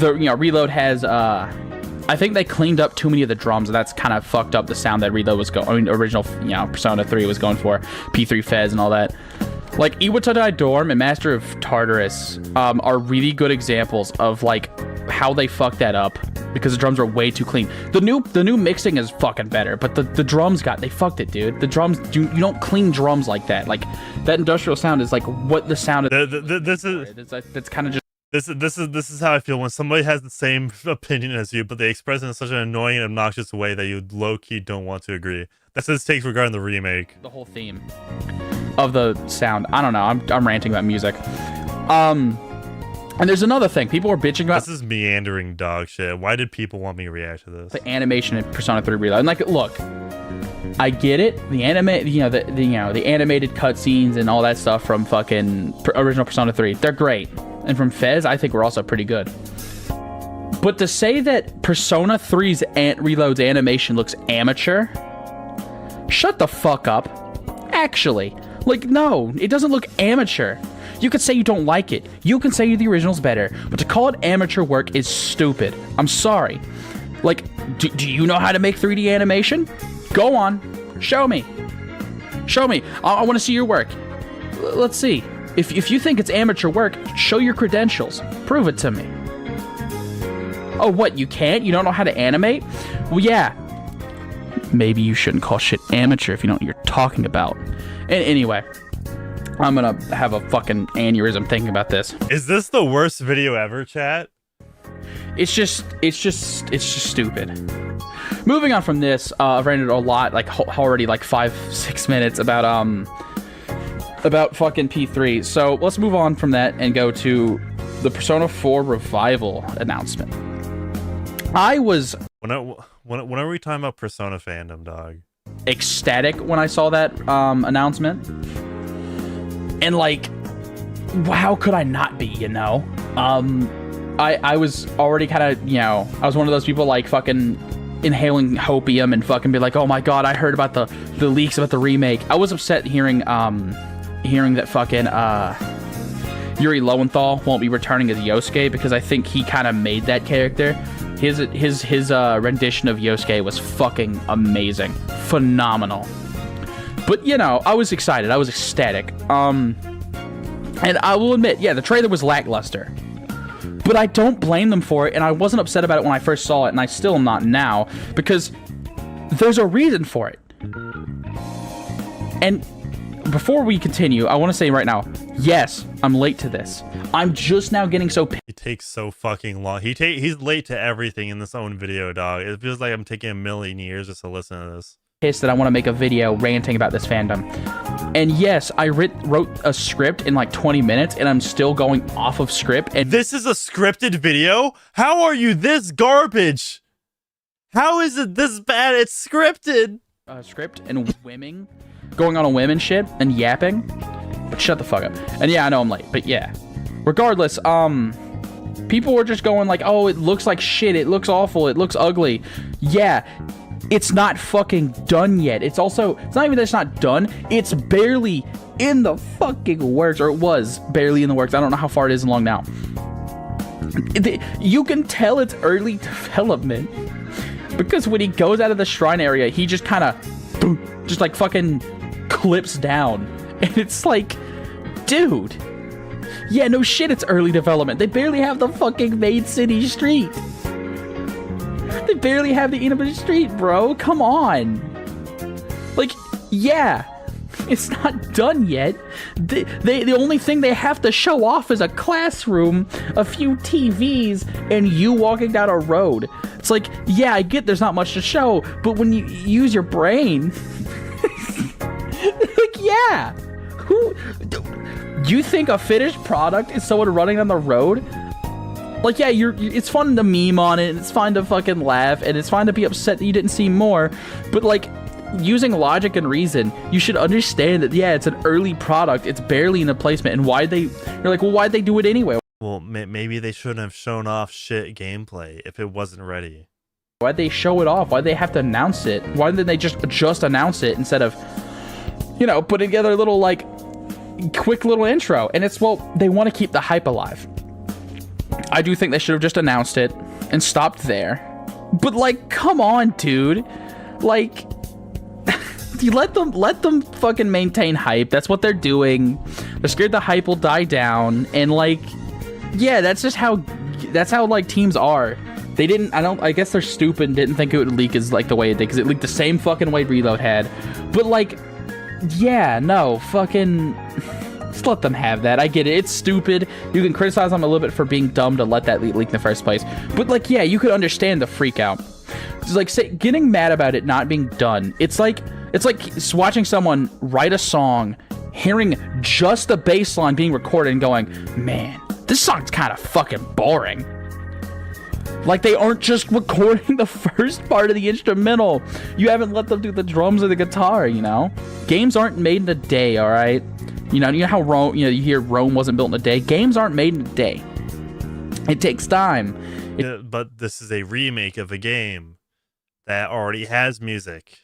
the, you know, Reload has, I think they cleaned up too many of the drums, and that's kind of fucked up the sound that Reload was going, I mean, original, you know, Persona 3 was going for, P3 Fez and all that. Like, Iwatadai Dorm and Master of Tartarus are really good examples of, like, how they fucked that up, because the drums are way too clean. The new mixing is fucking better, but the drums they fucked it, dude. The drums, you don't clean drums like that. Like, that industrial sound is, like, what the sound is. That's kind of just... This is how I feel when somebody has the same opinion as you, but they express it in such an annoying and obnoxious way that you low-key don't want to agree. That's his takes regarding the remake. The whole theme of the sound. I don't know. I'm ranting about music. And there's another thing. People were bitching about... This is meandering dog shit. Why did people want me to react to this? The animation in Persona 3 Reload. And, like, look, I get it. The the animated cutscenes and all that stuff from fucking original Persona 3, they're great. And from Fez, I think we're also pretty good. But to say that Persona 3's Reload's animation looks amateur, shut the fuck up. Actually, like, no, it doesn't look amateur. You could say you don't like it. You can say the original's better. But to call it amateur work is stupid. I'm sorry. Like, do you know how to make 3D animation? Go on. Show me. Show me. I want to see your work. Let's see. If you think it's amateur work, show your credentials. Prove it to me. Oh, what? You can't? You don't know how to animate? Well, yeah. Maybe you shouldn't call shit amateur if you know what you're talking about. And anyway, I'm gonna have a fucking aneurysm thinking about this. Is this the worst video ever, chat? It's just stupid. Moving on from this, I've ranted a lot, like already like 5-6 minutes about fucking P3. So let's move on from that and go to the Persona 4 Revival announcement. I was... When are we talking about Persona fandom, dog? Ecstatic when I saw that announcement. And, like, how could I not be, you know? I was already kind of, you know, I was one of those people, like, fucking inhaling hopium and fucking be like, oh my god, I heard about the leaks about the remake. I was upset hearing that fucking Yuri Lowenthal won't be returning as Yosuke, because I think he kind of made that character. His rendition of Yosuke was fucking amazing, phenomenal. But you know, I was excited. I was ecstatic. I And I will admit, yeah, the trailer was lackluster. But I don't blame them for it, and I wasn't upset about it when I first saw it, and I still am not now, because there's a reason for it. And before we continue, I want to say right now, yes, I'm late to this. I'm just now getting so pissed. It takes so fucking long. He's late to everything in this own video, dog. It feels like I'm taking a million years just to listen to this. That I want to make a video ranting about this fandom. And yes, I wrote a script in like 20 minutes and I'm still going off of script. And this is a scripted video? How are you this garbage? How is it this bad? It's scripted. Script and whimming, going on a whim and shit and yapping. But shut the fuck up. And yeah, I know I'm late, but yeah. Regardless, people were just going like, oh, it looks like shit. It looks awful. It looks ugly. Yeah. It's not fucking done yet. It's not even that it's not done. It's barely in the fucking works, or it was barely in the works. I don't know how far it is along now. You can tell it's early development because when he goes out of the shrine area, he just kind of just like fucking clips down. And it's like, dude, yeah, no shit, it's early development. They barely have the fucking main city street. They barely have the end of the street, bro. Come on. Like, yeah, it's not done yet. The only thing they have to show off is a classroom, a few TVs, and you walking down a road. It's like, yeah, I get there's not much to show, but when you use your brain, like, yeah. You think a finished product is someone running down the road? Like, yeah, it's fun to meme on it, and it's fun to fucking laugh, and it's fine to be upset that you didn't see more, but, like, using logic and reason, you should understand that, yeah, it's an early product, it's barely in a placement, and you're like, well, why'd they do it anyway? Well, maybe they shouldn't have shown off shit gameplay if it wasn't ready. Why'd they show it off? Why'd they have to announce it? Why didn't they just announce it instead of, you know, putting together a little, like, quick little intro? And it's, well, they want to keep the hype alive. I do think they should have just announced it and stopped there. But, like, come on, dude. Like, you let them fucking maintain hype. That's what they're doing. They're scared the hype will die down. And, like, yeah, that's how, like, teams are. I guess they're stupid and didn't think it would leak as, like, the way it did, because it leaked the same fucking way Reload had. But, like, yeah, no, fucking... Just let them have that. I get it. It's stupid. You can criticize them a little bit for being dumb to let that leak in the first place. But, like, yeah, you could understand the freak out. It's like, getting mad about it not being done. It's like watching someone write a song, hearing just the bass line being recorded and going, man, this song's kind of fucking boring. Like, they aren't just recording the first part of the instrumental. You haven't let them do the drums or the guitar, you know? Games aren't made in a day, all right? You know how Rome, you hear Rome wasn't built in a day? Games aren't made in a day. It takes time. But this is a remake of a game that already has music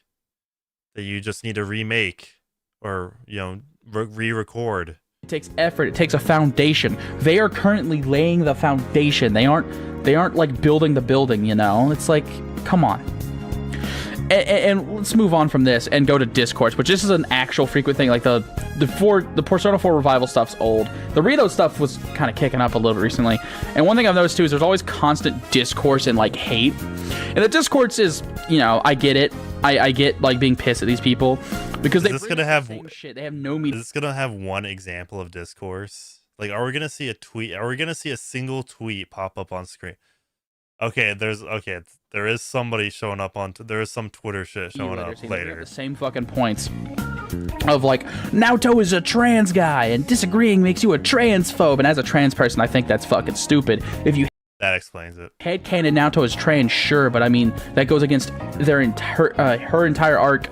that you just need to remake or, you know, re-record. It takes effort. It takes a foundation. They are currently laying the foundation. They aren't like building the building, you know? It's like, come on. And let's move on from this and go to Discourse, which this is an actual frequent thing. Like the Persona 4 revival stuff's old. The Reload stuff was kind of kicking up a little bit recently. And one thing I've noticed too is there's always constant discourse and like hate. And the discourse is, you know, I get it. I get like being pissed at these people because they gonna have same shit. They have no meaning. Is this gonna have one example of discourse? Like, are we gonna see a tweet? Are we gonna see a single tweet pop up on screen? Okay, there is somebody showing up on. There is some Twitter shit showing up later. The same fucking points of like, Naoto is a trans guy and disagreeing makes you a transphobe. And as a trans person, I think that's fucking stupid. If you that explains it. Headcanon Naoto is trans, sure, but I mean that goes against her entire arc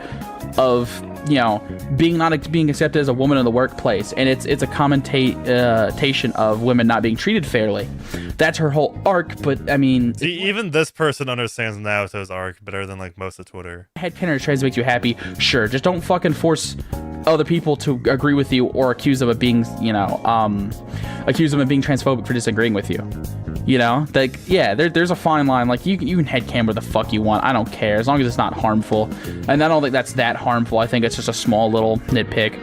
of, you know, being accepted as a woman in the workplace, and it's a commentation of women not being treated fairly. That's her whole arc. But I mean, see, even this person understands Naoto's arc better than like most of Twitter. Headcanon trans makes you happy, sure. Just don't fucking force other people to agree with you or accuse them of being, you know, accuse them of being transphobic for disagreeing with you. You know, like, yeah, there's a fine line. Like, you can headcanon where the fuck you want. I don't care, as long as it's not harmful. And I don't think that's that harmful. I think it's just a small little nitpick.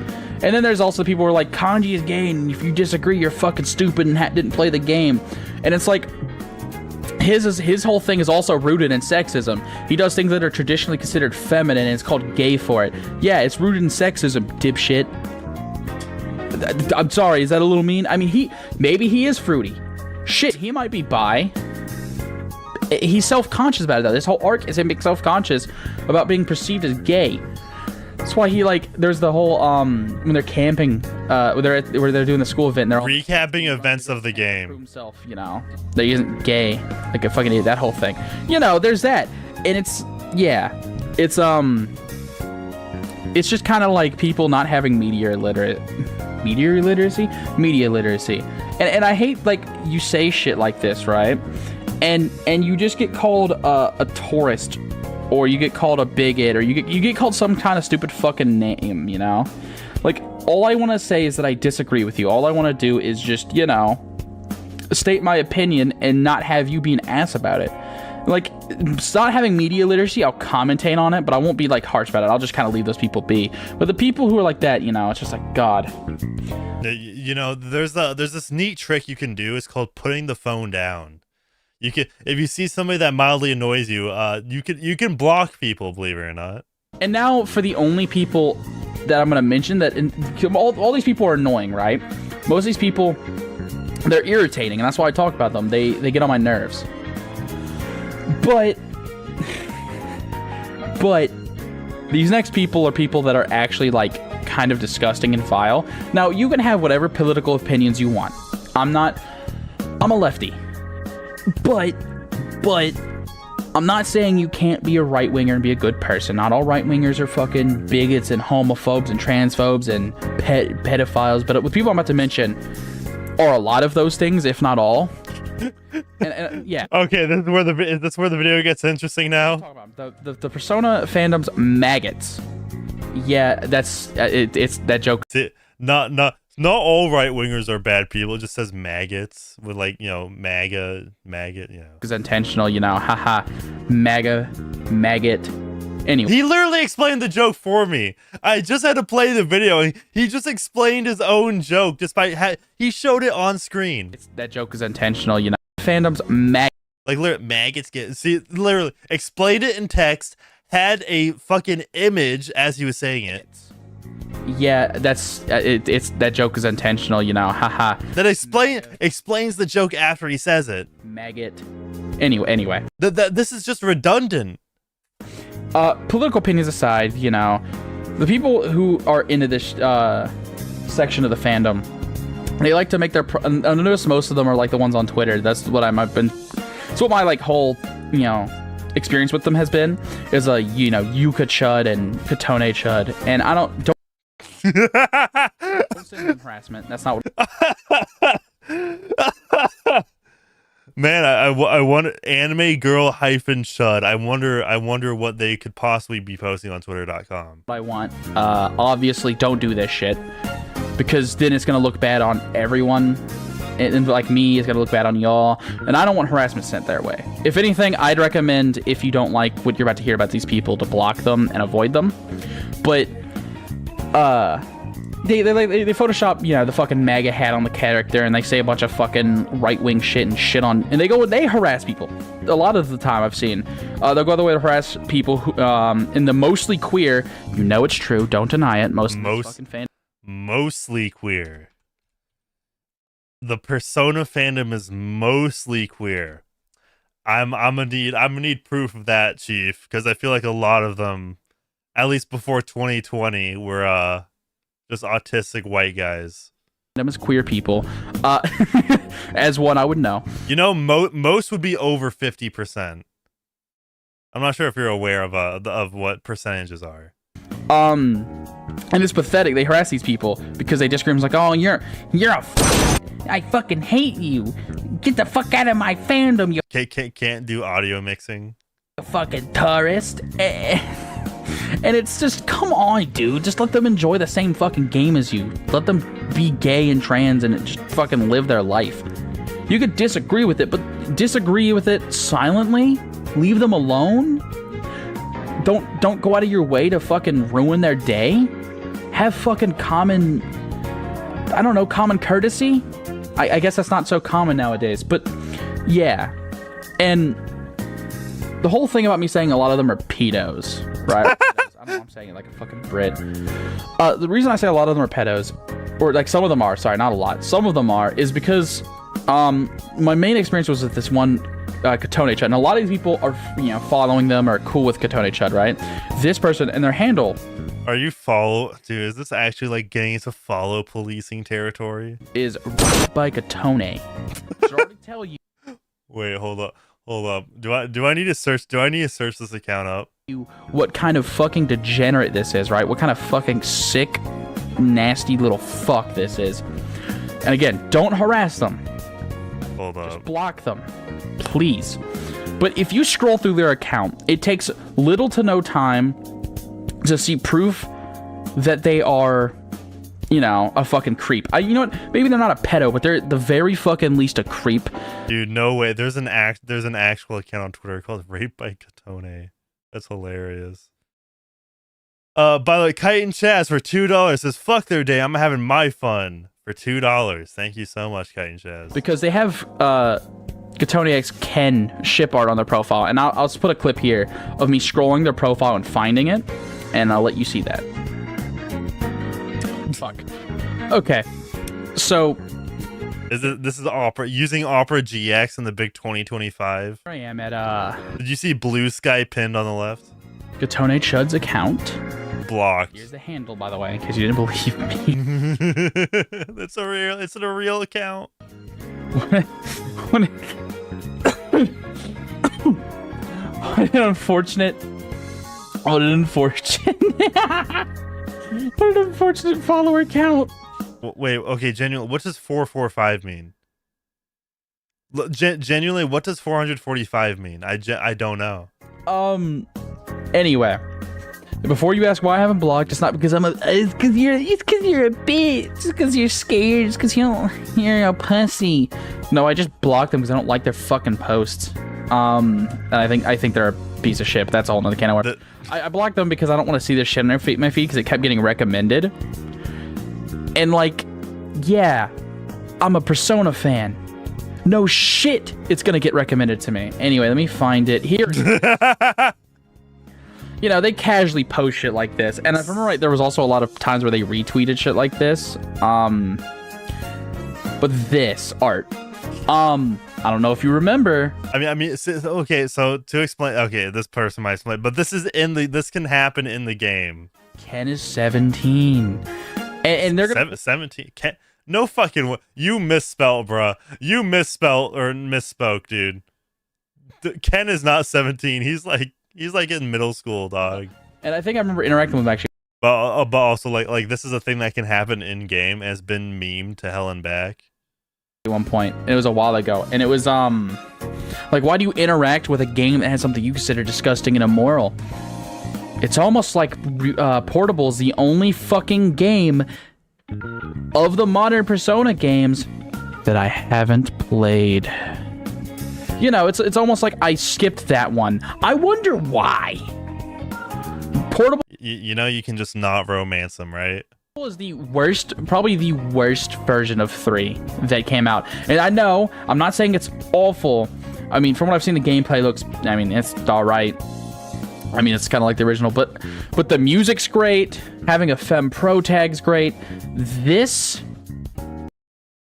And then there's also the people who are like, Kanji is gay, and if you disagree, you're fucking stupid and didn't play the game. And it's like, his whole thing is also rooted in sexism. He does things that are traditionally considered feminine, and it's called gay for it. Yeah, it's rooted in sexism, dipshit. I'm sorry, is that a little mean? I mean, maybe he is fruity. Shit, he might be bi. He's self-conscious about it, though. This whole arc is him being self-conscious about being perceived as gay. That's why he, like, there's the whole, when they're camping, where they're doing the school event, and they're all recapping events of the game. Himself, you know, that he isn't gay, like a fucking idiot, that whole thing. You know, there's that. And it's just kind of like people not having media literacy. And I hate, like, you say shit like this, right? And you just get called a tourist, or you get called a bigot, or you get called some kind of stupid fucking name, you know? Like, all I want to say is that I disagree with you. All I want to do is just, you know, state my opinion and not have you be an ass about it. Like, not having media literacy, I'll commentate on it, but I won't be, like, harsh about it. I'll just kind of leave those people be. But the people who are like that, you know, it's just like, God. You know, there's this neat trick you can do. It's called putting the phone down. You can, if you see somebody that mildly annoys you, you can block people, believe it or not. And now for the only people that I'm going to mention that all these people are annoying, right? Most of these people, they're irritating, and that's why I talk about them. They get on my nerves. But these next people are people that are actually, like, kind of disgusting and vile. Now, you can have whatever political opinions you want. I'm a lefty. But I'm not saying you can't be a right-winger and be a good person. Not all right-wingers are fucking bigots and homophobes and transphobes and pedophiles. But the people I'm about to mention are a lot of those things, if not all. And yeah. Okay, this is where the video gets interesting now. The Persona fandom's maggots. Yeah, that's it's that joke. Not all right wingers are bad people. It just says maggots with, like, you know, maggot, you know. It's intentional, you know. Haha, maggot. Anyway, he literally explained the joke for me. I just had to play the video. He just explained his own joke despite he showed it on screen. That joke is intentional, you know. Fandom's like literally maggots literally explained it in text. Had a fucking image as he was saying it. Yeah, that's it's that joke is intentional, you know. Haha. That explains the joke after he says it. Maggot. Anyway. This is just redundant. Political opinions aside, you know, the people who are into this section of the fandom, they like to make their. I notice most of them are like the ones on Twitter. That's what It's what my, like, whole, you know, experience with them has been. Is you know, Yuka Chud and Katone Chud, and I don't send them harassment. That's not what. Man, I want anime girl -chud. I wonder what they could possibly be posting on twitter.com. I want, obviously, don't do this shit, because then it's gonna look bad on everyone, and like me, it's gonna look bad on y'all, and I don't want harassment sent their way. If anything, I'd recommend, if you don't like what you're about to hear about these people, to block them and avoid them. But they Photoshop, you know, the fucking MAGA hat on the character, and they say a bunch of fucking right-wing shit and and they harass people. A lot of the time I've seen, they'll go the way to harass people who, in the mostly queer, you know it's true, don't deny it, mostly queer. The Persona fandom is mostly queer. I'm gonna need proof of that, Chief, because I feel like a lot of them, at least before 2020, were just autistic white guys. Them as queer people, as one I would know. You know, most would be over 50%. I'm not sure if you're aware of what percentages are. And it's pathetic. They harass these people because they disagree. It's like, oh, you're I fucking hate you. Get the fuck out of my fandom. You can't do audio mixing. Fucking tourist. And it's just, come on, dude. Just let them enjoy the same fucking game as you. Let them be gay and trans and just fucking live their life. You could disagree with it, but disagree with it silently. Leave them alone. Don't go out of your way to fucking ruin their day. have fucking common, I don't know, common courtesy. I guess that's not so common nowadays, but yeah. And the whole thing about me saying a lot of them are pedos, right? I don't know, I'm saying it like a fucking Brit. The reason I say a lot of them are pedos, or like some of them are, sorry, not a lot, some of them are, is because my main experience was with this one Katone Chud, and a lot of these people are, following them, are cool with Katone Chud, right? This person and their handle. Are you follow? Dude, is this actually like getting into follow policing territory? Is by Katone. Sorry to tell you. Wait, hold up. Do I need to search? Do I need to search this account up? What kind of fucking degenerate this is, right? What kind of fucking sick, nasty little fuck this is. And again, don't harass them. Hold up. Just block them, please. But if you scroll through their account, it takes little to no time to see proof that they are, a fucking creep. You know what? Maybe they're not a pedo, but they're the very fucking least a creep. Dude, no way. There's an actual account on Twitter called Rape by Katone. That's hilarious. By the way, Kite and Chaz for $2 says, fuck their day, I'm having my fun for $2. Thank you so much, Kite and Chaz. Because they have Katone X Ken ship art on their profile, and I'll just put a clip here of me scrolling their profile and finding it, and I'll let you see that. Fuck. Okay. So this is Opera using Opera GX in the big 2025. I am at Did you see Blue Sky pinned on the left? Katone Chud's account. Blocked. Here's the handle, by the way, in case you didn't believe me. It's a real account. What an unfortunate. What an unfortunate follower count. Wait, okay, genuinely, what does 445 mean? Genuinely, what does 445 mean? I don't know. Anyway, before you ask why I haven't blocked, it's not because it's because you're a bitch. It's because you're scared. It's because you're a pussy. No, I just blocked them because I don't like their fucking posts. And I think they're a piece of shit. But that's all another can of worms. I blocked them because I don't want to see their shit on my feed because it kept getting recommended. And yeah, I'm a Persona fan. No shit, it's gonna get recommended to me. Anyway, let me find it here. They casually post shit like this, and if I remember right, there was also a lot of times where they retweeted shit like this. But this art, I don't know if you remember. Okay, so to explain, okay, this person might explain, but this can happen in the game. Ken is 17, and they're gonna 17. No fucking way. You misspelled, bruh. You misspelled or misspoke, dude. Ken is not 17. He's like in middle school, dog. And I think I remember interacting with him actually. But also like this is a thing that can happen in game and has been memed to hell and back. At one point, and it was a while ago, and it was why do you interact with a game that has something you consider disgusting and immoral? It's almost like Portable is the only fucking game of the modern Persona games that I haven't played. It's almost like I skipped that one. I wonder why. Portable. You can just not romance them, right? Is the worst, probably the worst version of 3 that came out. And I know, I'm not saying it's awful. I mean, from what I've seen, the gameplay looks, it's all right. It's kind of like the original, but the music's great. Having a femme pro tag's great.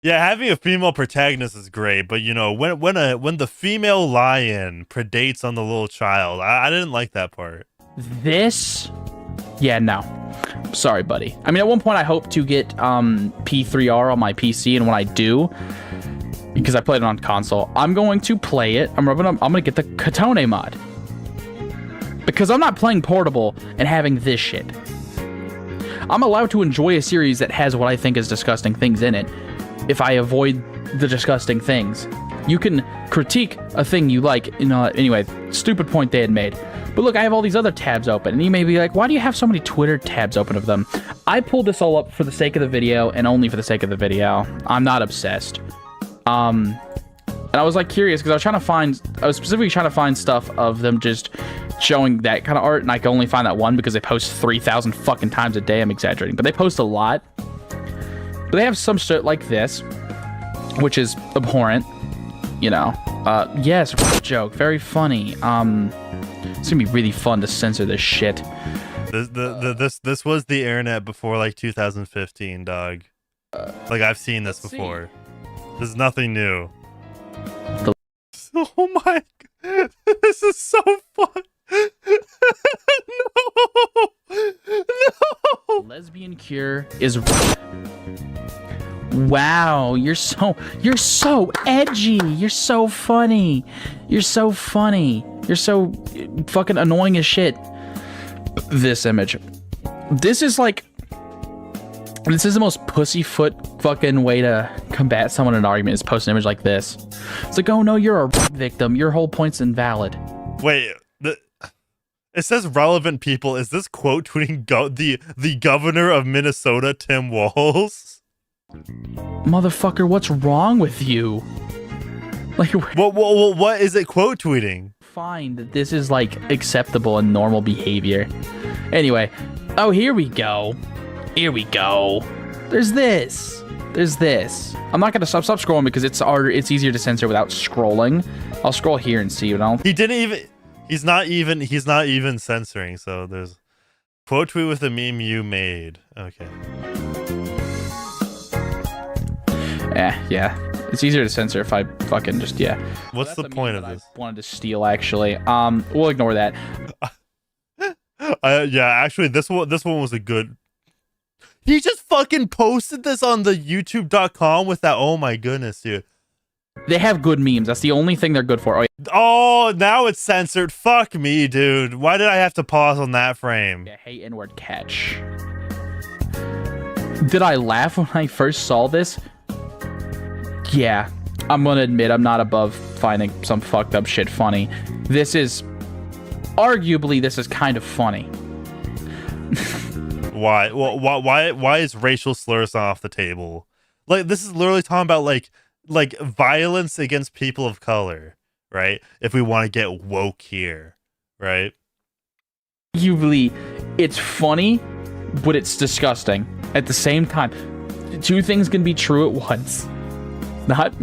Having a female protagonist is great, but when the female lion predates on the little child, I didn't like that part. No. Sorry, buddy. At one point I hope to get P3R on my PC, and when I do, because I played it on console, I'm going to play it. I'm gonna get the Katone mod. Because I'm not playing Portable and having this shit. I'm allowed to enjoy a series that has what I think is disgusting things in it if I avoid the disgusting things. You can critique a thing you like, anyway, stupid point they had made. But look, I have all these other tabs open, and you may be like, why do you have so many Twitter tabs open of them? I pulled this all up for the sake of the video, and only for the sake of the video. I'm not obsessed. And I was like curious because I was specifically trying to find stuff of them just showing that kind of art, and I could only find that one because they post 3,000 fucking times a day. I'm exaggerating, but they post a lot. But they have some shit like this, which is abhorrent, you know. Yes, joke, very funny. It's gonna be really fun to censor this shit. This was the internet before like 2015, dog. Like I've seen this before. This is nothing new. Oh my god, this is so fun. No. Lesbian cure is. Wow, you're so edgy. You're so funny. You're so fucking annoying as shit. This image. This is the most pussyfoot fucking way to combat someone in an argument, is post an image like this. It's like, oh no, you're a victim. Your whole point's invalid. Wait, it says relevant people. Is this quote tweeting the governor of Minnesota, Tim Walz? Motherfucker, what's wrong with you? Like, what is it quote tweeting? Fine that this is like acceptable and normal behavior. Anyway, oh, here we go. There's this. I'm not gonna stop scrolling because it's easier to censor without scrolling. I'll scroll here and see. He's not even censoring. So there's quote tweet with a meme you made. Okay. Yeah. It's easier to censor if I fucking just, yeah. What's the point of this? I wanted to steal, actually. We'll ignore that. Yeah, actually, this one was a good. He just fucking posted this on the YouTube.com with that. Oh my goodness, dude. They have good memes. That's the only thing they're good for. Oh, yeah. Oh, now it's censored. Fuck me, dude. Why did I have to pause on that frame? Yeah, hey, N-word catch. Did I laugh when I first saw this? Yeah, I'm gonna admit I'm not above finding some fucked up shit funny. Arguably, this is kind of funny. Why? Well, why is racial slurs off the table? Like, this is literally talking about like violence against people of color, right? If we want to get woke here, right? Arguably, it's funny, but it's disgusting at the same time. Two things can be true at once. Not.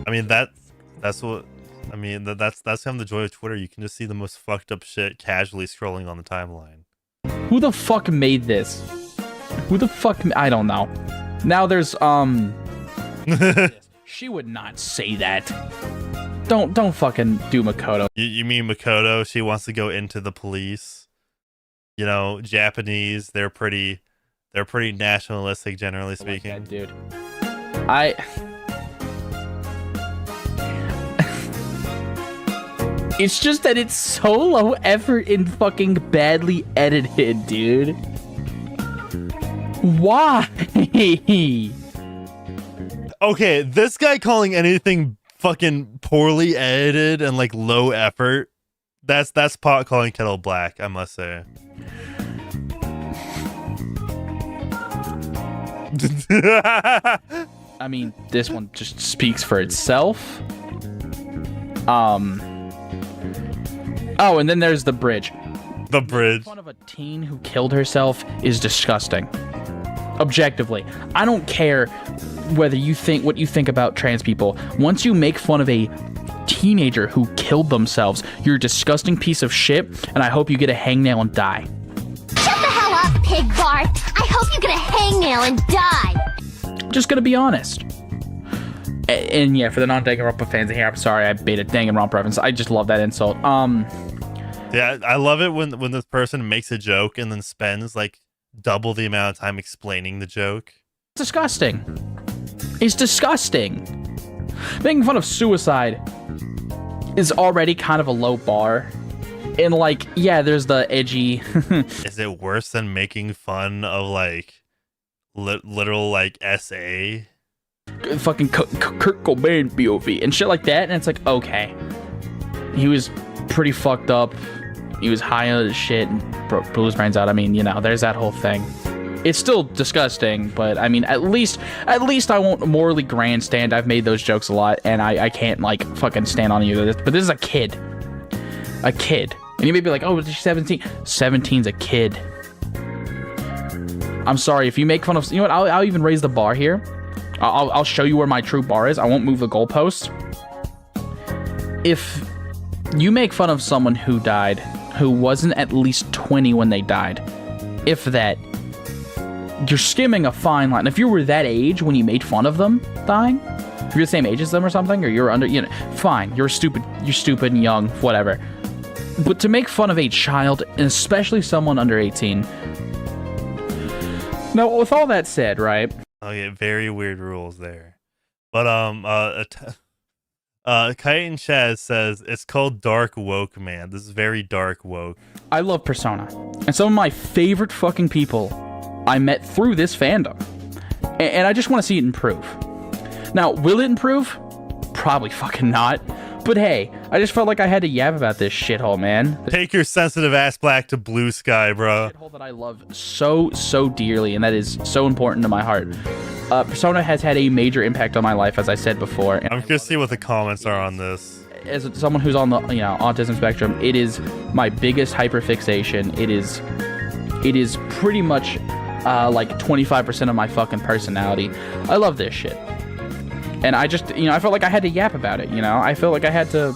I mean that's what. I mean that's kind of the joy of Twitter. You can just see the most fucked up shit casually scrolling on the timeline. Who the fuck made this? I don't know. Now there's She would not say that. Don't fucking do Makoto. You mean Makoto? She wants to go into the police. You know, Japanese. They're pretty nationalistic, generally speaking. Like that, dude. It's just that it's so low effort and fucking badly edited, dude. Why? Okay, this guy calling anything fucking poorly edited and like low effort, that's pot calling kettle black, I must say. I mean, this one just speaks for itself. Oh, and then there's the bridge. The bridge. Making fun of a teen who killed herself is disgusting. Objectively, I don't care what you think about trans people. Once you make fun of a teenager who killed themselves, you're a disgusting piece of shit, and I hope you get a hangnail and die. Shut the hell up, pig Bart. I hope you get a hangnail and die. Just gonna be honest. And yeah, for the non-Danganronpa fans in here, I'm sorry I made a Danganronpa reference. I just love that insult. Yeah, I love it when this person makes a joke and then spends like double the amount of time explaining the joke. It's disgusting. It's disgusting. Making fun of suicide is already kind of a low bar. And like, yeah, there's the edgy. Is it worse than making fun of like literal like SA? Fucking Kurt Cobain POV and shit like that, and it's like, okay, he was pretty fucked up, he was high on his shit and blew his brains out. I mean, you know, there's that whole thing. It's still disgusting, but I mean, at least I won't morally grandstand. I've made those jokes a lot, and I can't like fucking stand on either. But this is a kid, and you may be like, oh, she's 17. 17's a kid. I'm sorry if you make fun of. You know what? I'll even raise the bar here. I'll show you where my true bar is. I won't move the goalpost. If you make fun of someone who died, who wasn't at least 20 when they died, if that, you're skimming a fine line. If you were that age when you made fun of them dying, if you're the same age as them or something, or you're under, you know, fine, you're stupid and young, whatever. But to make fun of a child, and especially someone under 18. Now, with all that said, right? Okay, very weird rules there. But Kite and Chaz says it's called Dark Woke, man. This is very dark woke. I love Persona, and some of my favorite fucking people I met through this fandom, and I just want to see it improve. Now, will it improve? Probably fucking not. But hey, I just felt like I had to yap about this shithole, man. Take your sensitive ass back to blue sky, bro. Shithole that I love so dearly, and that is so important to my heart. Persona has had a major impact on my life, as I said before. And I'm curious to see what the comments are on this. As someone who's on the autism spectrum, it is my biggest hyperfixation. It is pretty much like 25% of my fucking personality. I love this shit. And I just, I felt like I had to yap about it, I felt like I had to.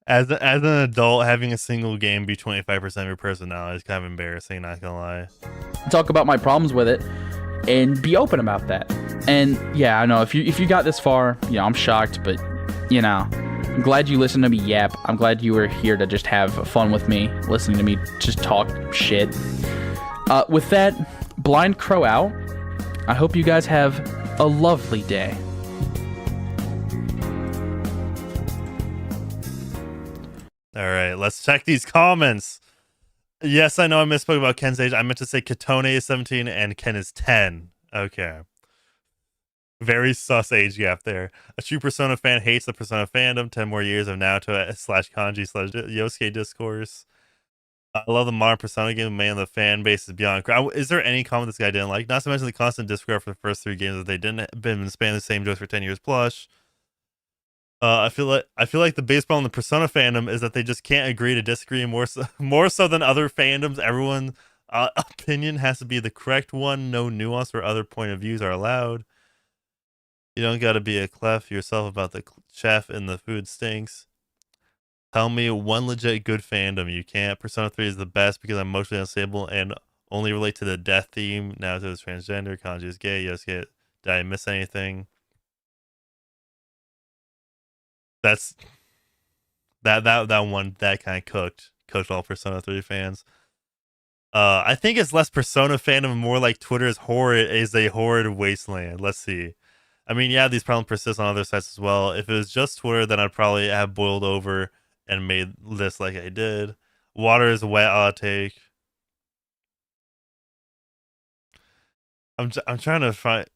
As an adult, having a single game be 25% of your personality is kind of embarrassing, not gonna lie. Talk about my problems with it and be open about that. And yeah, I know if you got this far, I'm shocked, but I'm glad you listened to me yap. I'm glad you were here to just have fun with me, listening to me just talk shit. With that, Blind Crow out. I hope you guys have a lovely day. All right, let's check these comments. Yes, I know I misspoke about Ken's age. I meant to say Katone is 17 and Ken is 10. Okay. Very sus age gap there. A true Persona fan hates the Persona fandom. 10 more years of Naruto /kanji /Yosuke discourse. I love the modern Persona game. Man, the fan base is beyond. Is there any comment this guy didn't like? Not to mention the constant discord for the first 3 games that they didn't been spanning the same jokes for 10 years plus. I feel like the base problem in the Persona fandom is that they just can't agree to disagree more so than other fandoms. Everyone's opinion has to be the correct one. No nuance or other point of views are allowed. You don't got to be a clef yourself about the chef and the food stinks. Tell me one legit good fandom you can't. Persona 3 is the best because I'm emotionally unstable and only relate to the death theme. Naruto is transgender. Kanji is gay. Yosuke, did I miss anything? That's that one that kind of cooked all Persona 3 fans. I think it's less Persona fandom and more like Twitter is a horrid wasteland. Let's see. I mean, yeah, these problems persist on other sites as well. If it was just Twitter, then I'd probably have boiled over and made this like I did. Water is wet, I'll take. I'm trying to find.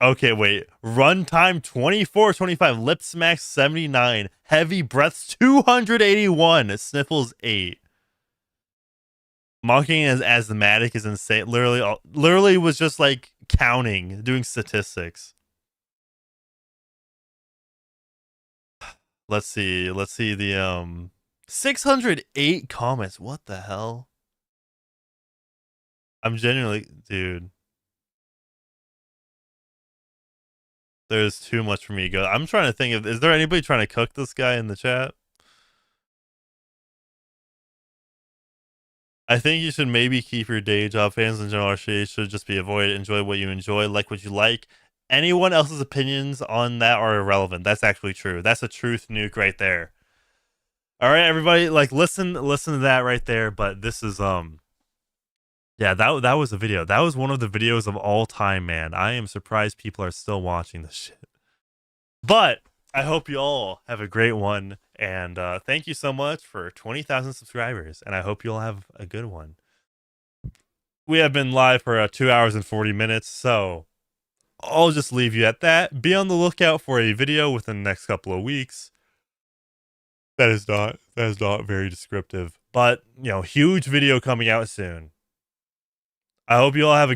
Okay, wait. Runtime 24-25. Lip smacks 79. Heavy breaths 281. Sniffles 8. Mocking as asthmatic is insane. Literally was just like counting, doing statistics. Let's see the 608 comments. What the hell? I'm genuinely, dude. There's too much for me to go. I'm trying to think is there anybody trying to cook this guy in the chat? I think you should maybe keep your day job. Fans in general should just be avoided. Enjoy what you enjoy, like what you like. Anyone else's opinions on that are irrelevant. That's actually true. That's a truth nuke right there. All right, everybody, like listen to that right there. But this is yeah, that was a video. That was one of the videos of all time, man. I am surprised people are still watching this shit. But I hope you all have a great one, and thank you so much for 20,000 subscribers, and I hope you all have a good one. We have been live for 2 hours and 40 minutes, so I'll just leave you at that. Be on the lookout for a video within the next couple of weeks. That is not very descriptive, but huge video coming out soon. I hope you all have a